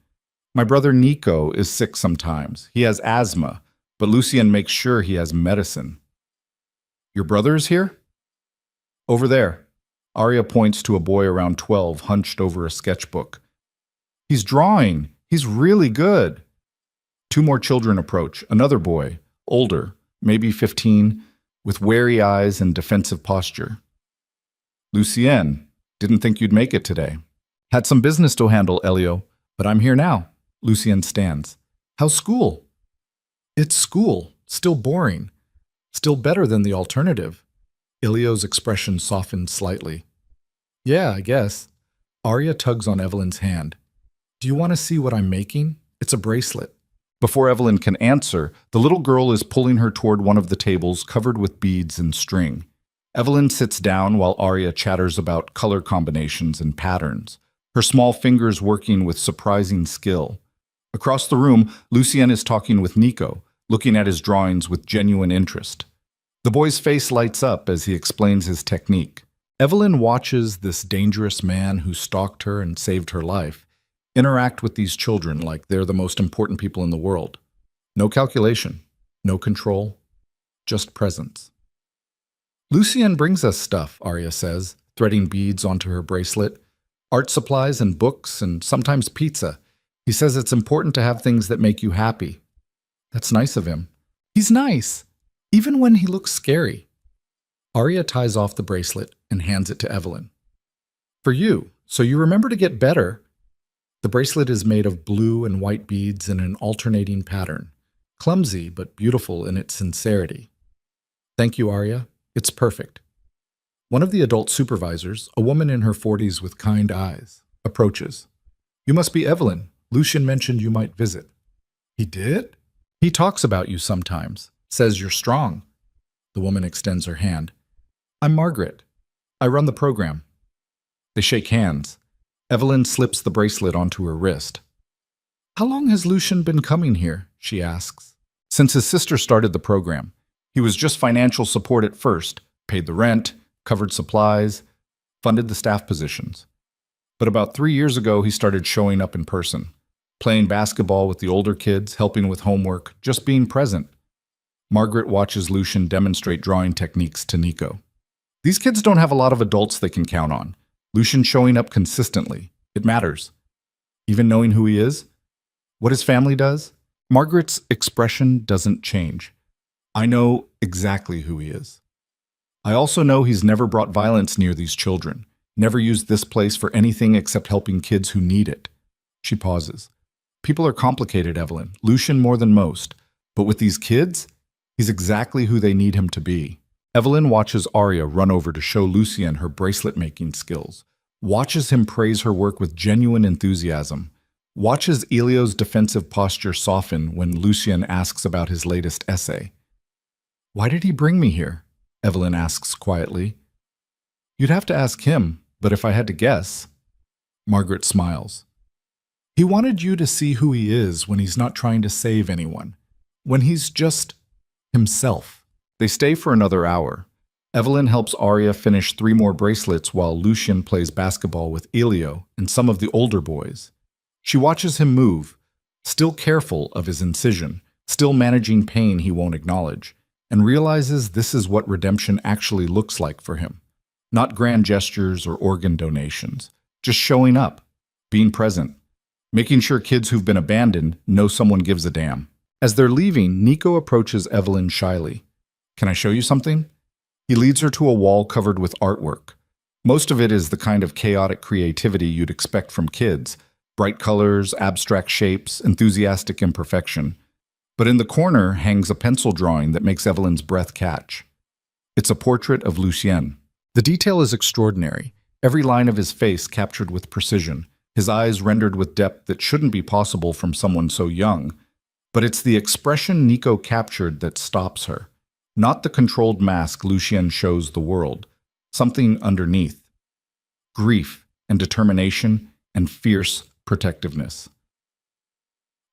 My brother Nico is sick sometimes. He has asthma, but Lucien makes sure he has medicine. Your brother is here? Over there. Arya points to a boy around 12 hunched over a sketchbook. He's drawing. He's really good. 2 more children approach. Another boy, older, maybe 15, with wary eyes and defensive posture. Lucien, didn't think you'd make it today. Had some business to handle, Elio, but I'm here now. Lucien stands. How's school? It's school. Still boring. Still better than the alternative. Ilio's expression softened slightly. Yeah, I guess. Arya tugs on Evelyn's hand. Do you want to see what I'm making? It's a bracelet. Before Evelyn can answer, the little girl is pulling her toward one of the tables covered with beads and string. Evelyn sits down while Arya chatters about color combinations and patterns, her small fingers working with surprising skill. Across the room, Lucien is talking with Nico, looking at his drawings with genuine interest. The boy's face lights up as he explains his technique. Evelyn watches this dangerous man who stalked her and saved her life interact with these children like they're the most important people in the world. No calculation, no control, just presence. Lucien brings us stuff, Arya says, threading beads onto her bracelet. Art supplies and books and sometimes pizza. He says it's important to have things that make you happy. That's nice of him. He's nice, even when he looks scary. Arya ties off the bracelet and hands it to Evelyn. For you, so you remember to get better. The bracelet is made of blue and white beads in an alternating pattern, clumsy but beautiful in its sincerity. Thank you, Arya. It's perfect. One of the adult supervisors, a woman in her 40s with kind eyes, approaches. You must be Evelyn. Lucien mentioned you might visit. He did? He talks about you sometimes, says you're strong. The woman extends her hand. I'm Margaret. I run the program. They shake hands. Evelyn slips the bracelet onto her wrist. How long has Lucien been coming here? She asks. Since his sister started the program. He was just financial support at first, paid the rent, covered supplies, funded the staff positions. But about 3 years ago, he started showing up in person, playing basketball with the older kids, helping with homework, just being present. Margaret watches Lucien demonstrate drawing techniques to Nico. These kids don't have a lot of adults they can count on. Lucien showing up consistently. It matters. Even knowing who he is, what his family does, Margaret's expression doesn't change. I know exactly who he is. I also know he's never brought violence near these children, never used this place for anything except helping kids who need it. She pauses. People are complicated, Evelyn, Lucien more than most. But with these kids, he's exactly who they need him to be. Evelyn watches Arya run over to show Lucien her bracelet-making skills, watches him praise her work with genuine enthusiasm, watches Elio's defensive posture soften when Lucien asks about his latest essay. Why did he bring me here? Evelyn asks quietly. You'd have to ask him, but if I had to guess. Margaret smiles. He wanted you to see who he is when he's not trying to save anyone, when he's just himself. They stay for another hour. Evelyn helps Arya finish 3 more bracelets while Lucien plays basketball with Elio and some of the older boys. She watches him move, still careful of his incision, still managing pain he won't acknowledge, and realizes this is what redemption actually looks like for him. Not grand gestures or organ donations, just showing up, being present, making sure kids who've been abandoned know someone gives a damn. As they're leaving, Nico approaches Evelyn shyly. Can I show you something? He leads her to a wall covered with artwork. Most of it is the kind of chaotic creativity you'd expect from kids. Bright colors, abstract shapes, enthusiastic imperfection. But in the corner hangs a pencil drawing that makes Evelyn's breath catch. It's a portrait of Lucien. The detail is extraordinary, every line of his face captured with precision, his eyes rendered with depth that shouldn't be possible from someone so young. But it's the expression Nico captured that stops her. Not the controlled mask Lucien shows the world, something underneath. Grief and determination and fierce protectiveness.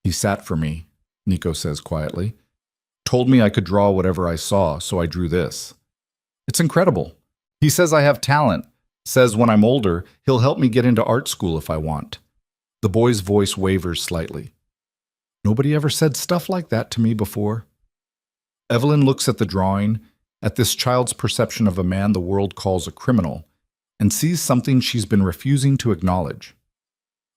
He sat for me, Nico says quietly. Told me I could draw whatever I saw, so I drew this. It's incredible. He says I have talent, says when I'm older, he'll help me get into art school if I want. The boy's voice wavers slightly. Nobody ever said stuff like that to me before. Evelyn looks at the drawing, at this child's perception of a man the world calls a criminal, and sees something she's been refusing to acknowledge.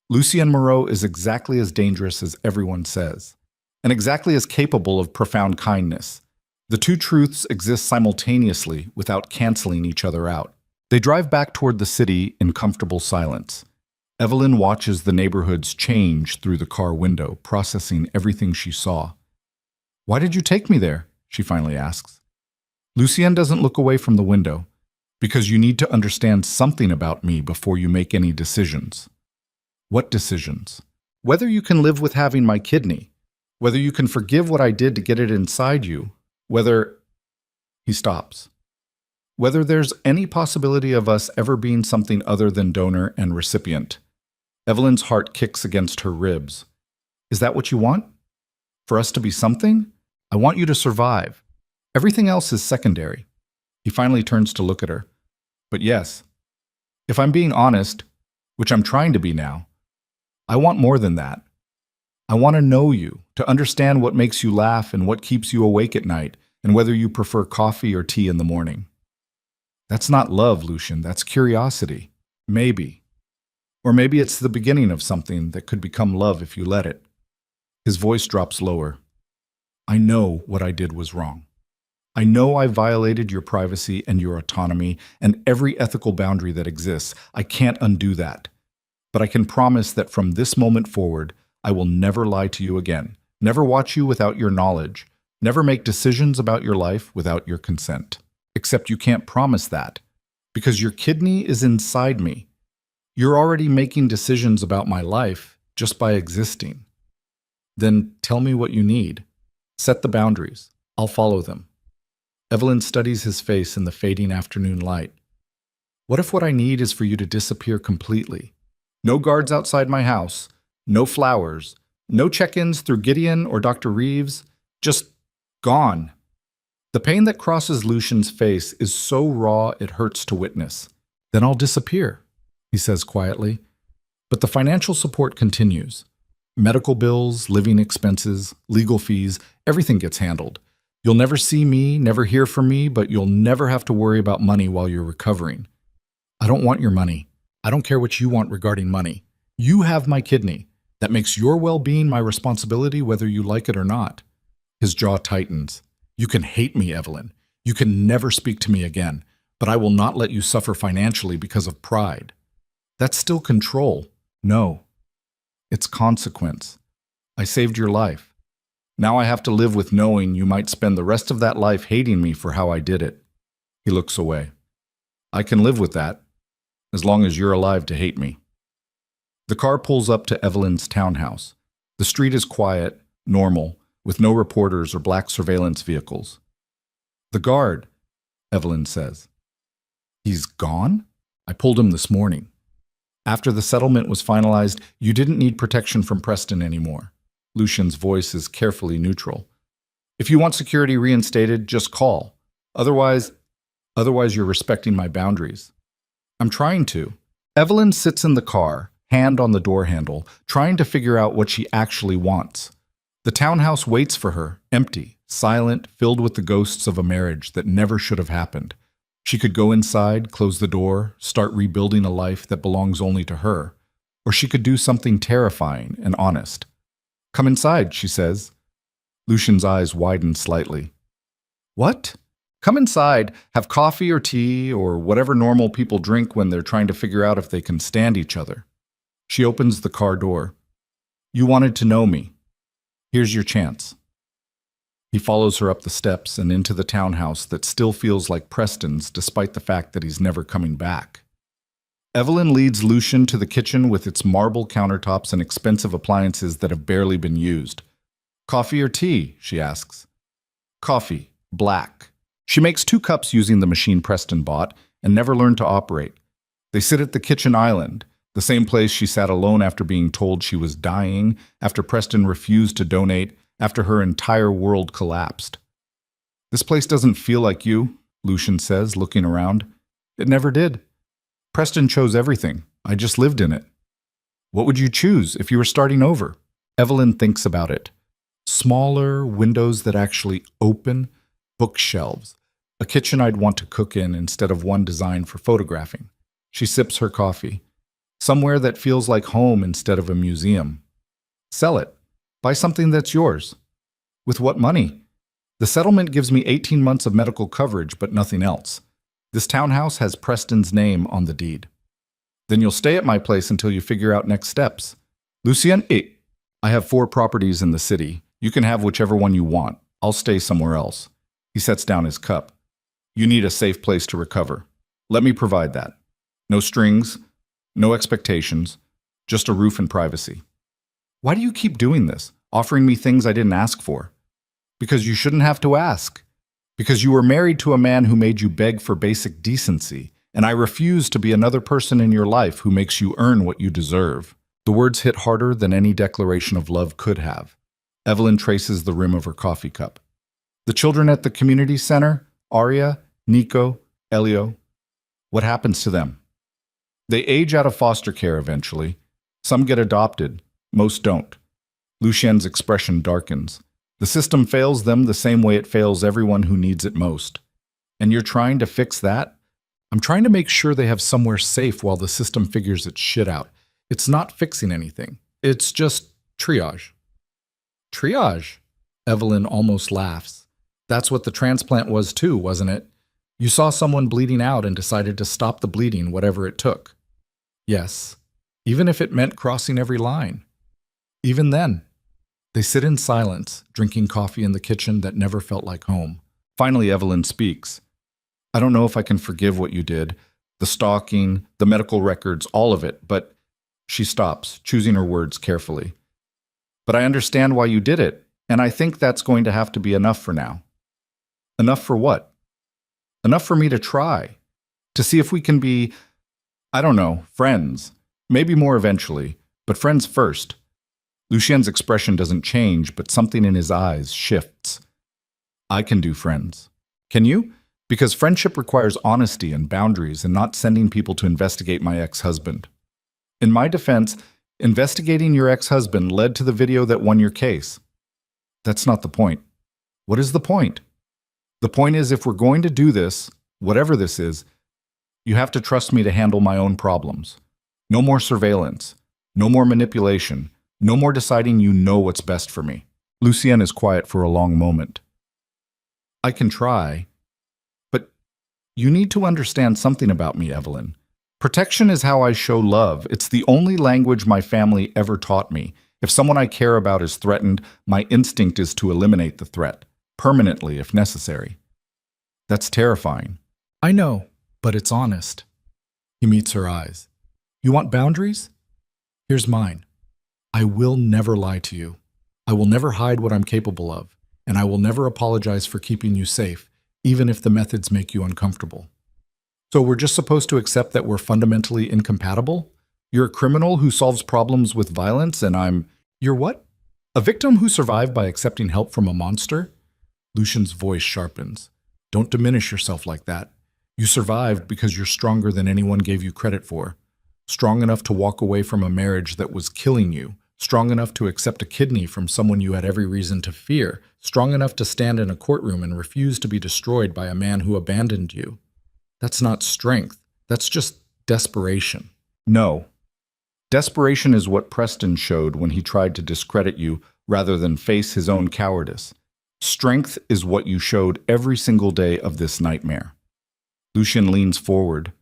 Lucien Moreau is exactly as dangerous as everyone says, and exactly as capable of profound kindness. The two truths exist simultaneously without canceling each other out. They drive back toward the city in comfortable silence. Evelyn watches the neighborhoods change through the car window, processing everything she saw. "Why did you take me there?" she finally asks. Lucien doesn't look away from the window. "Because you need to understand something about me before you make any decisions." "What decisions?" "Whether you can live with having my kidney. Whether you can forgive what I did to get it inside you. Whether—" He stops. "Whether there's any possibility of us ever being something other than donor and recipient." Evelyn's heart kicks against her ribs. "Is that what you want? For us to be something? I want you to survive. Everything else is secondary." He finally turns to look at her. "But yes, if I'm being honest, which I'm trying to be now, I want more than that. I want to know you, to understand what makes you laugh and what keeps you awake at night, and whether you prefer coffee or tea in the morning." "That's not love, Lucien. That's curiosity." "Maybe. Or maybe it's the beginning of something that could become love if you let it." His voice drops lower. "I know what I did was wrong. I know I violated your privacy and your autonomy and every ethical boundary that exists. I can't undo that. But I can promise that from this moment forward, I will never lie to you again, never watch you without your knowledge, never make decisions about your life without your consent. Except you can't promise that, because your kidney is inside me. You're already making decisions about my life just by existing. Then tell me what you need. Set the boundaries. I'll follow them." Evelyn studies his face in the fading afternoon light. "What if what I need is for you to disappear completely? No guards outside my house, no flowers, no check-ins through Gideon or Dr. Reeves, just gone." The pain that crosses Lucien's face is so raw it hurts to witness. "Then I'll disappear," he says quietly. But the financial support continues. Medical bills, living expenses, legal fees, everything gets handled. You'll never see me, never hear from me, but you'll never have to worry about money while you're recovering. I don't want your money. I don't care what you want regarding money. You have my kidney. That makes your well-being my responsibility whether you like it or not." His jaw tightens. "You can hate me, Evelyn. You can never speak to me again, but I will not let you suffer financially because of pride. That's still control. No. It's consequence. I saved your life. Now I have to live with knowing you might spend the rest of that life hating me for how I did it." He looks away. "I can live with that, as long as you're alive to hate me." The car pulls up to Evelyn's townhouse. The street is quiet, normal, with no reporters or black surveillance vehicles. "The guard," Evelyn says. "He's gone? I pulled him this morning. After the settlement was finalized, you didn't need protection from Preston anymore." Lucien's voice is carefully neutral. "If you want security reinstated, just call. Otherwise you're respecting my boundaries." "I'm trying to." Evelyn sits in the car, hand on the door handle, trying to figure out what she actually wants. The townhouse waits for her, empty, silent, filled with the ghosts of a marriage that never should have happened. She could go inside, close the door, start rebuilding a life that belongs only to her. Or she could do something terrifying and honest. "Come inside," she says. Lucien's eyes widen slightly. "What?" "Come inside, have coffee or tea or whatever normal people drink when they're trying to figure out if they can stand each other." She opens the car door. "You wanted to know me. Here's your chance." He follows her up the steps and into the townhouse that still feels like Preston's despite the fact that he's never coming back. Evelyn leads Lucien to the kitchen with its marble countertops and expensive appliances that have barely been used. "Coffee or tea?" she asks. "Coffee, black." She makes 2 cups using the machine Preston bought and never learned to operate. They sit at the kitchen island, the same place she sat alone after being told she was dying, after Preston refused to donate, after her entire world collapsed. "This place doesn't feel like you," Lucien says, looking around. "It never did. Preston chose everything. I just lived in it." "What would you choose if you were starting over?" Evelyn thinks about it. Smaller windows that actually open, bookshelves, a kitchen I'd want to cook in instead of one designed for photographing. She sips her coffee. Somewhere that feels like home instead of a museum. "Sell it. Buy something that's yours." "With what money?" "The settlement gives me 18 months of medical coverage, but nothing else. This townhouse has Preston's name on the deed." Then you'll stay at my place until you figure out next steps. Lucien, I have 4 properties in the city. You can have whichever one you want. I'll stay somewhere else. He sets down his cup. You need a safe place to recover. Let me provide that. No strings, no expectations, just a roof and privacy. Why do you keep doing this, offering me things I didn't ask for? Because you shouldn't have to ask. Because you were married to a man who made you beg for basic decency, and I refuse to be another person in your life who makes you earn what you deserve. The words hit harder than any declaration of love could have. Evelyn traces the rim of her coffee cup. The children at the community center, Aria, Nico, Elio, what happens to them? They age out of foster care eventually. Some get adopted, most don't. Lucien's expression darkens. The system fails them the same way it fails everyone who needs it most. And you're trying to fix that? I'm trying to make sure they have somewhere safe while the system figures its shit out. It's not fixing anything. It's just triage. Triage? Evelyn almost laughs. That's what the transplant was too, wasn't it? You saw someone bleeding out and decided to stop the bleeding, whatever it took. Yes, even if it meant crossing every line. Even then. They sit in silence, drinking coffee in the kitchen that never felt like home. Finally, Evelyn speaks. I don't know if I can forgive what you did. The stalking, the medical records, all of it, but she stops, choosing her words carefully. But I understand why you did it, and I think that's going to have to be enough for now. Enough for what? Enough for me to try. To see if we can be, I don't know, friends. Maybe more eventually, but friends first. Lucien's expression doesn't change, but something in his eyes shifts. I can do friends. Can you? Because friendship requires honesty and boundaries and not sending people to investigate my ex-husband. In my defense, investigating your ex-husband led to the video that won your case. That's not the point. What is the point? The point is, if we're going to do this, whatever this is, you have to trust me to handle my own problems. No more surveillance. No more manipulation. No more deciding you know what's best for me. Lucien is quiet for a long moment. I can try, but you need to understand something about me, Evelyn. Protection is how I show love. It's the only language my family ever taught me. If someone I care about is threatened, my instinct is to eliminate the threat, permanently if necessary. That's terrifying. I know, but it's honest. He meets her eyes. You want boundaries? Here's mine. I will never lie to you. I will never hide what I'm capable of, and I will never apologize for keeping you safe, even if the methods make you uncomfortable. So we're just supposed to accept that we're fundamentally incompatible? You're a criminal who solves problems with violence, and You're what? A victim who survived by accepting help from a monster? Lucien's voice sharpens. Don't diminish yourself like that. You survived because you're stronger than anyone gave you credit for. Strong enough to walk away from a marriage that was killing you. Strong enough to accept a kidney from someone you had every reason to fear. Strong enough to stand in a courtroom and refuse to be destroyed by a man who abandoned you. That's not strength. That's just desperation. No. Desperation is what Preston showed when he tried to discredit you rather than face his own cowardice. Strength is what you showed every single day of this nightmare. Lucien leans forward.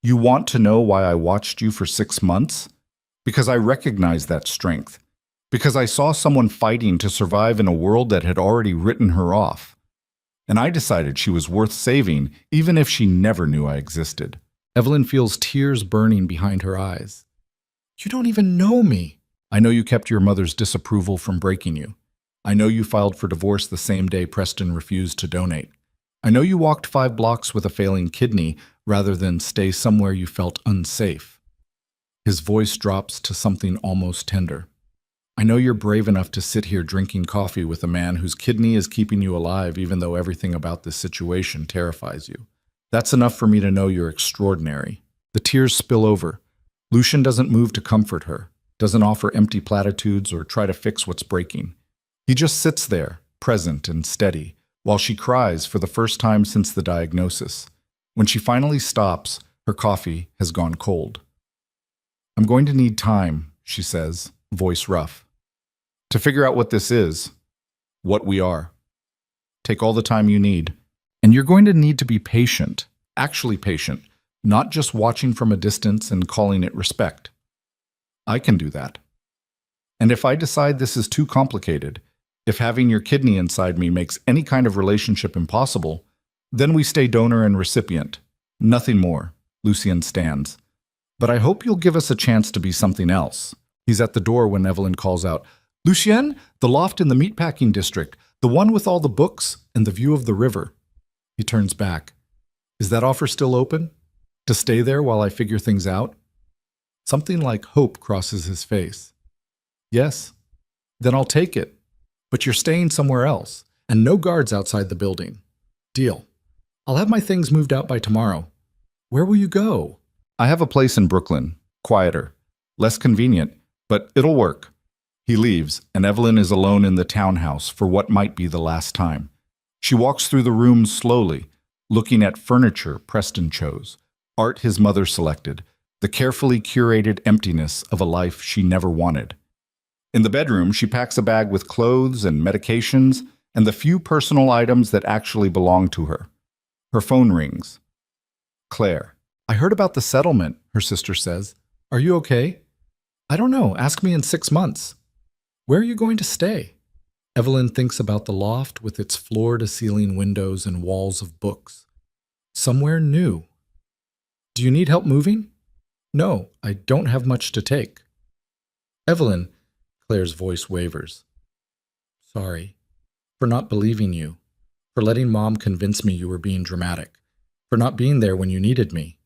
You want to know why I watched you for 6 months? Because I recognize that strength. Because I saw someone fighting to survive in a world that had already written her off. And I decided she was worth saving, even if she never knew I existed. Evelyn feels tears burning behind her eyes. You don't even know me. I know you kept your mother's disapproval from breaking you. I know you filed for divorce the same day Preston refused to donate. I know you walked 5 blocks with a failing kidney rather than stay somewhere you felt unsafe. His voice drops to something almost tender. I know you're brave enough to sit here drinking coffee with a man whose kidney is keeping you alive even though everything about this situation terrifies you. That's enough for me to know you're extraordinary. The tears spill over. Lucien doesn't move to comfort her, doesn't offer empty platitudes or try to fix what's breaking. He just sits there, present and steady, while she cries for the first time since the diagnosis. When she finally stops, her coffee has gone cold. I'm going to need time, she says, voice rough, to figure out what this is, what we are. Take all the time you need. And you're going to need to be patient, actually patient, not just watching from a distance and calling it respect. I can do that. And if I decide this is too complicated, if having your kidney inside me makes any kind of relationship impossible, then we stay donor and recipient. Nothing more. Lucien stands. But I hope you'll give us a chance to be something else. He's at the door when Evelyn calls out, "Lucien, the loft in the meatpacking district, the one with all the books and the view of the river." He turns back. "Is that offer still open? To stay there while I figure things out?" Something like hope crosses his face. "Yes." "Then I'll take it. But you're staying somewhere else, and no guards outside the building." "Deal. I'll have my things moved out by tomorrow." "Where will you go?" "I have a place in Brooklyn. Quieter. Less convenient, but it'll work." He leaves, and Evelyn is alone in the townhouse for what might be the last time. She walks through the rooms slowly, looking at furniture Preston chose, art his mother selected, the carefully curated emptiness of a life she never wanted. In the bedroom, she packs a bag with clothes and medications and the few personal items that actually belong to her. Her phone rings. Claire. "I heard about the settlement," her sister says. "Are you okay?" "I don't know. Ask me in 6 months." "Where are you going to stay?" Evelyn thinks about the loft with its floor-to-ceiling windows and walls of books. "Somewhere new." "Do you need help moving?" "No, I don't have much to take." "Evelyn," Claire's voice wavers. "Sorry. For not believing you. For letting Mom convince me you were being dramatic. For not being there when you needed me."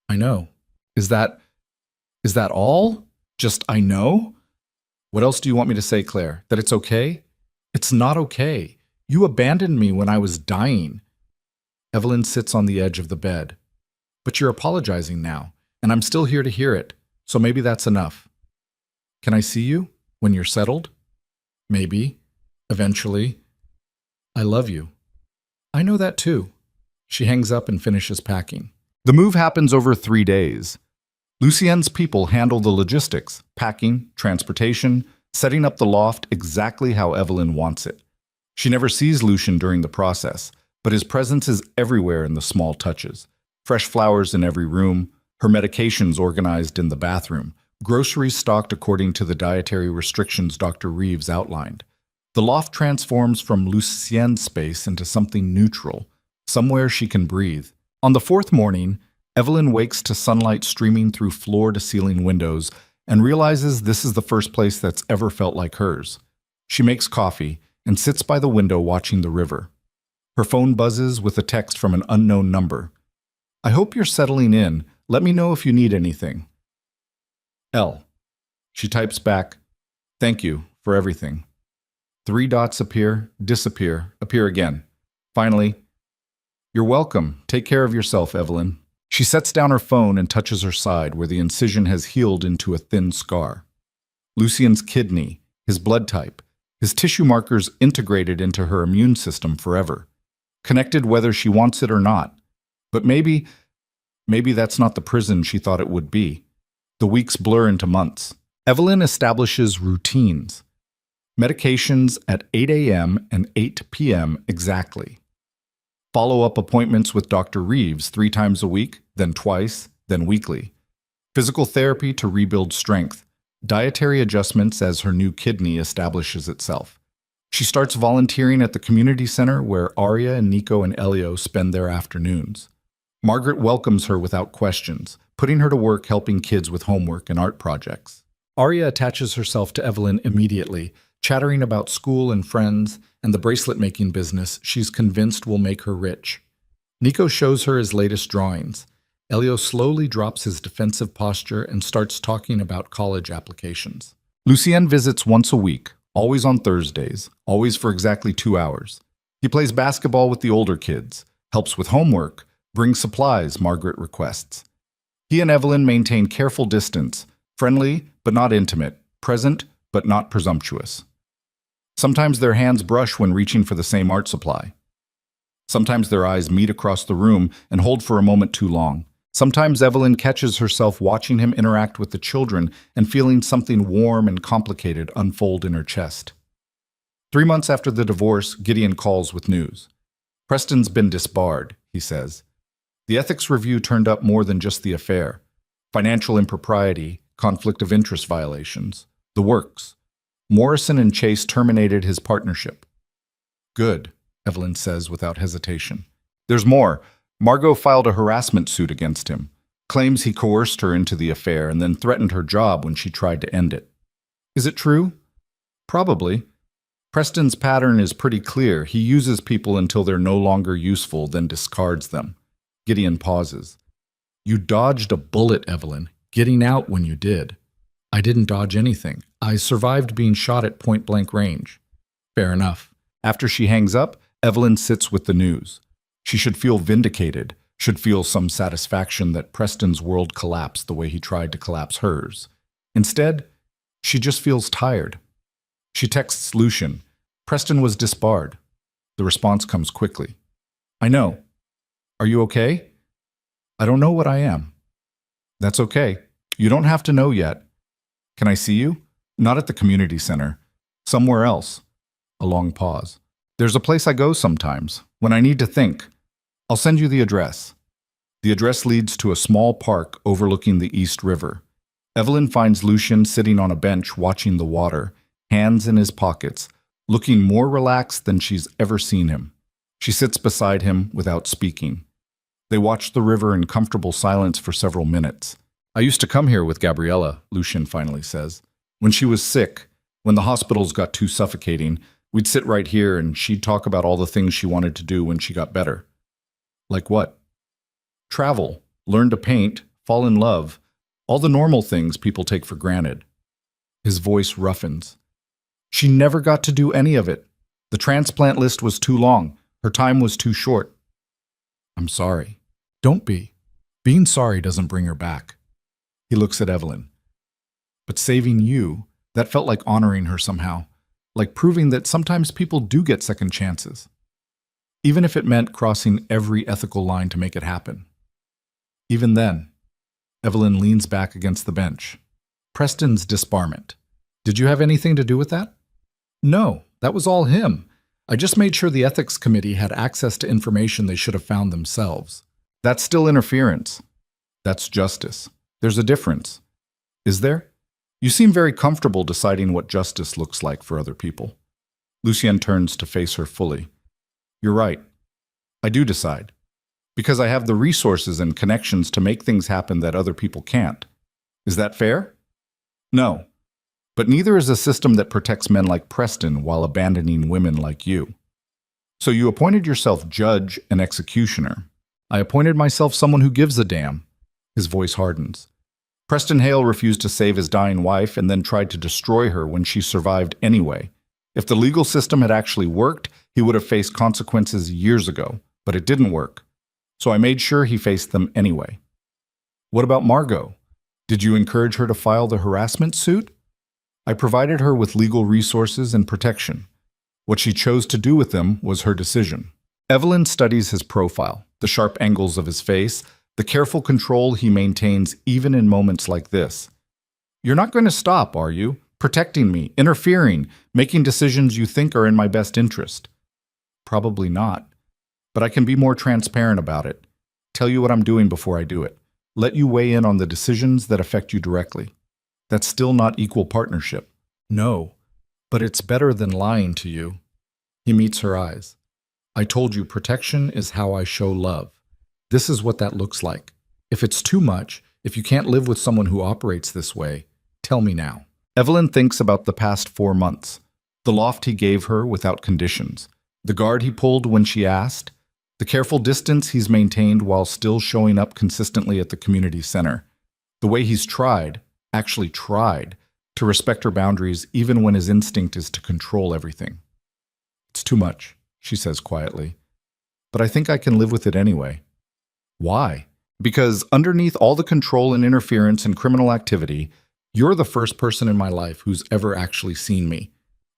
"I know." Is that all? Just I know? What else do you want me to say, Claire? That it's okay?" "It's not okay. You abandoned me when I was dying." Evelyn sits on the edge of the bed. "But you're apologizing now, and I'm still here to hear it, so maybe that's enough." "Can I see you? When you're settled?" "Maybe. Eventually." "I love you." "I know that too." She hangs up and finishes packing. The move happens over 3 days. Lucien's people handle the logistics, packing, transportation, setting up the loft exactly how Evelyn wants it. She never sees Lucien during the process, but his presence is everywhere in the small touches. Fresh flowers in every room, her medications organized in the bathroom, groceries stocked according to the dietary restrictions Dr. Reeves outlined. The loft transforms from Lucien's space into something neutral, somewhere she can breathe. On the 4th morning, Evelyn wakes to sunlight streaming through floor-to-ceiling windows and realizes this is the first place that's ever felt like hers. She makes coffee and sits by the window watching the river. Her phone buzzes with a text from an unknown number. "I hope you're settling in. Let me know if you need anything." L. She types back, "Thank you for everything." 3 dots appear, disappear, appear again. Finally, "You're welcome. Take care of yourself, Evelyn." She sets down her phone and touches her side where the incision has healed into a thin scar. Lucien's kidney, his blood type, his tissue markers integrated into her immune system forever. Connected whether she wants it or not. But maybe that's not the prison she thought it would be. The weeks blur into months. Evelyn establishes routines. Medications at 8 a.m. and 8 p.m. exactly. Follow-up appointments with Dr. Reeves 3 times a week, then twice, then weekly. Physical therapy to rebuild strength. Dietary adjustments as her new kidney establishes itself. She starts volunteering at the community center where Arya and Nico and Elio spend their afternoons. Margaret welcomes her without questions, putting her to work helping kids with homework and art projects. Arya attaches herself to Evelyn immediately, chattering about school and friends and the bracelet-making business she's convinced will make her rich. Nico shows her his latest drawings. Elio slowly drops his defensive posture and starts talking about college applications. Lucien visits once a week, always on Thursdays, always for exactly 2 hours. He plays basketball with the older kids, helps with homework, brings supplies Margaret requests. He and Evelyn maintain careful distance, friendly but not intimate, present but not presumptuous. Sometimes their hands brush when reaching for the same art supply. Sometimes their eyes meet across the room and hold for a moment too long. Sometimes Evelyn catches herself watching him interact with the children and feeling something warm and complicated unfold in her chest. 3 months after the divorce, Gideon calls with news. "Preston's been disbarred," he says. The ethics review turned up more than just the affair. Financial impropriety, conflict of interest violations, the works. Morrison and Chase terminated his partnership. Good, Evelyn says without hesitation. There's more. Margot filed a harassment suit against him, claims he coerced her into the affair and then threatened her job when she tried to end it. Is it true? Probably. Preston's pattern is pretty clear. He uses people until they're no longer useful, then discards them. Gideon pauses. You dodged a bullet, Evelyn, getting out when you did. I didn't dodge anything. I survived being shot at point-blank range. Fair enough. After she hangs up, Evelyn sits with the news. She should feel vindicated, should feel some satisfaction that Preston's world collapsed the way he tried to collapse hers. Instead, she just feels tired. She texts Lucian. Preston was disbarred. The response comes quickly. I know. Are you okay? I don't know what I am. That's okay. You don't have to know yet. Can I see you? Not at the community center. Somewhere else. A long pause. There's a place I go sometimes, when I need to think. I'll send you the address. The address leads to a small park overlooking the East River. Evelyn finds Lucian sitting on a bench watching the water, hands in his pockets, looking more relaxed than she's ever seen him. She sits beside him without speaking. They watch the river in comfortable silence for several minutes. I used to come here with Gabriella, Lucian finally says. When she was sick, when the hospitals got too suffocating, we'd sit right here and she'd talk about all the things she wanted to do when she got better. Like what? Travel, learn to paint, fall in love, all the normal things people take for granted. His voice roughens. She never got to do any of it. The transplant list was too long. Her time was too short. I'm sorry. Don't be. Being sorry doesn't bring her back. He looks at Evelyn. But saving you, that felt like honoring her somehow, like proving that sometimes people do get second chances, even if it meant crossing every ethical line to make it happen. Even then, Evelyn leans back against the bench. Preston's disbarment. Did you have anything to do with that? No, that was all him. I just made sure the ethics committee had access to information they should have found themselves. That's still interference. That's justice. There's a difference. Is there? You seem very comfortable deciding what justice looks like for other people. Lucienne turns to face her fully. You're right. I do decide. Because I have the resources and connections to make things happen that other people can't. Is that fair? No. But neither is a system that protects men like Preston while abandoning women like you. So you appointed yourself judge and executioner. I appointed myself someone who gives a damn. His voice hardens. Preston Hale refused to save his dying wife and then tried to destroy her when she survived anyway. If the legal system had actually worked, he would have faced consequences years ago, but it didn't work. So I made sure he faced them anyway. What about Margot? Did you encourage her to file the harassment suit? I provided her with legal resources and protection. What she chose to do with them was her decision. Evelyn studies his profile, the sharp angles of his face, the careful control he maintains even in moments like this. You're not going to stop, are you? Protecting me, interfering, making decisions you think are in my best interest. Probably not. But I can be more transparent about it. Tell you what I'm doing before I do it. Let you weigh in on the decisions that affect you directly. That's still not equal partnership. No, but it's better than lying to you. He meets her eyes. I told you protection is how I show love. This is what that looks like. If it's too much, if you can't live with someone who operates this way, tell me now. Evelyn thinks about the past 4 months. The loft he gave her without conditions. The guard he pulled when she asked. The careful distance he's maintained while still showing up consistently at the community center. The way he's actually tried, to respect her boundaries even when his instinct is to control everything. It's too much, she says quietly. But I think I can live with it anyway. Why? Because underneath all the control and interference and criminal activity, you're the first person in my life who's ever actually seen me.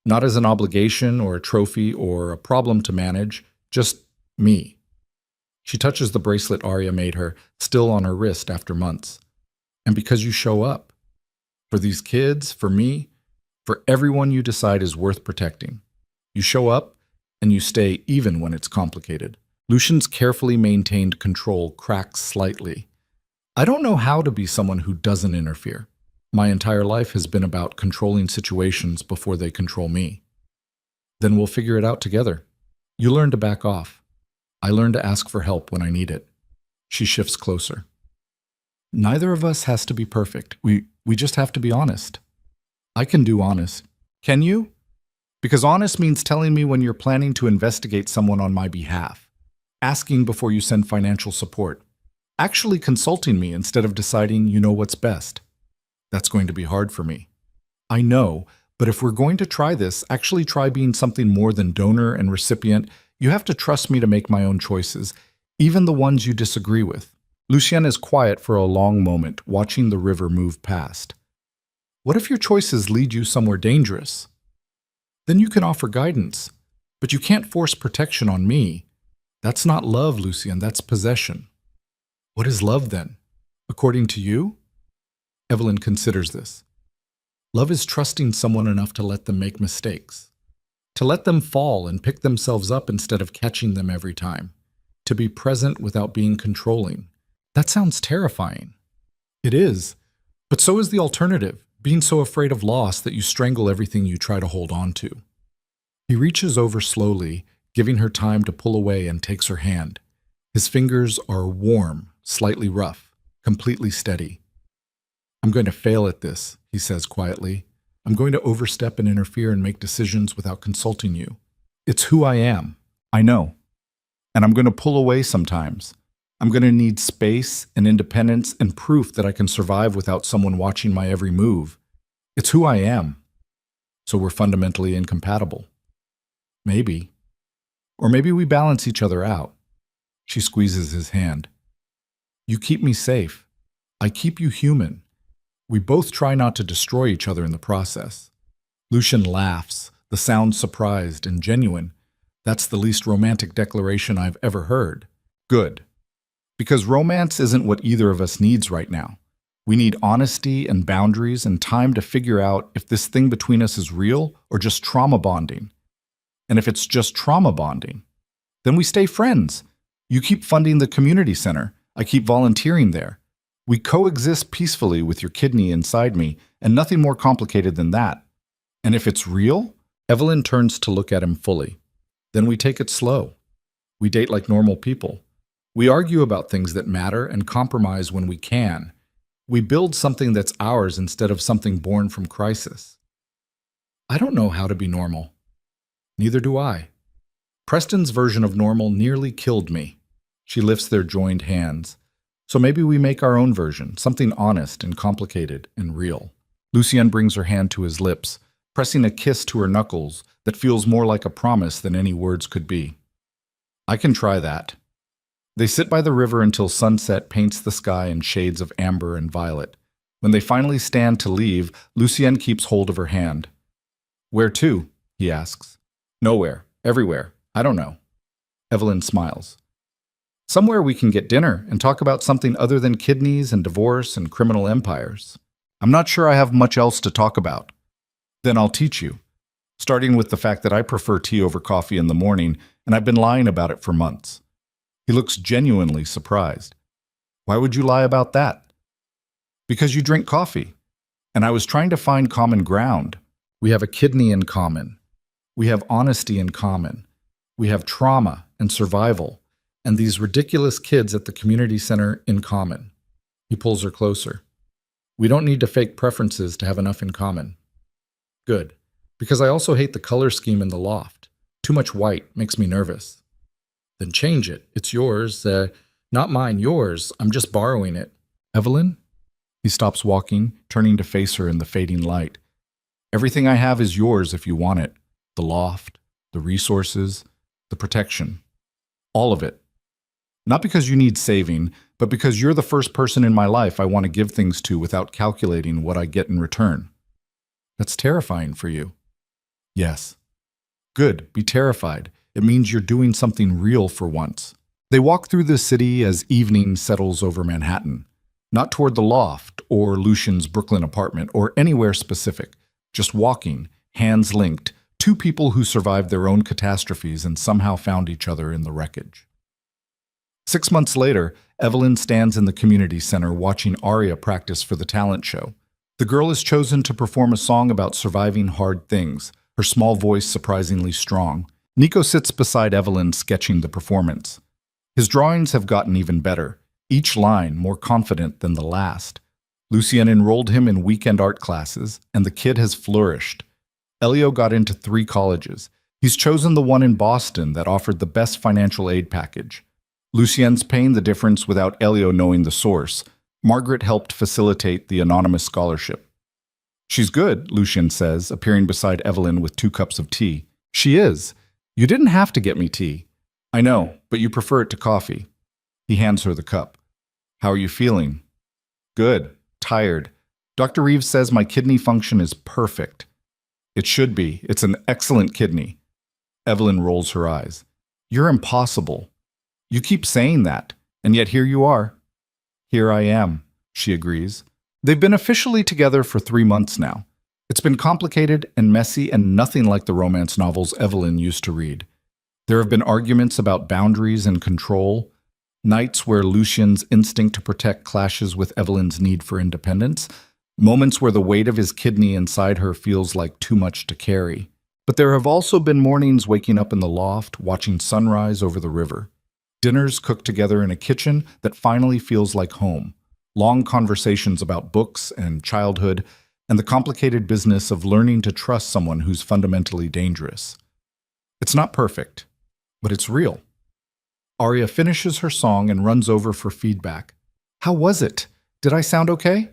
Not as an obligation or a trophy or a problem to manage, just me. She touches the bracelet Arya made her, still on her wrist after months. And because you show up. For these kids, for me, for everyone you decide is worth protecting. You show up, and you stay even when it's complicated. Lucian's carefully maintained control cracks slightly. I don't know how to be someone who doesn't interfere. My entire life has been about controlling situations before they control me. Then we'll figure it out together. You learn to back off. I learn to ask for help when I need it. She shifts closer. Neither of us has to be perfect. We just have to be honest. I can do honest. Can you? Because honest means telling me when you're planning to investigate someone on my behalf, asking before you send financial support, actually consulting me instead of deciding you know what's best. That's going to be hard for me. I know, but if we're going to try this, actually try being something more than donor and recipient, you have to trust me to make my own choices, even the ones you disagree with. Lucien is quiet for a long moment, watching the river move past. What if your choices lead you somewhere dangerous? Then you can offer guidance, but you can't force protection on me. That's not love, Lucien, that's possession. What is love then? According to you? Evelyn considers this. Love is trusting someone enough to let them make mistakes, to let them fall and pick themselves up instead of catching them every time, to be present without being controlling. That sounds terrifying. It is, but so is the alternative, being so afraid of loss that you strangle everything you try to hold on to. He reaches over slowly, giving her time to pull away, and takes her hand. His fingers are warm, slightly rough, completely steady. I'm going to fail at this, he says quietly. I'm going to overstep and interfere and make decisions without consulting you. It's who I am. I know. And I'm going to pull away sometimes. I'm going to need space and independence and proof that I can survive without someone watching my every move. It's who I am. So we're fundamentally incompatible. Maybe. Or maybe we balance each other out. She squeezes his hand. You keep me safe. I keep you human. We both try not to destroy each other in the process. Lucien laughs, the sound surprised and genuine. That's the least romantic declaration I've ever heard. Good. Because romance isn't what either of us needs right now. We need honesty and boundaries and time to figure out if this thing between us is real or just trauma bonding. And if it's just trauma bonding, then we stay friends. You keep funding the community center. I keep volunteering there. We coexist peacefully with your kidney inside me, and nothing more complicated than that. And if it's real, Evelyn turns to look at him fully. Then we take it slow. We date like normal people. We argue about things that matter and compromise when we can. We build something that's ours instead of something born from crisis. I don't know how to be normal. Neither do I. Preston's version of normal nearly killed me. She lifts their joined hands. So maybe we make our own version, something honest and complicated and real. Lucienne brings her hand to his lips, pressing a kiss to her knuckles that feels more like a promise than any words could be. I can try that. They sit by the river until sunset paints the sky in shades of amber and violet. When they finally stand to leave, Lucienne keeps hold of her hand. Where to? He asks. Nowhere. Everywhere. I don't know. Evelyn smiles. Somewhere we can get dinner and talk about something other than kidneys and divorce and criminal empires. I'm not sure I have much else to talk about. Then I'll teach you, starting with the fact that I prefer tea over coffee in the morning, and I've been lying about it for months. He looks genuinely surprised. Why would you lie about that? Because you drink coffee, and I was trying to find common ground. We have a kidney in common. We have honesty in common. We have trauma and survival, and these ridiculous kids at the community center in common. He pulls her closer. We don't need to fake preferences to have enough in common. Good, because I also hate the color scheme in the loft. Too much white makes me nervous. Then change it. It's yours. Not mine, yours. I'm just borrowing it. Evelyn? He stops walking, turning to face her in the fading light. Everything I have is yours if you want it. The loft, the resources, the protection. All of it. Not because you need saving, but because you're the first person in my life I want to give things to without calculating what I get in return. That's terrifying for you. Yes. Good, be terrified. It means you're doing something real for once. They walk through the city as evening settles over Manhattan. Not toward the loft or Lucian's Brooklyn apartment or anywhere specific. Just walking, hands linked, two people who survived their own catastrophes and somehow found each other in the wreckage. 6 months later, Evelyn stands in the community center watching Aria practice for the talent show. The girl is chosen to perform a song about surviving hard things, her small voice surprisingly strong. Nico sits beside Evelyn sketching the performance. His drawings have gotten even better, each line more confident than the last. Lucien enrolled him in weekend art classes, and the kid has flourished. Elio got into 3 colleges. He's chosen the one in Boston that offered the best financial aid package. Lucien's paying the difference without Elio knowing the source. Margaret helped facilitate the anonymous scholarship. "She's good," Lucien says, appearing beside Evelyn with 2 cups of tea. "She is. You didn't have to get me tea." "I know, but you prefer it to coffee." He hands her the cup. "How are you feeling?" "Good. Tired. Dr. Reeves says my kidney function is perfect." "It should be. It's an excellent kidney." Evelyn rolls her eyes. "You're impossible. You keep saying that, and yet here you are." "Here I am," she agrees. They've been officially together for 3 months now. It's been complicated and messy and nothing like the romance novels Evelyn used to read. There have been arguments about boundaries and control, nights where Lucien's instinct to protect clashes with Evelyn's need for independence, moments where the weight of his kidney inside her feels like too much to carry. But there have also been mornings waking up in the loft, watching sunrise over the river. Dinners cooked together in a kitchen that finally feels like home. Long conversations about books and childhood, and the complicated business of learning to trust someone who's fundamentally dangerous. It's not perfect, but it's real. Aria finishes her song and runs over for feedback. "How was it? Did I sound okay?"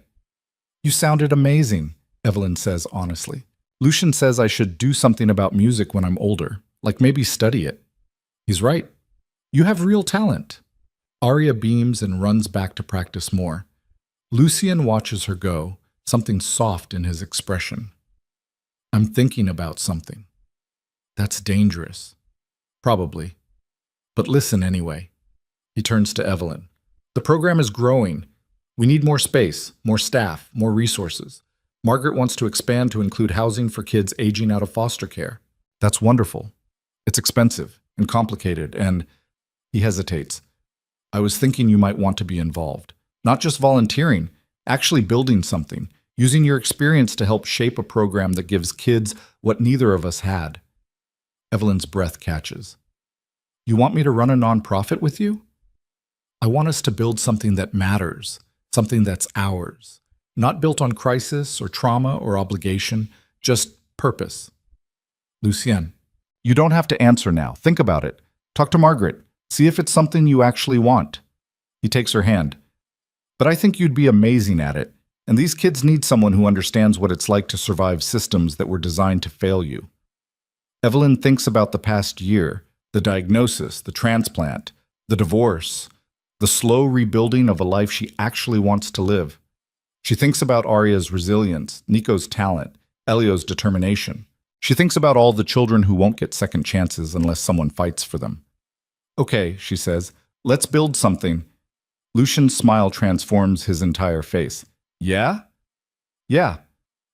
"You sounded amazing," Evelyn says honestly. "Lucien says I should do something about music when I'm older, like maybe study it." He's right. You have real talent. Aria beams and runs back to practice more. Lucien watches her go, something soft in his expression. "I'm thinking about something." "That's dangerous." "Probably. But listen anyway." He turns to Evelyn. "The program is growing. We need more space, more staff, more resources. Margaret wants to expand to include housing for kids aging out of foster care." "That's wonderful. It's expensive and complicated and..." He hesitates. "I was thinking you might want to be involved. Not just volunteering, actually building something, using your experience to help shape a program that gives kids what neither of us had." Evelyn's breath catches. "You want me to run a nonprofit with you?" "I want us to build something that matters, something that's ours, not built on crisis or trauma or obligation, just purpose." "Lucien, you don't have to answer now. Think about it. Talk to Margaret. See if it's something you actually want." He takes her hand. "But I think you'd be amazing at it, and these kids need someone who understands what it's like to survive systems that were designed to fail you." Evelyn thinks about the past year, the diagnosis, the transplant, the divorce, the slow rebuilding of a life she actually wants to live. She thinks about Aria's resilience, Nico's talent, Elio's determination. She thinks about all the children who won't get second chances unless someone fights for them. "Okay," she says, "let's build something." Lucien's smile transforms his entire face. "Yeah?" "Yeah,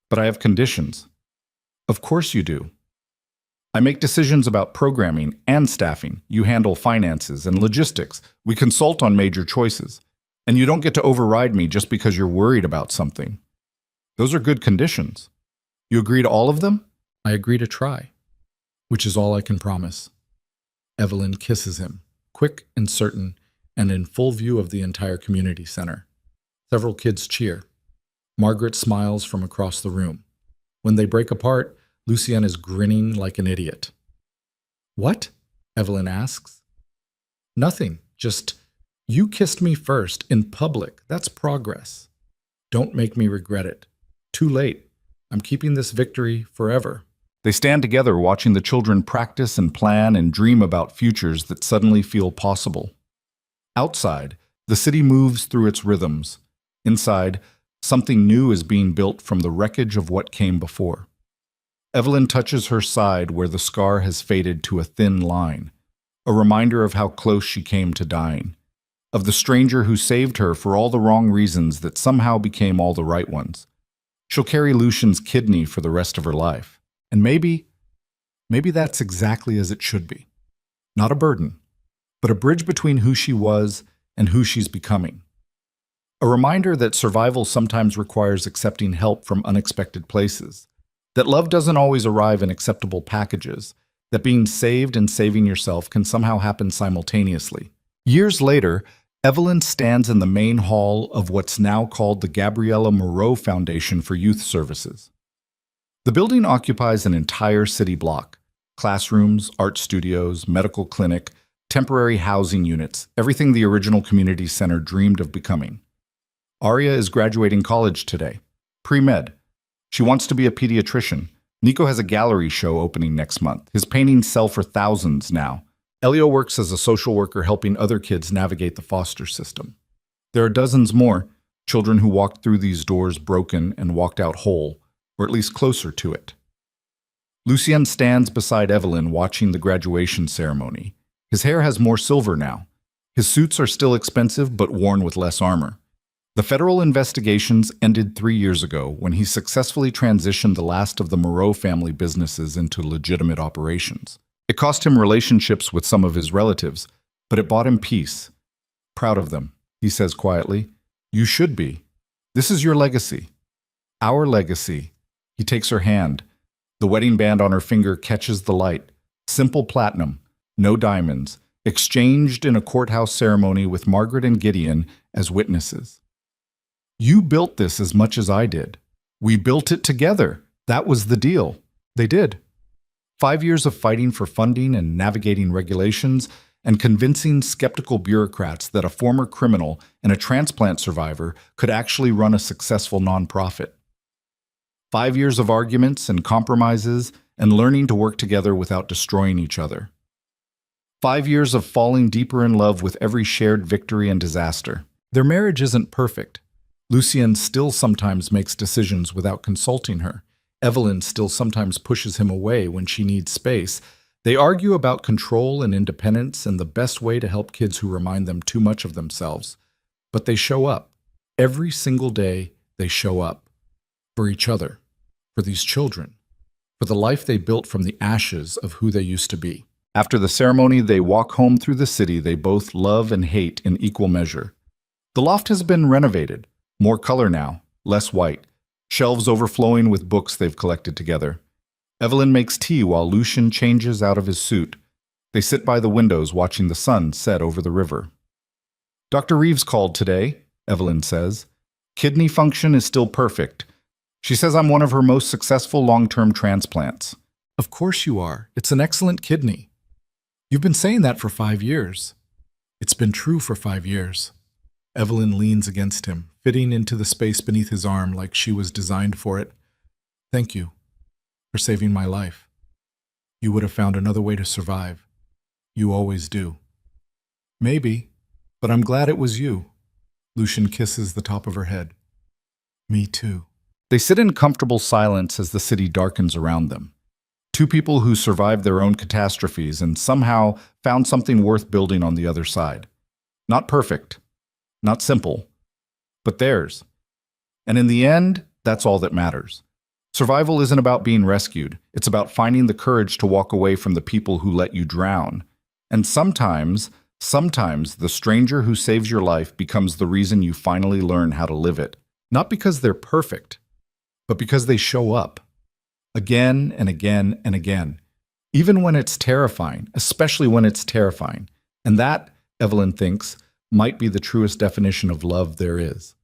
but I have conditions." "Of course you do." "I make decisions about programming and staffing. You handle finances and logistics. We consult on major choices. And you don't get to override me just because you're worried about something." "Those are good conditions." "You agree to all of them?" "I agree to try, which is all I can promise." Evelyn kisses him, quick and certain, and in full view of the entire community center. Several kids cheer. Margaret smiles from across the room. When they break apart, Lucien is grinning like an idiot. "What?" Evelyn asks. "Nothing, just, you kissed me first, in public. That's progress. Don't make me regret it. Too late. I'm keeping this victory forever." They stand together watching the children practice and plan and dream about futures that suddenly feel possible. Outside, the city moves through its rhythms. Inside, something new is being built from the wreckage of what came before. Evelyn touches her side where the scar has faded to a thin line, a reminder of how close she came to dying, of the stranger who saved her for all the wrong reasons that somehow became all the right ones. She'll carry Lucien's kidney for the rest of her life. And maybe that's exactly as it should be. Not a burden, but a bridge between who she was and who she's becoming. A reminder that survival sometimes requires accepting help from unexpected places, that love doesn't always arrive in acceptable packages, that being saved and saving yourself can somehow happen simultaneously. Years later, Evelyn stands in the main hall of what's now called the Gabriella Moreau Foundation for Youth Services. The building occupies an entire city block: classrooms, art studios, medical clinic, temporary housing units, everything the original community center dreamed of becoming. Aria is graduating college today, pre-med. She wants to be a pediatrician. Nico has a gallery show opening next month. His paintings sell for thousands now. Elio works as a social worker helping other kids navigate the foster system. There are dozens more, children who walked through these doors broken and walked out whole, or at least closer to it. Lucien stands beside Evelyn watching the graduation ceremony. His hair has more silver now. His suits are still expensive but worn with less armor. The federal investigations ended 3 years ago when he successfully transitioned the last of the Moreau family businesses into legitimate operations. It cost him relationships with some of his relatives, but it bought him peace. Proud of them, he says quietly. You should be. This is your legacy. Our legacy. He takes her hand. The wedding band on her finger catches the light. Simple platinum, no diamonds, exchanged in a courthouse ceremony with Margaret and Gideon as witnesses. You built this as much as I did. We built it together. That was the deal. They did. 5 years of fighting for funding and navigating regulations and convincing skeptical bureaucrats that a former criminal and a transplant survivor could actually run a successful nonprofit. 5 years of arguments and compromises and learning to work together without destroying each other. 5 years of falling deeper in love with every shared victory and disaster. Their marriage isn't perfect. Lucien still sometimes makes decisions without consulting her. Evelyn still sometimes pushes him away when she needs space. They argue about control and independence and the best way to help kids who remind them too much of themselves. But they show up. Every single day, they show up. For each other. For these children. For the life they built from the ashes of who they used to be. After the ceremony, they walk home through the city they both love and hate in equal measure. The loft has been renovated. More color now, less white. Shelves overflowing with books they've collected together. Evelyn makes tea while Lucien changes out of his suit. They sit by the windows watching the sun set over the river. Dr. Reeves called today, Evelyn says. Kidney function is still perfect. She says I'm one of her most successful long-term transplants. Of course you are. It's an excellent kidney. You've been saying that for 5 years. It's been true for 5 years. Evelyn leans against him, fitting into the space beneath his arm like she was designed for it. Thank you for saving my life. You would have found another way to survive. You always do. Maybe, but I'm glad it was you. Lucien kisses the top of her head. Me too. They sit in comfortable silence as the city darkens around them. Two people who survived their own catastrophes and somehow found something worth building on the other side. Not perfect. Not simple, but theirs. And in the end, that's all that matters. Survival isn't about being rescued. It's about finding the courage to walk away from the people who let you drown. And sometimes the stranger who saves your life becomes the reason you finally learn how to live it. Not because they're perfect, but because they show up. Again and again and again. Even when it's terrifying, especially when it's terrifying. And that, Evelyn thinks, might be the truest definition of love there is.